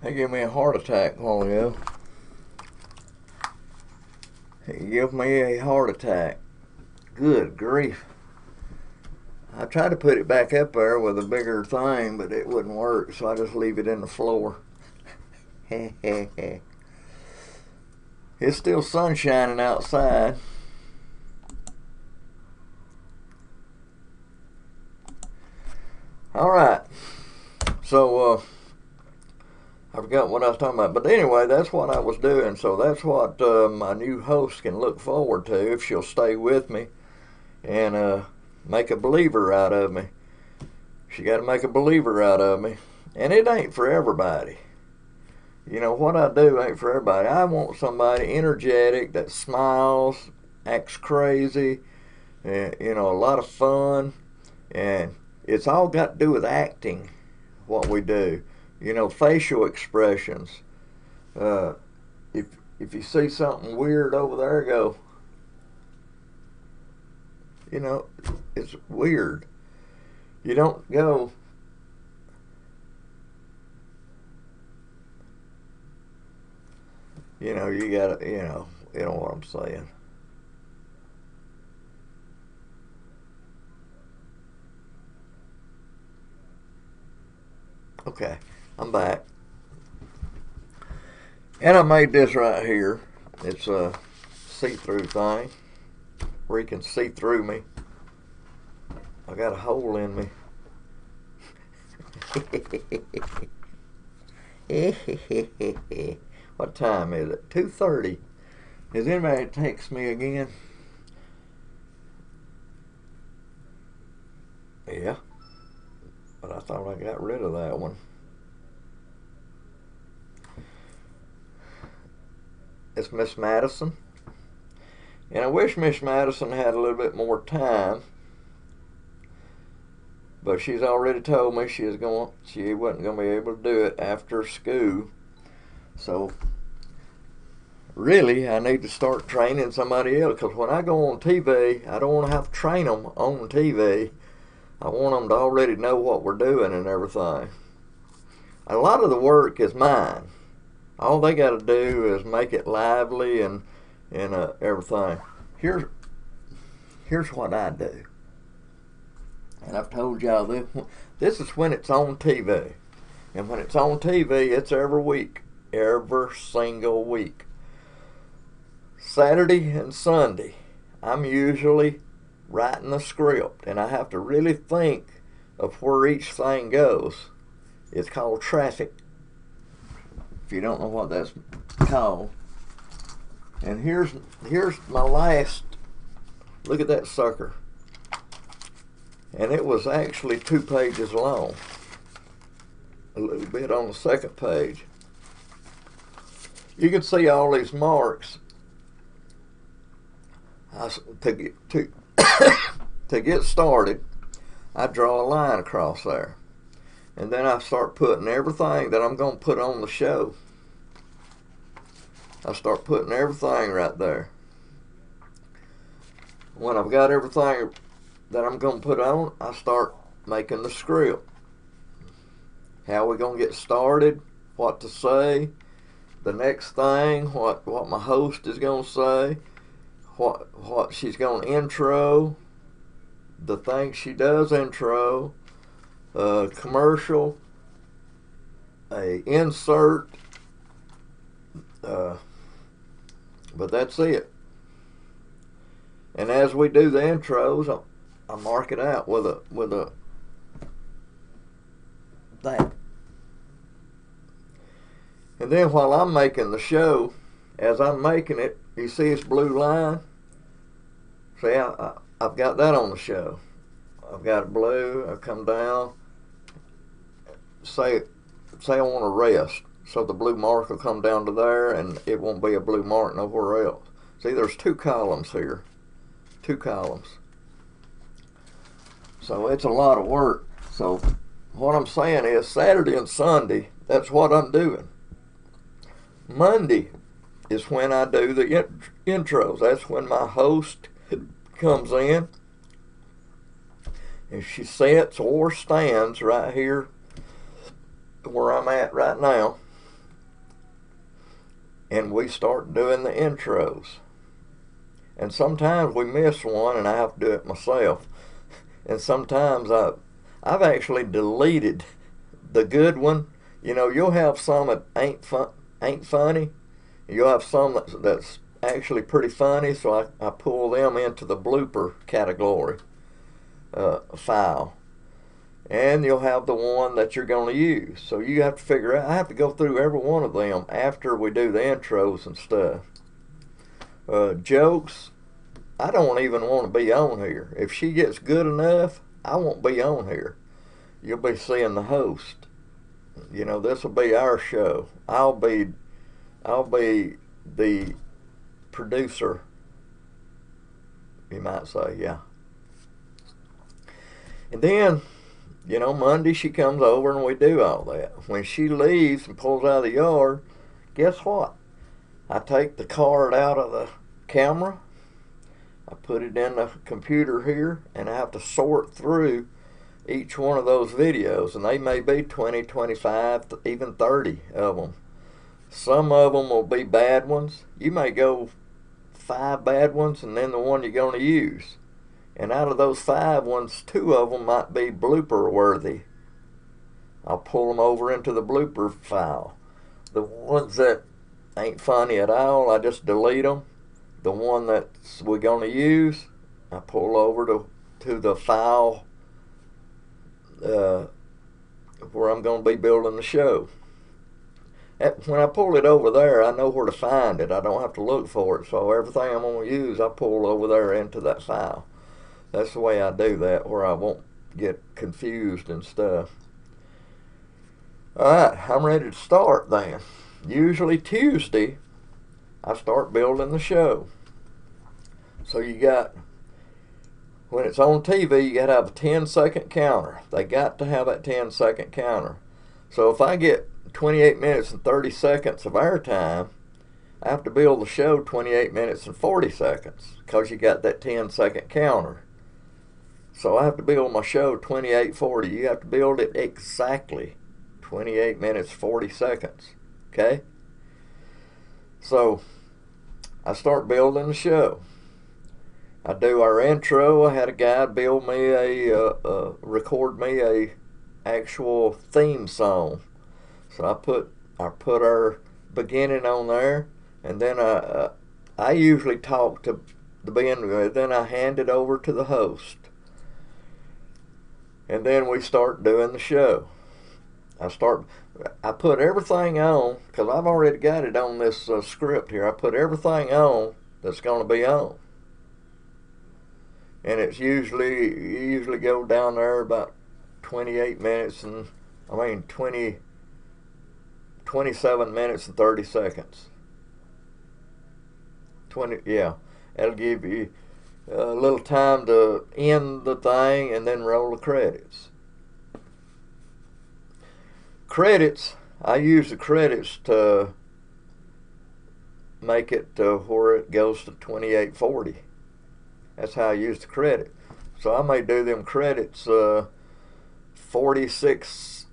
They gave me a heart attack a while ago. He gave me a heart attack. Good grief. I tried to put it back up there with a bigger thing, but it wouldn't work, so I just leave it in the floor. It's still sun shining outside. All right, so I forgot what I was talking about, but anyway, that's what I was doing. So that's what my new host can look forward to if she'll stay with me and make a believer out of me. She got to make a believer out of me, and it ain't for everybody. You know, what I do ain't for everybody. I want somebody energetic that smiles, acts crazy, you know, a lot of fun, and it's all got to do with acting, what we do. You know, facial expressions. If you see something weird over there, go, you know, it's weird. You don't go, you know, you gotta, you know what I'm saying. Okay, I'm back. And I made this right here. It's a see-through thing where you can see through me. I got a hole in me. What time is it? 2:30. Is anybody text me again? Yeah. But I thought I got rid of that one. It's Miss Madison. And I wish Miss Madison had a little bit more time. But she's already told me she wasn't going to be able to do it after school. So really, I need to start training somebody else, because when I go on TV, I don't want to have to train them on TV. I want them to already know what we're doing and everything. A lot of the work is mine. All they got to do is make it lively and everything. Here's what I do. And I've told y'all this. This is when it's on TV. And when it's on TV, it's every week. Every single week. Saturday and Sunday, I'm usually writing the script, and I have to really think of where each thing goes. It's called traffic, if you don't know what that's called. And here's my last. Look at that sucker. And it was actually 2 pages long. A little bit on the second page. You can see all these marks. To get started, I draw a line across there. And then I start putting everything that I'm going to put on the show. I start putting everything right there. When I've got everything that I'm going to put on, I start making the script. How we going to get started, what to say, the next thing, what my host is going to say, what she's going to intro, the thing she does intro, commercial, a insert, but that's it. And as we do the intros, I mark it out with a that. And then while I'm making the show, as I'm making it, you see this blue line? See, I've got that on the show. I've got it blue. I come down. Say I want to rest, so the blue mark will come down to there, and it won't be a blue mark nowhere else. See, there's 2 columns here. 2 columns. So it's a lot of work. So what I'm saying is Saturday and Sunday, that's what I'm doing. Monday is when I do the intros. That's when my host comes in, and she sits or stands right here where I'm at right now, and we start doing the intros. And sometimes we miss one and I have to do it myself. and sometimes I've actually deleted the good one. You know, you'll have some that ain't funny. You'll have some that's actually pretty funny, so I pull them into the blooper category file. And you'll have the one that you're going to use. So you have to figure out, I have to go through every one of them after we do the intros and stuff. Jokes, I don't even want to be on here. If she gets good enough, I won't be on here. You'll be seeing the host. You know, this will be our show. I'll be the producer, you might say, yeah. And then, you know, Monday she comes over and we do all that. When she leaves and pulls out of the yard, guess what? I take the card out of the camera, I put it in the computer here, and I have to sort through each one of those videos, and they may be 20, 25, even 30 of them. Some of them will be bad ones. You may go 5 bad ones and then the one you're going to use. And out of those 5 ones, 2 of them might be blooper worthy. I'll pull them over into the blooper file. The ones that ain't funny at all, I just delete them. The one that we're going to use, I pull over to the file where I'm going to be building the show. When I pull it over there, I know where to find it. I don't have to look for it. So everything I'm going to use, I pull over there into that file. That's the way I do that, where I won't get confused and stuff. Alright, I'm ready to start then. Usually Tuesday, I start building the show. So you got, when it's on TV, you got to have a 10-second counter. They got to have that 10-second counter. So if I get 28 minutes and 30 seconds of airtime, I have to build the show 28 minutes and 40 seconds because you got that 10-second counter. So I have to build my show 28:40. You have to build it exactly 28 minutes 40 seconds. Okay? So I start building the show. I do our intro. I had a guy build me record me a actual theme song. So I put our beginning on there, and then I usually talk to the band. Then I hand it over to the host, and then we start doing the show. I put everything on because I've already got it on this script here. I put everything on that's going to be on, and it's you usually go down there about 28 minutes and 27 minutes and 30 seconds. That'll give you a little time to end the thing and then roll the credits. I use the credits to make it to where it goes to 28:40. That's how I use the credit. So I may do them credits 46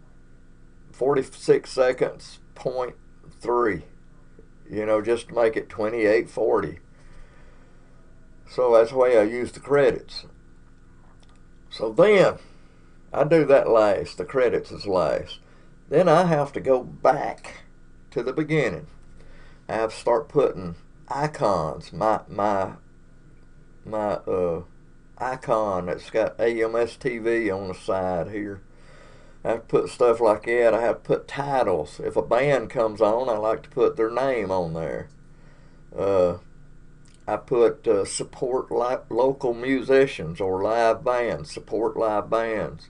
seconds, 0.3, just to make it 28:40. So that's the way I use the credits. So then I do that last. The credits is last. Then I have to go back to the beginning. I have to start putting icons. My icon that's got AlabamaMusicSceneTV on the side here. I have to put stuff like that. I have to put titles. If a band comes on, I like to put their name on there. I put support local musicians or live bands, support live bands.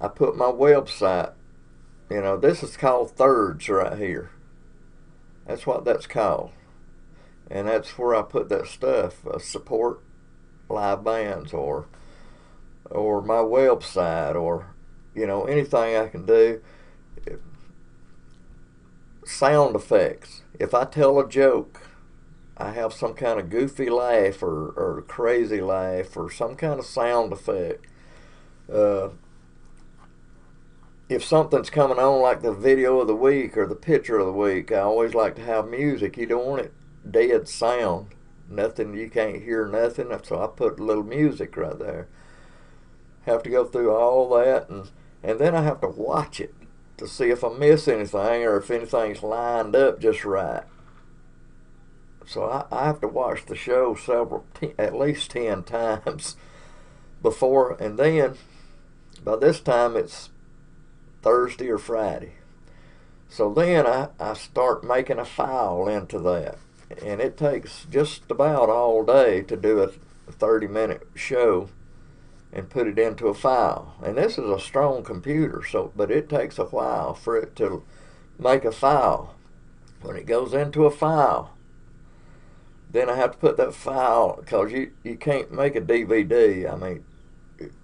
I put my website. This is called thirds right here. That's what that's called. And that's where I put that stuff, support live bands or my website or, anything I can do. Sound effects. If I tell a joke, I have some kind of goofy laugh or crazy laugh or some kind of sound effect. If something's coming on like the video of the week or the picture of the week, I always like to have music. You don't want it dead sound. nothing, you can't hear nothing. So I put a little music right there. Have to go through all that, and then I have to watch it to see if I miss anything or if anything's lined up just right. So I have to watch the show at least 10 times before, and then by this time it's Thursday or Friday. So then I start making a file into that, and it takes just about all day to do a 30-minute show and put it into a file. And this is a strong computer, but it takes a while for it to make a file. When it goes into a file, then I have to put that file, because you can't make a DVD. I mean,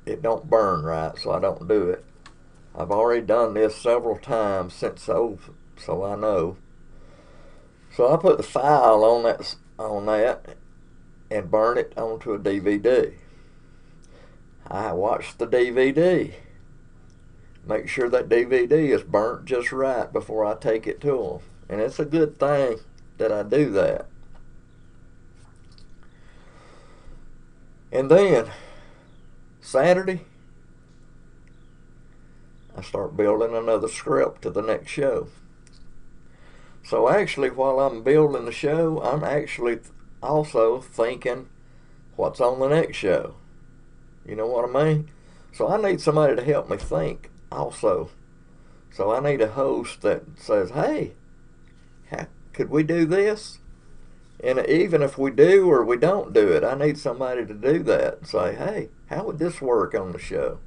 it don't burn right, so I don't do it. I've already done this several times since so I know. So I put the file on that and burn it onto a DVD. I watch the DVD. Make sure that DVD is burnt just right before I take it to them. And it's a good thing that I do that. And then Saturday, I start building another script to the next show. So actually, while I'm building the show, I'm actually also thinking what's on the next show. You know what I mean? So I need somebody to help me think also. So I need a host that says, hey, could we do this? And even if we do or we don't do it, I need somebody to do that and say, hey, how would this work on the show?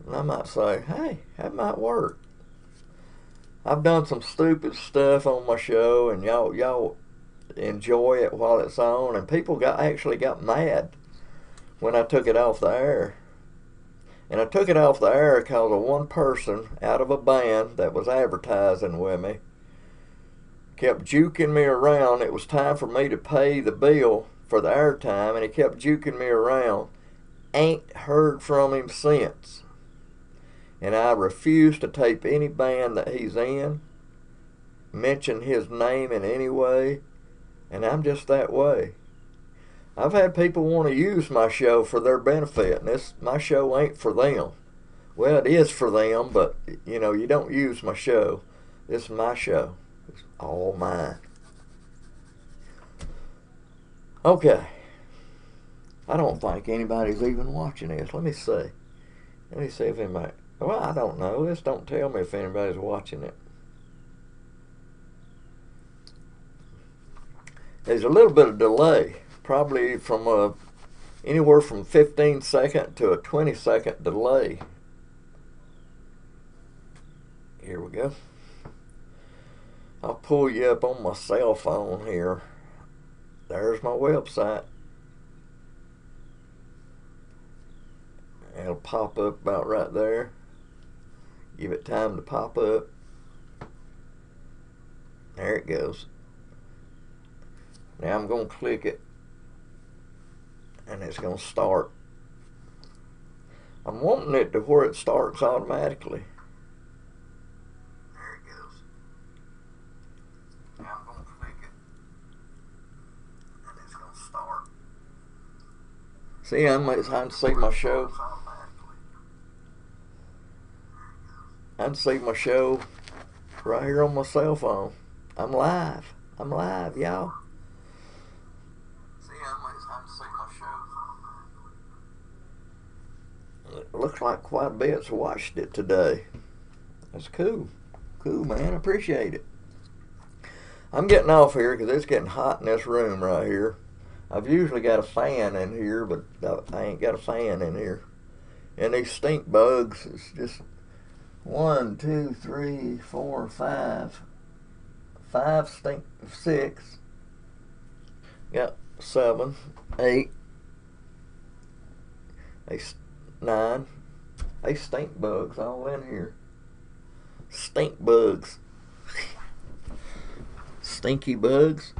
And I might say, hey, that might work. I've done some stupid stuff on my show, and y'all enjoy it while it's on, and people actually got mad when I took it off the air. And I took it off the air because of one person out of a band that was advertising with me kept juking me around. It was time for me to pay the bill for the airtime, and he kept juking me around. Ain't heard from him since. And I refuse to tape any band that he's in, mention his name in any way, and I'm just that way. I've had people want to use my show for their benefit, and my show ain't for them. Well, it is for them, but you don't use my show. This is my show. It's all mine. Okay. I don't think anybody's even watching this. Let me see. Let me see if anybody... Well, I don't know. This don't tell me if anybody's watching it. There's a little bit of delay. Probably from anywhere from 15-second to a 20-second delay. Here we go. I'll pull you up on my cell phone here. There's my website. It'll pop up about right there. Give it time to pop up. There it goes. Now I'm going to click it, and it's going to start. I'm wanting it to where it starts automatically. There it goes. Now I'm going to click it, and it's going to start. See, I can see my show. I can see my show right here on my cell phone. I'm live. I'm live, y'all. See, I can see my show. It looks like quite a bit's watched it today. That's cool. Cool, man. I appreciate it. I'm getting off here because it's getting hot in this room right here. I've usually got a fan in here, but I ain't got a fan in here. And these stink bugs, it's just 1, 2, 3, 4, 5. 6. Got 7, 8. 9. They stink bugs all in here. Stink bugs. Stinky bugs.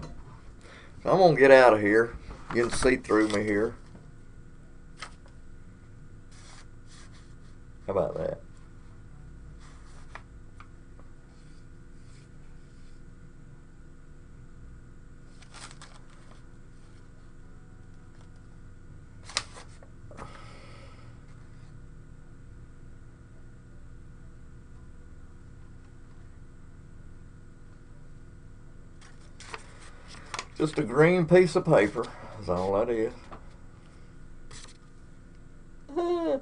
So I'm gonna get out of here. You can see through me here. How about that? Just a green piece of paper is all that is. I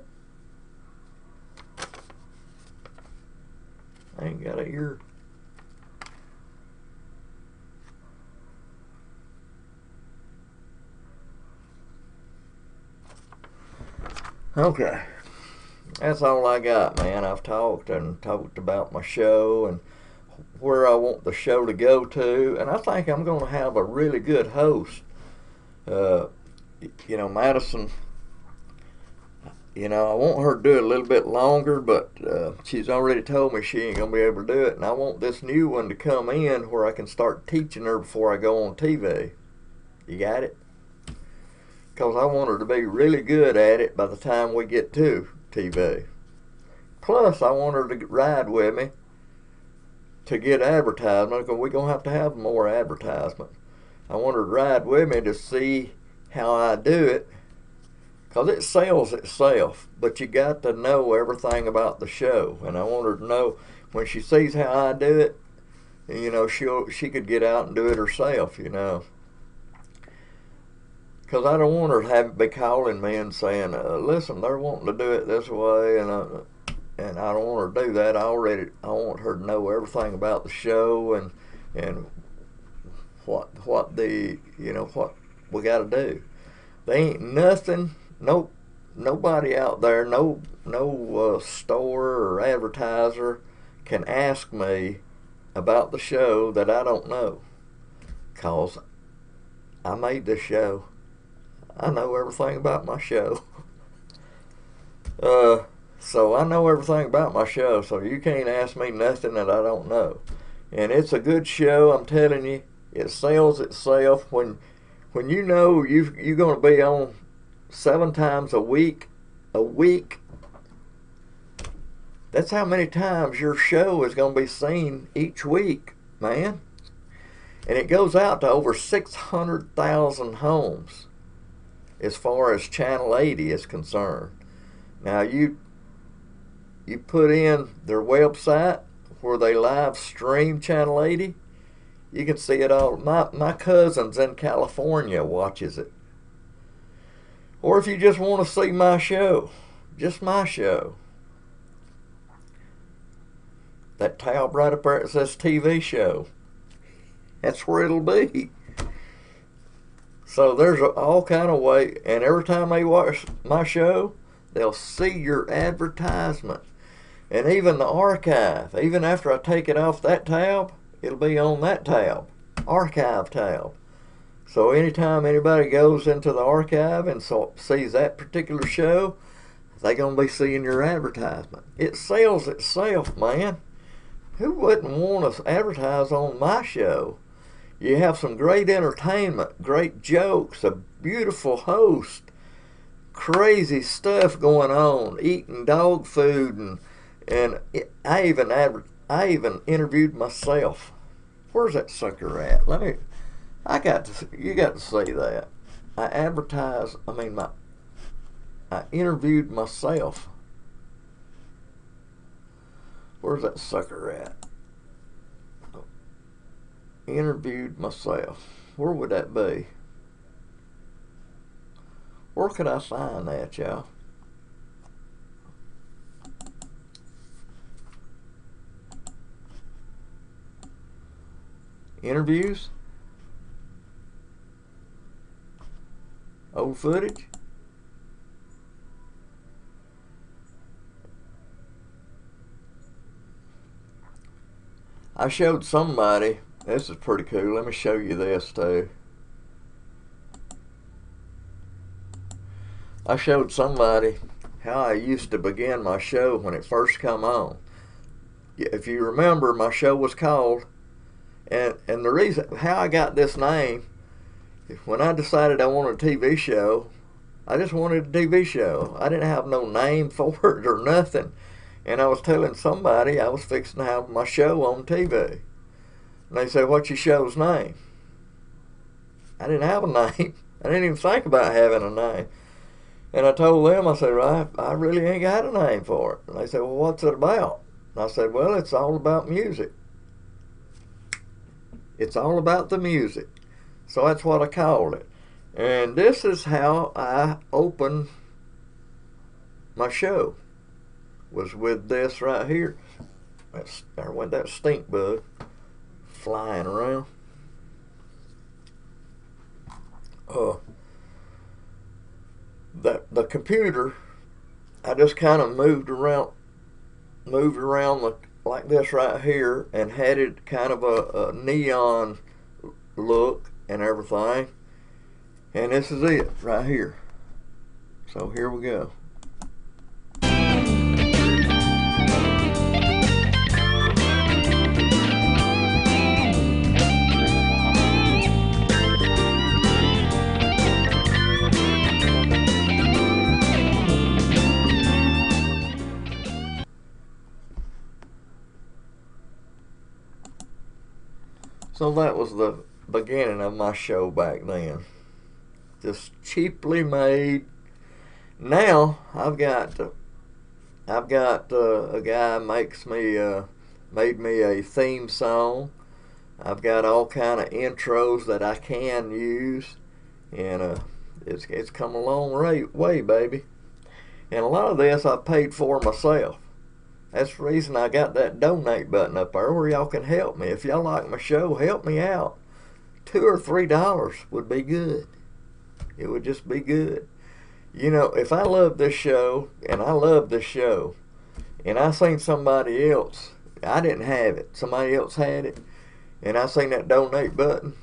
ain't got a ear. Okay. That's all I got, man. I've talked about my show and where I want the show to go to, and I think I'm going to have a really good host. You know, Madison, you know, I want her to do it a little bit longer, but she's already told me she ain't going to be able to do it, and I want this new one to come in where I can start teaching her before I go on TV. You got it? Because I want her to be really good at it by the time we get to TV. Plus, I want her to ride with me to get advertisement, because we're going to have more advertisement. I want her to ride with me to see how I do it, because it sells itself, but you got to know everything about the show. And I want her to know when she sees how I do it, you know, she could get out and do it herself, you know. Because I don't want her to be calling me and saying, listen, they're wanting to do it this way, and I don't want her to do that. I want her to know everything about the show and what we got to do. There ain't nothing, nobody out there, no store or advertiser can ask me about the show that I don't know, because I made this show. I know everything about my show. So I know everything about my show, so you can't ask me nothing that I don't know. And it's a good show, I'm telling you. It sells itself. When you know you're going to be on 7 times a week, that's how many times your show is going to be seen each week, man. And it goes out to over 600,000 homes as far as Channel 80 is concerned. Now you put in their website where they live stream Channel 80, you can see it all. My cousins in California watches it. Or if you just want to see my show, just my show, that tab right up there, it says TV show. That's where it'll be. So there's all kind of way, and every time they watch my show, they'll see your advertisement. And even the archive, even after I take it off that tab, it'll be on that tab, archive tab. So anytime anybody goes into the archive and sees that particular show, they're going to be seeing your advertisement. It sells itself, man. Who wouldn't want to advertise on my show? You have some great entertainment, great jokes, a beautiful host, crazy stuff going on, eating dog food, and I even interviewed myself. Where's that sucker at? You got to see that. I interviewed myself. Where's that sucker at? Interviewed myself. Where would that be? Where could I find that, y'all? Interviews? Old footage? I showed somebody. This is pretty cool. Let me show you this too. I showed somebody how I used to begin my show when it first come on. If you remember, my show was called, and the reason how I got this name, when I decided I wanted a TV show, I just wanted a TV show. I didn't have no name for it or nothing. And I was telling somebody I was fixing to have my show on TV. And they said, what's your show's name? I didn't have a name. I didn't even think about having a name. And I told them, I said, well, I really ain't got a name for it. And they said, well, what's it about? And I said, well, it's all about music. It's all about the music. So that's what I called it. And this is how I opened my show, was with this right here. There went that stink bug flying around. The computer, I just kind of moved around like this right here, and had it kind of a neon look and everything. And this is it right here. So here we go. So that was the beginning of my show back then. Just cheaply made. Now I've got a guy made me a theme song. I've got all kind of intros that I can use, and it's come a long way, baby. And a lot of this I paid for myself. That's the reason I got that donate button up there where y'all can help me. If y'all like my show, help me out. $2 or $3 would be good. It would just be good. You know, if I love this show, and I love this show, and I seen somebody else, I didn't have it, somebody else had it, and I seen that donate button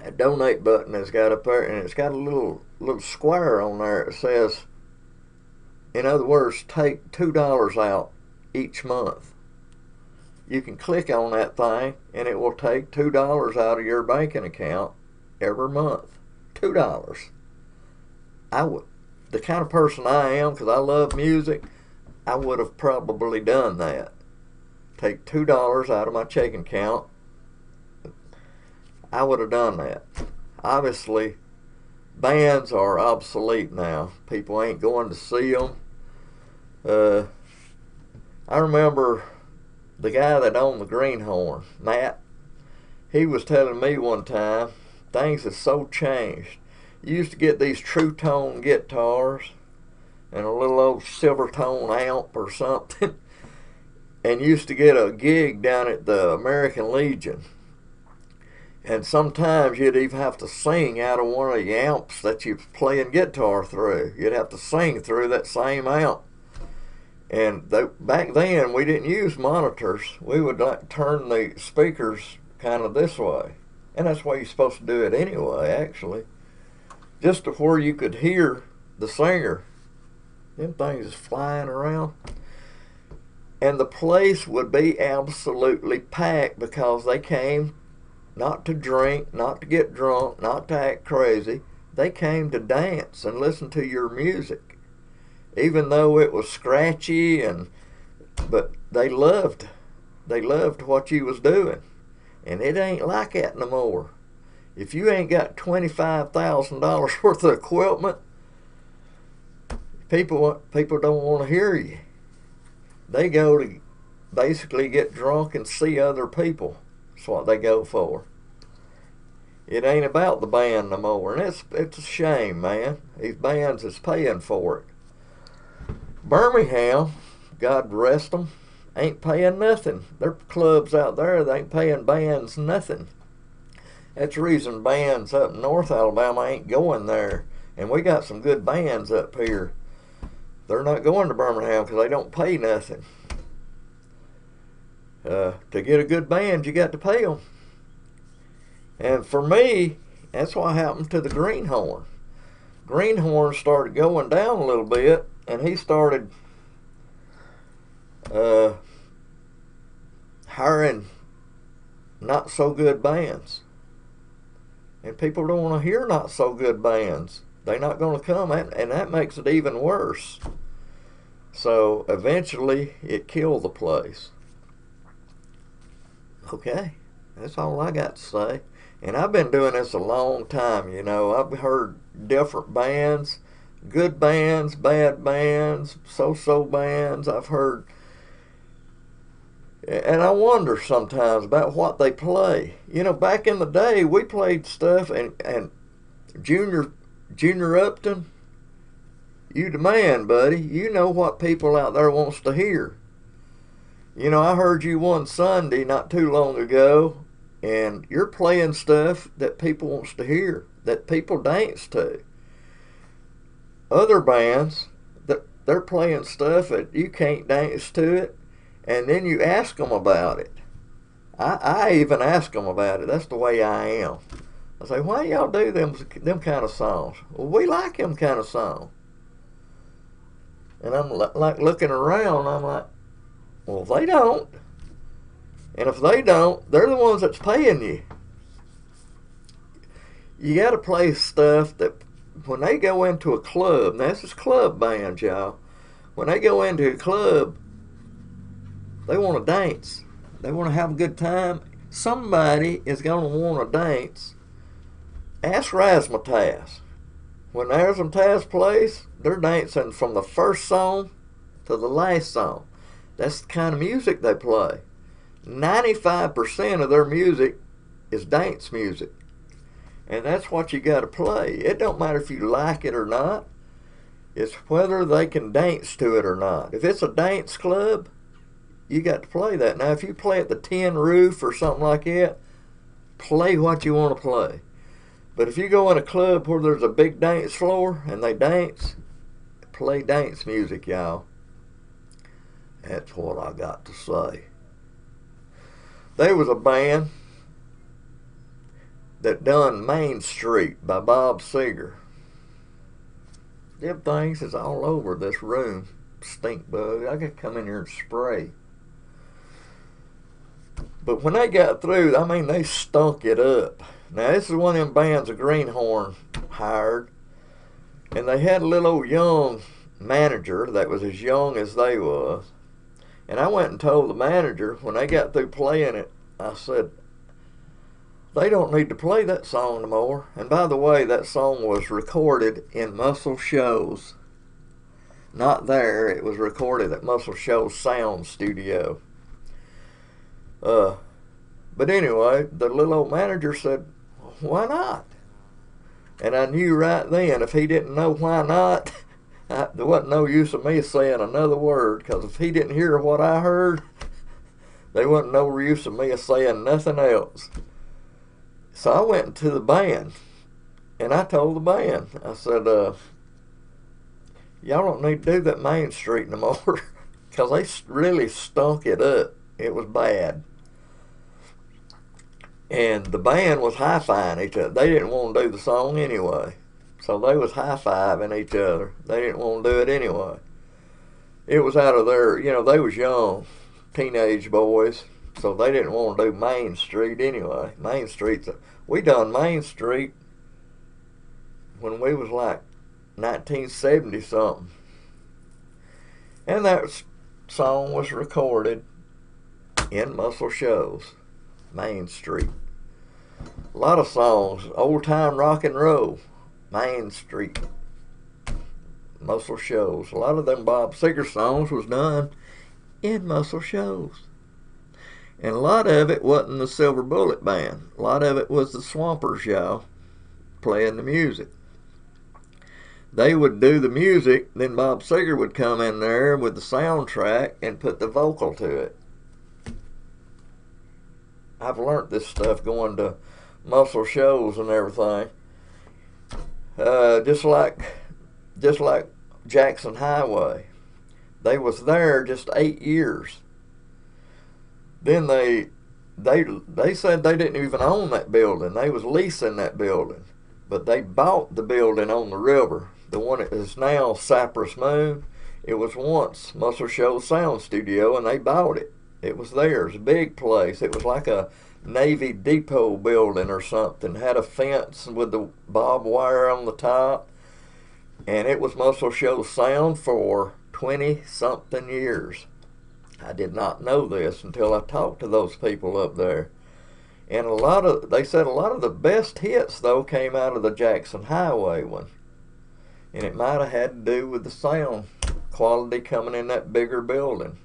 has got up there, and it's got a little square on there. It says, in other words, take $2 out each month. You can click on that thing, and it will take $2 out of your banking account every month. $2. The kind of person I am, because I love music, I would have probably done that. Take $2 out of my checking account. I would have done that. Obviously, bands are obsolete now. People ain't going to see them. I remember the guy that owned the Greenhorn, Matt, he was telling me one time, things have so changed. You used to get these true tone guitars and a little old silver tone amp or something, and used to get a gig down at the American Legion. And sometimes you'd even have to sing out of one of the amps that you're playing guitar through. You'd have to sing through that same amp. And back then, we didn't use monitors. We would like turn the speakers kind of this way. And that's why you're supposed to do it anyway, actually. Just to where you could hear the singer. Them things is flying around. And the place would be absolutely packed because they came not to drink, not to get drunk, not to act crazy. They came to dance and listen to your music. Even though it was scratchy, but they loved what you was doing. And it ain't like that no more. If you ain't got $25,000 worth of equipment, people don't want to hear you. They go to basically get drunk and see other people. That's what they go for. It ain't about the band no more, and it's a shame, man. These bands is paying for it. Birmingham, God rest them, ain't paying nothing. Their clubs out there, they ain't paying bands nothing. That's the reason bands up in North Alabama ain't going there. And we got some good bands up here. They're not going to Birmingham because they don't pay nothing. To get a good band, you got to pay them. And for me, that's what happened to the Greenhorn. Greenhorn started going down a little bit, and he started hiring not so good bands. And people don't want to hear not so good bands. They're not going to come, and that makes it even worse. So eventually it killed the place. Okay, that's all I got to say. And I've been doing this a long time, you know. I've heard different bands, good bands, bad bands, so-so bands. I've heard And I wonder sometimes about what they play. You know, back in the day, we played stuff, and Junior Upton, you the man, buddy. You know what people out there wants to hear. You know, I heard you one Sunday not too long ago, and you're playing stuff that people wants to hear, that people dance to. Other bands, they're playing stuff that you can't dance to it, and then you ask them about it. I even ask them about it. That's the way I am. I say, why y'all do them kind of songs? Well, we like them kind of songs. And I'm like looking around, I'm like, well, they don't. And if they don't, they're the ones that's paying you. You got to play stuff that when they go into a club, now this is club band, y'all. When they go into a club, they want to dance. They want to have a good time. Somebody is going to want to dance. Ask Razzmatazz. When Razzmatazz plays, they're dancing from the first song to the last song. That's the kind of music they play. 95% of their music is dance music. And that's what you got to play. It don't matter if you like it or not. It's whether they can dance to it or not. If it's a dance club, you got to play that. Now, if you play at the Tin Roof or something like that, play what you want to play. But if you go in a club where there's a big dance floor and they dance, play dance music, y'all. That's what I got to say. There was a band that done Main Street by Bob Seger. Them things is all over this room. Stink bug. I could come in here and spray. But when they got through, I mean, they stunk it up. Now, this is one of them bands a Greenhorn hired. And they had a little old young manager that was as young as they was. And I went and told the manager, when they got through playing it, I said, they don't need to play that song no more. And by the way, that song was recorded in Muscle Shoals. Not there, it was recorded at Muscle Shoals Sound Studio. But anyway, the little old manager said, why not? And I knew right then, if he didn't know why not, there wasn't no use of me saying another word, because if he didn't hear what I heard, there wasn't no use of me saying nothing else. So I went to the band, and I told the band, I said, y'all don't need to do that Main Street no more, because they really stunk it up. It was bad. And the band was high-fiving each other. They didn't want to do the song anyway. So they was high-fiving each other. They didn't want to do it anyway. It was out of their, you know, they was young, teenage boys, so they didn't want to do Main Street anyway. Main Street's, we done Main Street when we was like 1970 something. And that song was recorded in Muscle Shoals, Main Street. A lot of songs, old time rock and roll, Main Street, Muscle Shoals. A lot of them Bob Seger songs was done in Muscle Shoals. And a lot of it wasn't the Silver Bullet Band. A lot of it was the Swampers, y'all, playing the music. They would do the music, then Bob Seger would come in there with the soundtrack and put the vocal to it. I've learned this stuff going to Muscle Shoals and everything. Just like Jackson Highway. They was there just 8 years. Then they said they didn't even own that building. They was leasing that building. But they bought the building on the river. The one that is now Cypress Moon. It was once Muscle Shoals Sound Studio, and they bought it. It was theirs, a big place. It was like a Navy depot building or something. Had a fence with the barbed wire on the top. And it was Muscle Shoals Sound for 20-something years. I did not know this until I talked to those people up there. And they said a lot of the best hits, though, came out of the Jackson Highway one. And it might have had to do with the sound quality coming in that bigger building.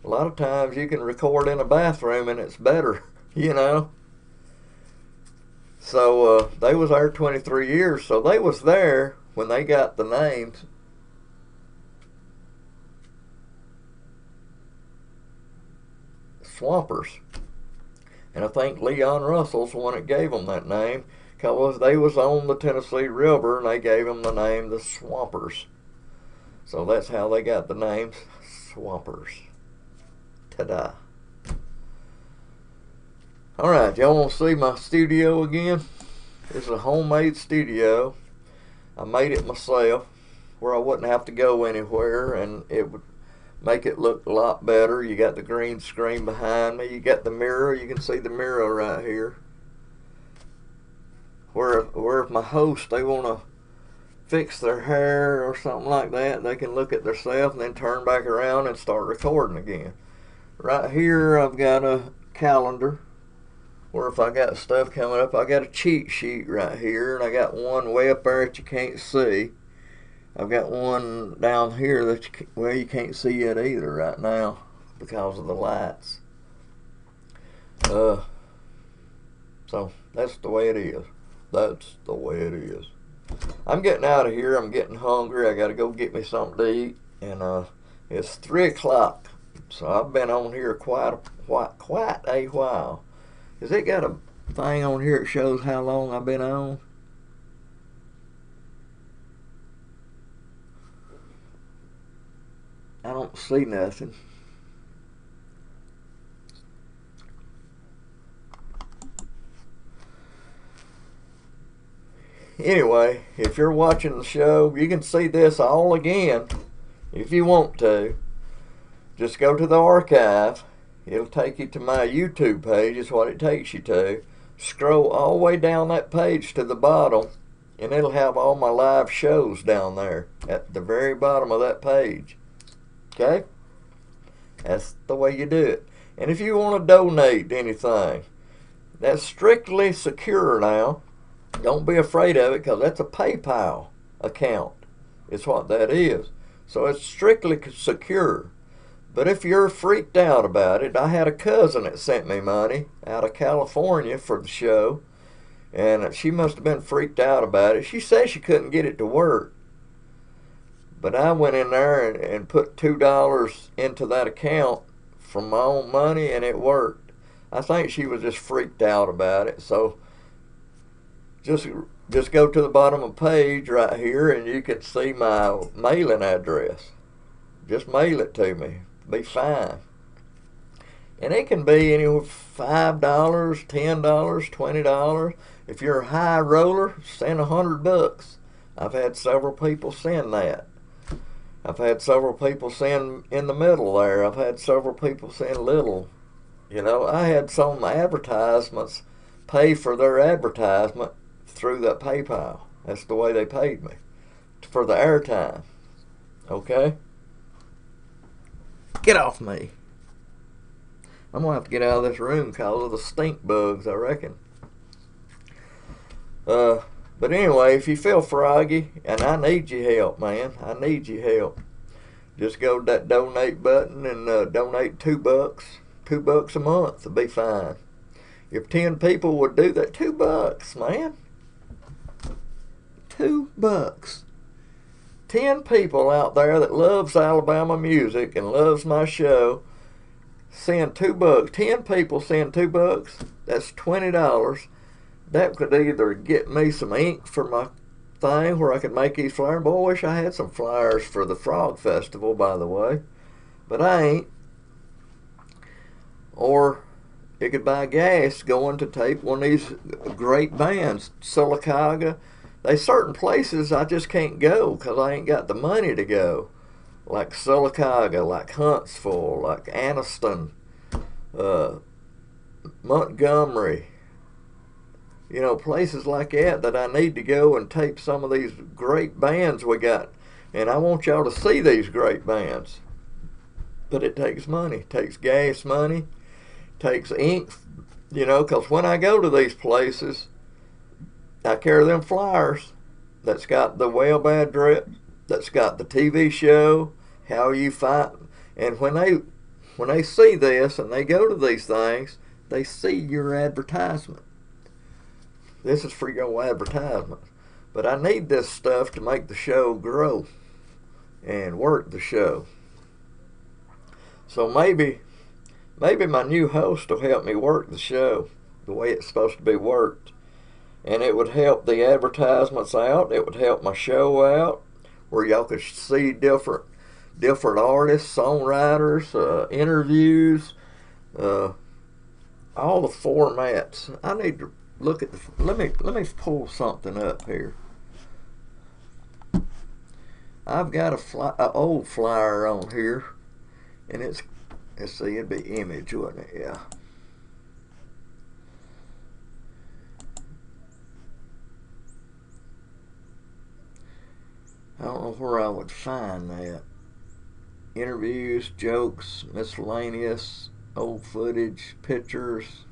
A lot of times you can record in a bathroom and it's better, you know. So they was there 23 years, so they was there when they got the names. Swampers. And I think Leon Russell's the one that gave them that name, because they was on the Tennessee River and they gave them the name the Swampers. So that's how they got the name Swampers. Ta-da. Alright, y'all want to see my studio again? This is a homemade studio. I made it myself where I wouldn't have to go anywhere, and it would make it look a lot better. You got the green screen behind me. You got the mirror. You can see the mirror right here. Where if my host, they want to fix their hair or something like that, they can look at themselves and then turn back around and start recording again. Right here I've got a calendar where if I got stuff coming up, I got a cheat sheet right here, and I got one way up there that you can't see. I've got one down here that you can't see it either right now because of the lights. So that's the way it is. That's the way it is. I'm getting out of here. I'm getting hungry. I got to go get me something to eat, and it's 3 o'clock. So I've been on here quite a while. Has it got a thing on here that shows how long I've been on? I don't see nothing. Anyway, if you're watching the show, you can see this all again if you want to. Just go to the archive. It'll take you to my YouTube page, is what it takes you to. Scroll all the way down that page to the bottom, and it'll have all my live shows down there at the very bottom of that page. Okay? That's the way you do it. And if you want to donate anything, that's strictly secure now. Don't be afraid of it, because that's a PayPal account. It's what that is. So it's strictly secure. But if you're freaked out about it, I had a cousin that sent me money out of California for the show, and she must have been freaked out about it. She said she couldn't get it to work. But I went in there and put $2 into that account from my own money, and it worked. I think she was just freaked out about it. So just go to the bottom of the page right here, and you can see my mailing address. Just mail it to me. Be fine. And it can be anywhere $5, $10, $20. If you're a high roller, send $100. I've had several people send that. I've had several people send in the middle there. I've had several people send little. You know, I had some advertisements pay for their advertisement through that PayPal. That's the way they paid me for the airtime. Okay? Get off me. I'm going to have to get out of this room because of the stink bugs, I reckon. But anyway, if you feel froggy, and I need your help, man. I need your help. Just go to that donate button and donate $2. $2 a month. It'll be fine. If 10 people would do that, $2, man. $2. 10 people out there that loves Alabama music and loves my show, send $2. 10 people send $2. That's $20. That could either get me some ink for my thing where I could make these flyers. Boy, I wish I had some flyers for the Frog Festival, by the way. But I ain't. Or it could buy gas going to tape one of these great bands, Sylacauga. There's certain places I just can't go because I ain't got the money to go. Like Sylacauga, like Huntsville, like Anniston, Montgomery. You know, places like that I need to go and tape some of these great bands we got. And I want y'all to see these great bands. But it takes money. It takes gas money. It takes ink. You know, because when I go to these places, I carry them flyers that's got the web address, that's got the TV show, how you find, and when when they see this and they go to these things, they see your advertisement. This is for your advertisement. But I need this stuff to make the show grow and work the show. So maybe my new host will help me work the show the way it's supposed to be worked. And it would help the advertisements out. It would help my show out, where y'all could see different artists, songwriters, interviews, all the formats. I need to look at the. Let me pull something up here. I've got a old flyer on here, and let's see, it'd be image, wouldn't it? Yeah. I don't know where I would find that. Interviews, jokes, miscellaneous, old footage, pictures,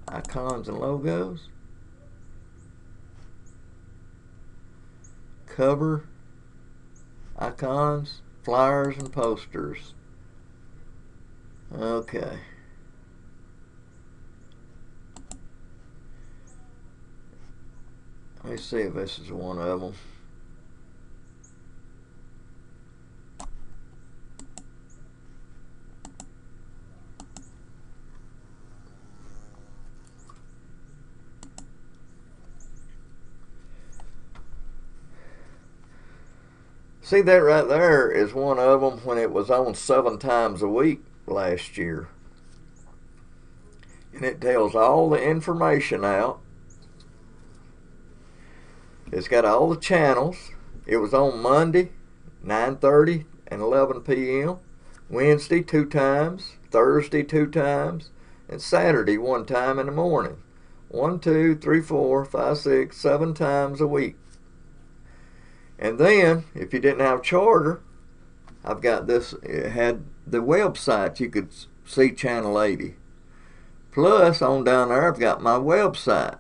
icons and logos, cover, icons, flyers and posters. Okay. Let me see if this is one of them. See, that right there is one of them when it was on 7 times a week last year. And it tells all the information out. It's got all the channels. It was on Monday, 9:30 and 11 p.m. Wednesday 2 times, Thursday 2 times, and Saturday 1 time in the morning. 1, 2, 3, 4, 5, 6, 7 times a week. And then, if you didn't have Charter, I've got this. It had the website. You could see Channel 80. Plus, on down there, I've got my website.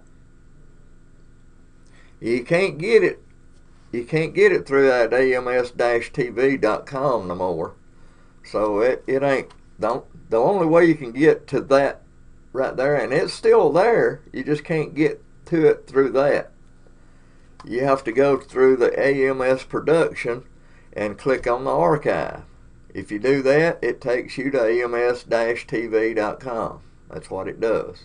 You can't get it. You can't get it through that ALBAMus-TV.com no more. So it ain't. The only way you can get to that right there, and it's still there. You just can't get to it through that. You have to go through the AMS production and click on the archive. If you do that, it takes you to AMS-TV.com. That's what it does.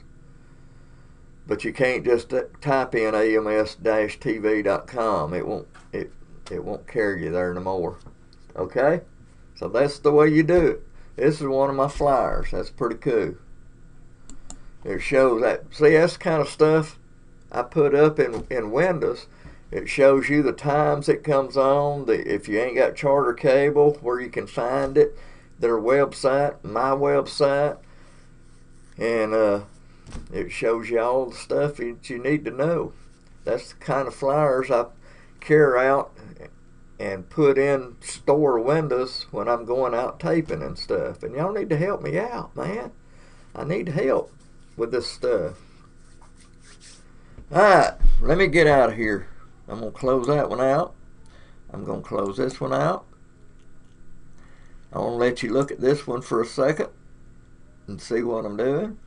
But you can't just type in AMS-TV.com. It won't carry you there no more. Okay? So that's the way you do it. This is one of my flyers. That's pretty cool. It shows that. See, that's the kind of stuff I put up in Windows. It shows you the times it comes on, if you ain't got Charter cable, where you can find it, their website, my website, and it shows you all the stuff that you need to know. That's the kind of flyers I carry out and put in store windows when I'm going out taping and stuff. And y'all need to help me out, man. I need help with this stuff. Alright, let me get out of here. I'm going to close that one out. I'm going to close this one out. I want to let you look at this one for a second and see what I'm doing.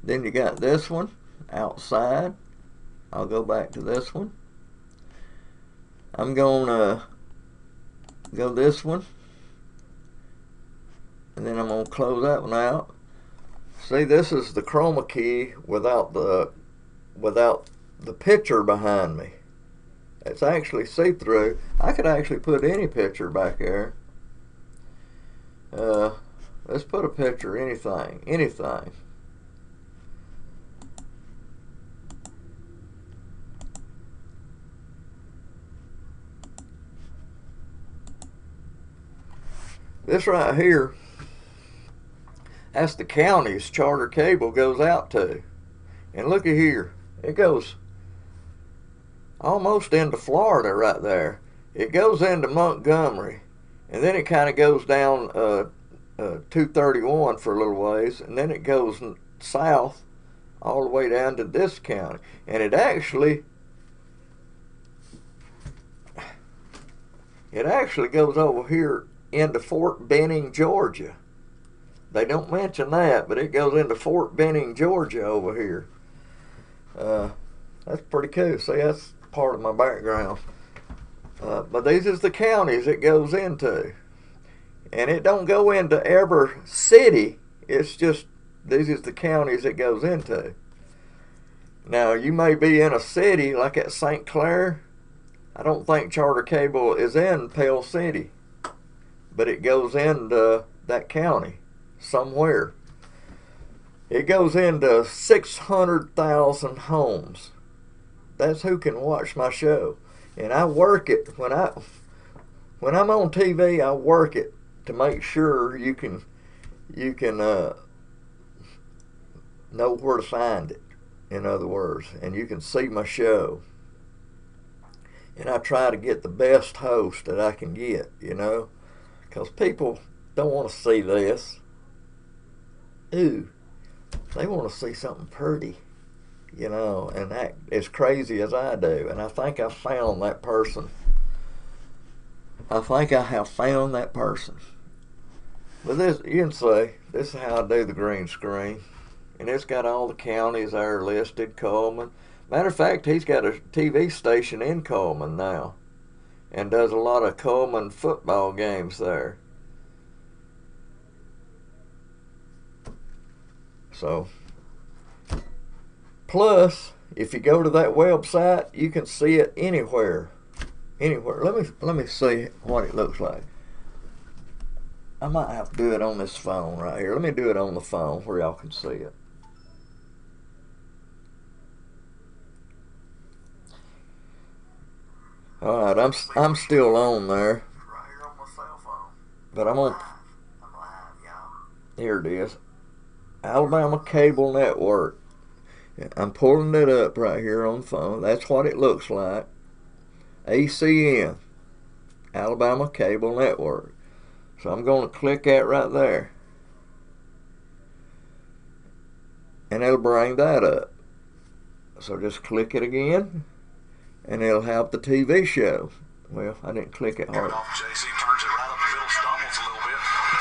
Then you got this one outside. I'll go back to this one. I'm going to go this one. And then I'm going to close that one out. See, this is the chroma key without the picture behind me. It's actually see-through. I could actually put any picture back there. Let's put a picture, anything. This right here, that's the county's Charter cable goes out to. And look at here. It goes almost into Florida right there. It goes into Montgomery, and then it kind of goes down 231 for a little ways, and then it goes south all the way down to this county. And it actually goes over here into Fort Benning, Georgia. They don't mention that, but it goes into Fort Benning, Georgia over here. That's pretty cool. See, that's part of my background. But these is the counties it goes into. And it don't go into every city. It's just, these is the counties it goes into. Now, you may be in a city like at St. Clair. I don't think Charter Cable is in Pell City, but it goes into that county somewhere. It goes into 600,000 homes. That's who can watch my show. And I work it, when I'm on TV, I work it to make sure you can know where to find it, in other words, and you can see my show. And I try to get the best host that I can get, you know, because people don't want to see this. Ooh, they want to see something pretty, you know, and act as crazy as I do. And I think I found that person. I think I have found that person. But this, you can see, this is how I do the green screen. And it's got all the counties there listed, Coleman. Matter of fact, he's got a TV station in Coleman now and does a lot of Coleman football games there. So, plus, if you go to that website, you can see it anywhere. Anywhere. Let me see what it looks like. I might have to do it on this phone right here. Let me do it on the phone where y'all can see it. All right, I'm still on there.
Right here on my cell phone.
But I'm on.
I'm live, y'all.
Here it is. Alabama Cable Network. I'm pulling it up right here on the phone. That's what it looks like. ACN. Alabama Cable Network. So I'm going to click that right there. And it'll bring that up. So just click it again. And it'll have the TV show. Well, I didn't click it hard.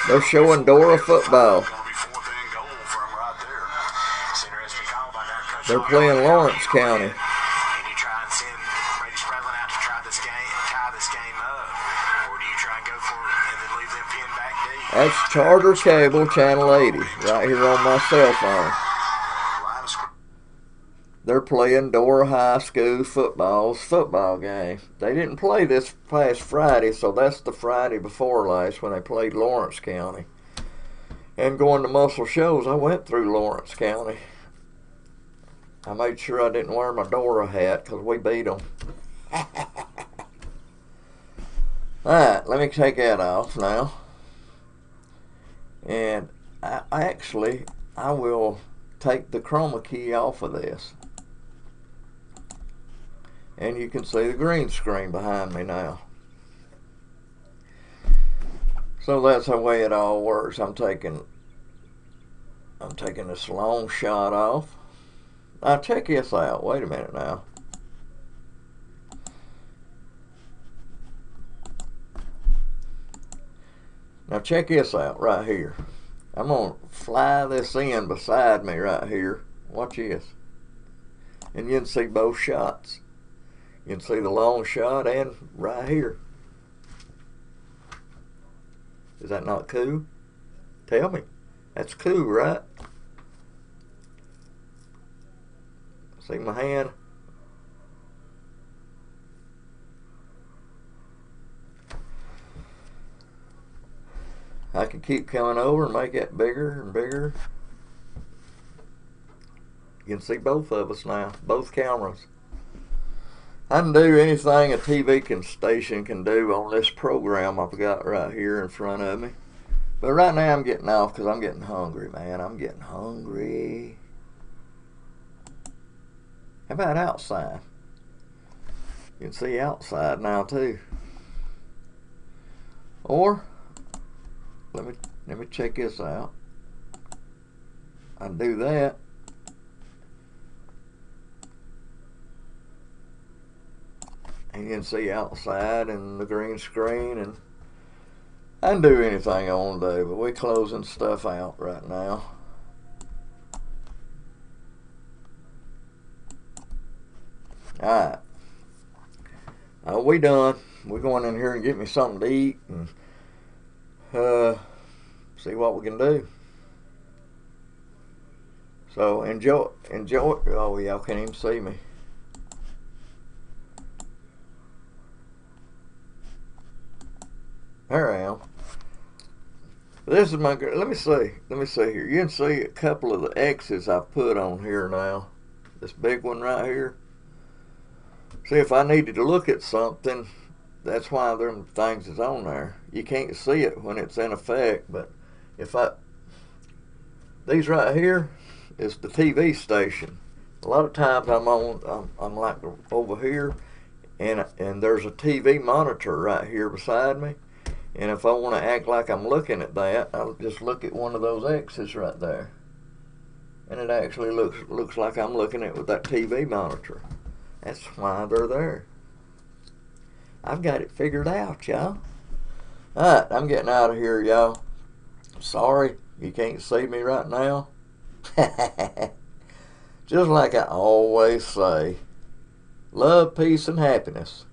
They're showing Dora football. They're playing Lawrence County. That's Charter Cable Channel 80, right here on my cell phone. They're playing Dora High School football game. They didn't play this past Friday, so that's the Friday before last when they played Lawrence County. And going to Muscle Shoals, I went through Lawrence County. I made sure I didn't wear my Dora hat because we beat them. Alright, let me take that off now. And I will take the chroma key off of this. And you can see the green screen behind me now. So that's the way it all works. I'm taking this long shot off. Now check this out. Wait a minute now. Now check this out right here. I'm going to fly this in beside me right here. Watch this. And you can see both shots. You can see the long shot and right here. Is that not cool? Tell me. That's cool, right? See my hand? I can keep coming over and make it bigger and bigger. You can see both of us now, both cameras. I can do anything a TV station can do on this program I've got right here in front of me. But right now I'm getting off because I'm getting hungry, man. I'm getting hungry. How about outside? You can see outside now too. Or let me check this out. I do that. And you can see outside and the green screen, and I can do anything I want to do, but we're closing stuff out right now. Alright. We done. We're going in here and get me something to eat and see what we can do. So enjoy. Oh, y'all can't even see me. There I am. This is my. Let me see here. You can see a couple of the X's I've put on here now. This big one right here. See, if I needed to look at something, that's why them things is on there. You can't see it when it's in effect, but if these right here is the TV station. A lot of times I'm like over here, and there's a TV monitor right here beside me. And if I want to act like I'm looking at that, I'll just look at one of those X's right there, and it actually looks like I'm looking at with that TV monitor. That's why they're there. I've got it figured out, y'all. Alright, I'm getting out of here, y'all. Sorry you can't see me right now. Just like I always say, love, peace, and happiness.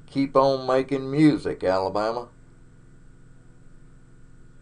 Keep on making music, Alabama.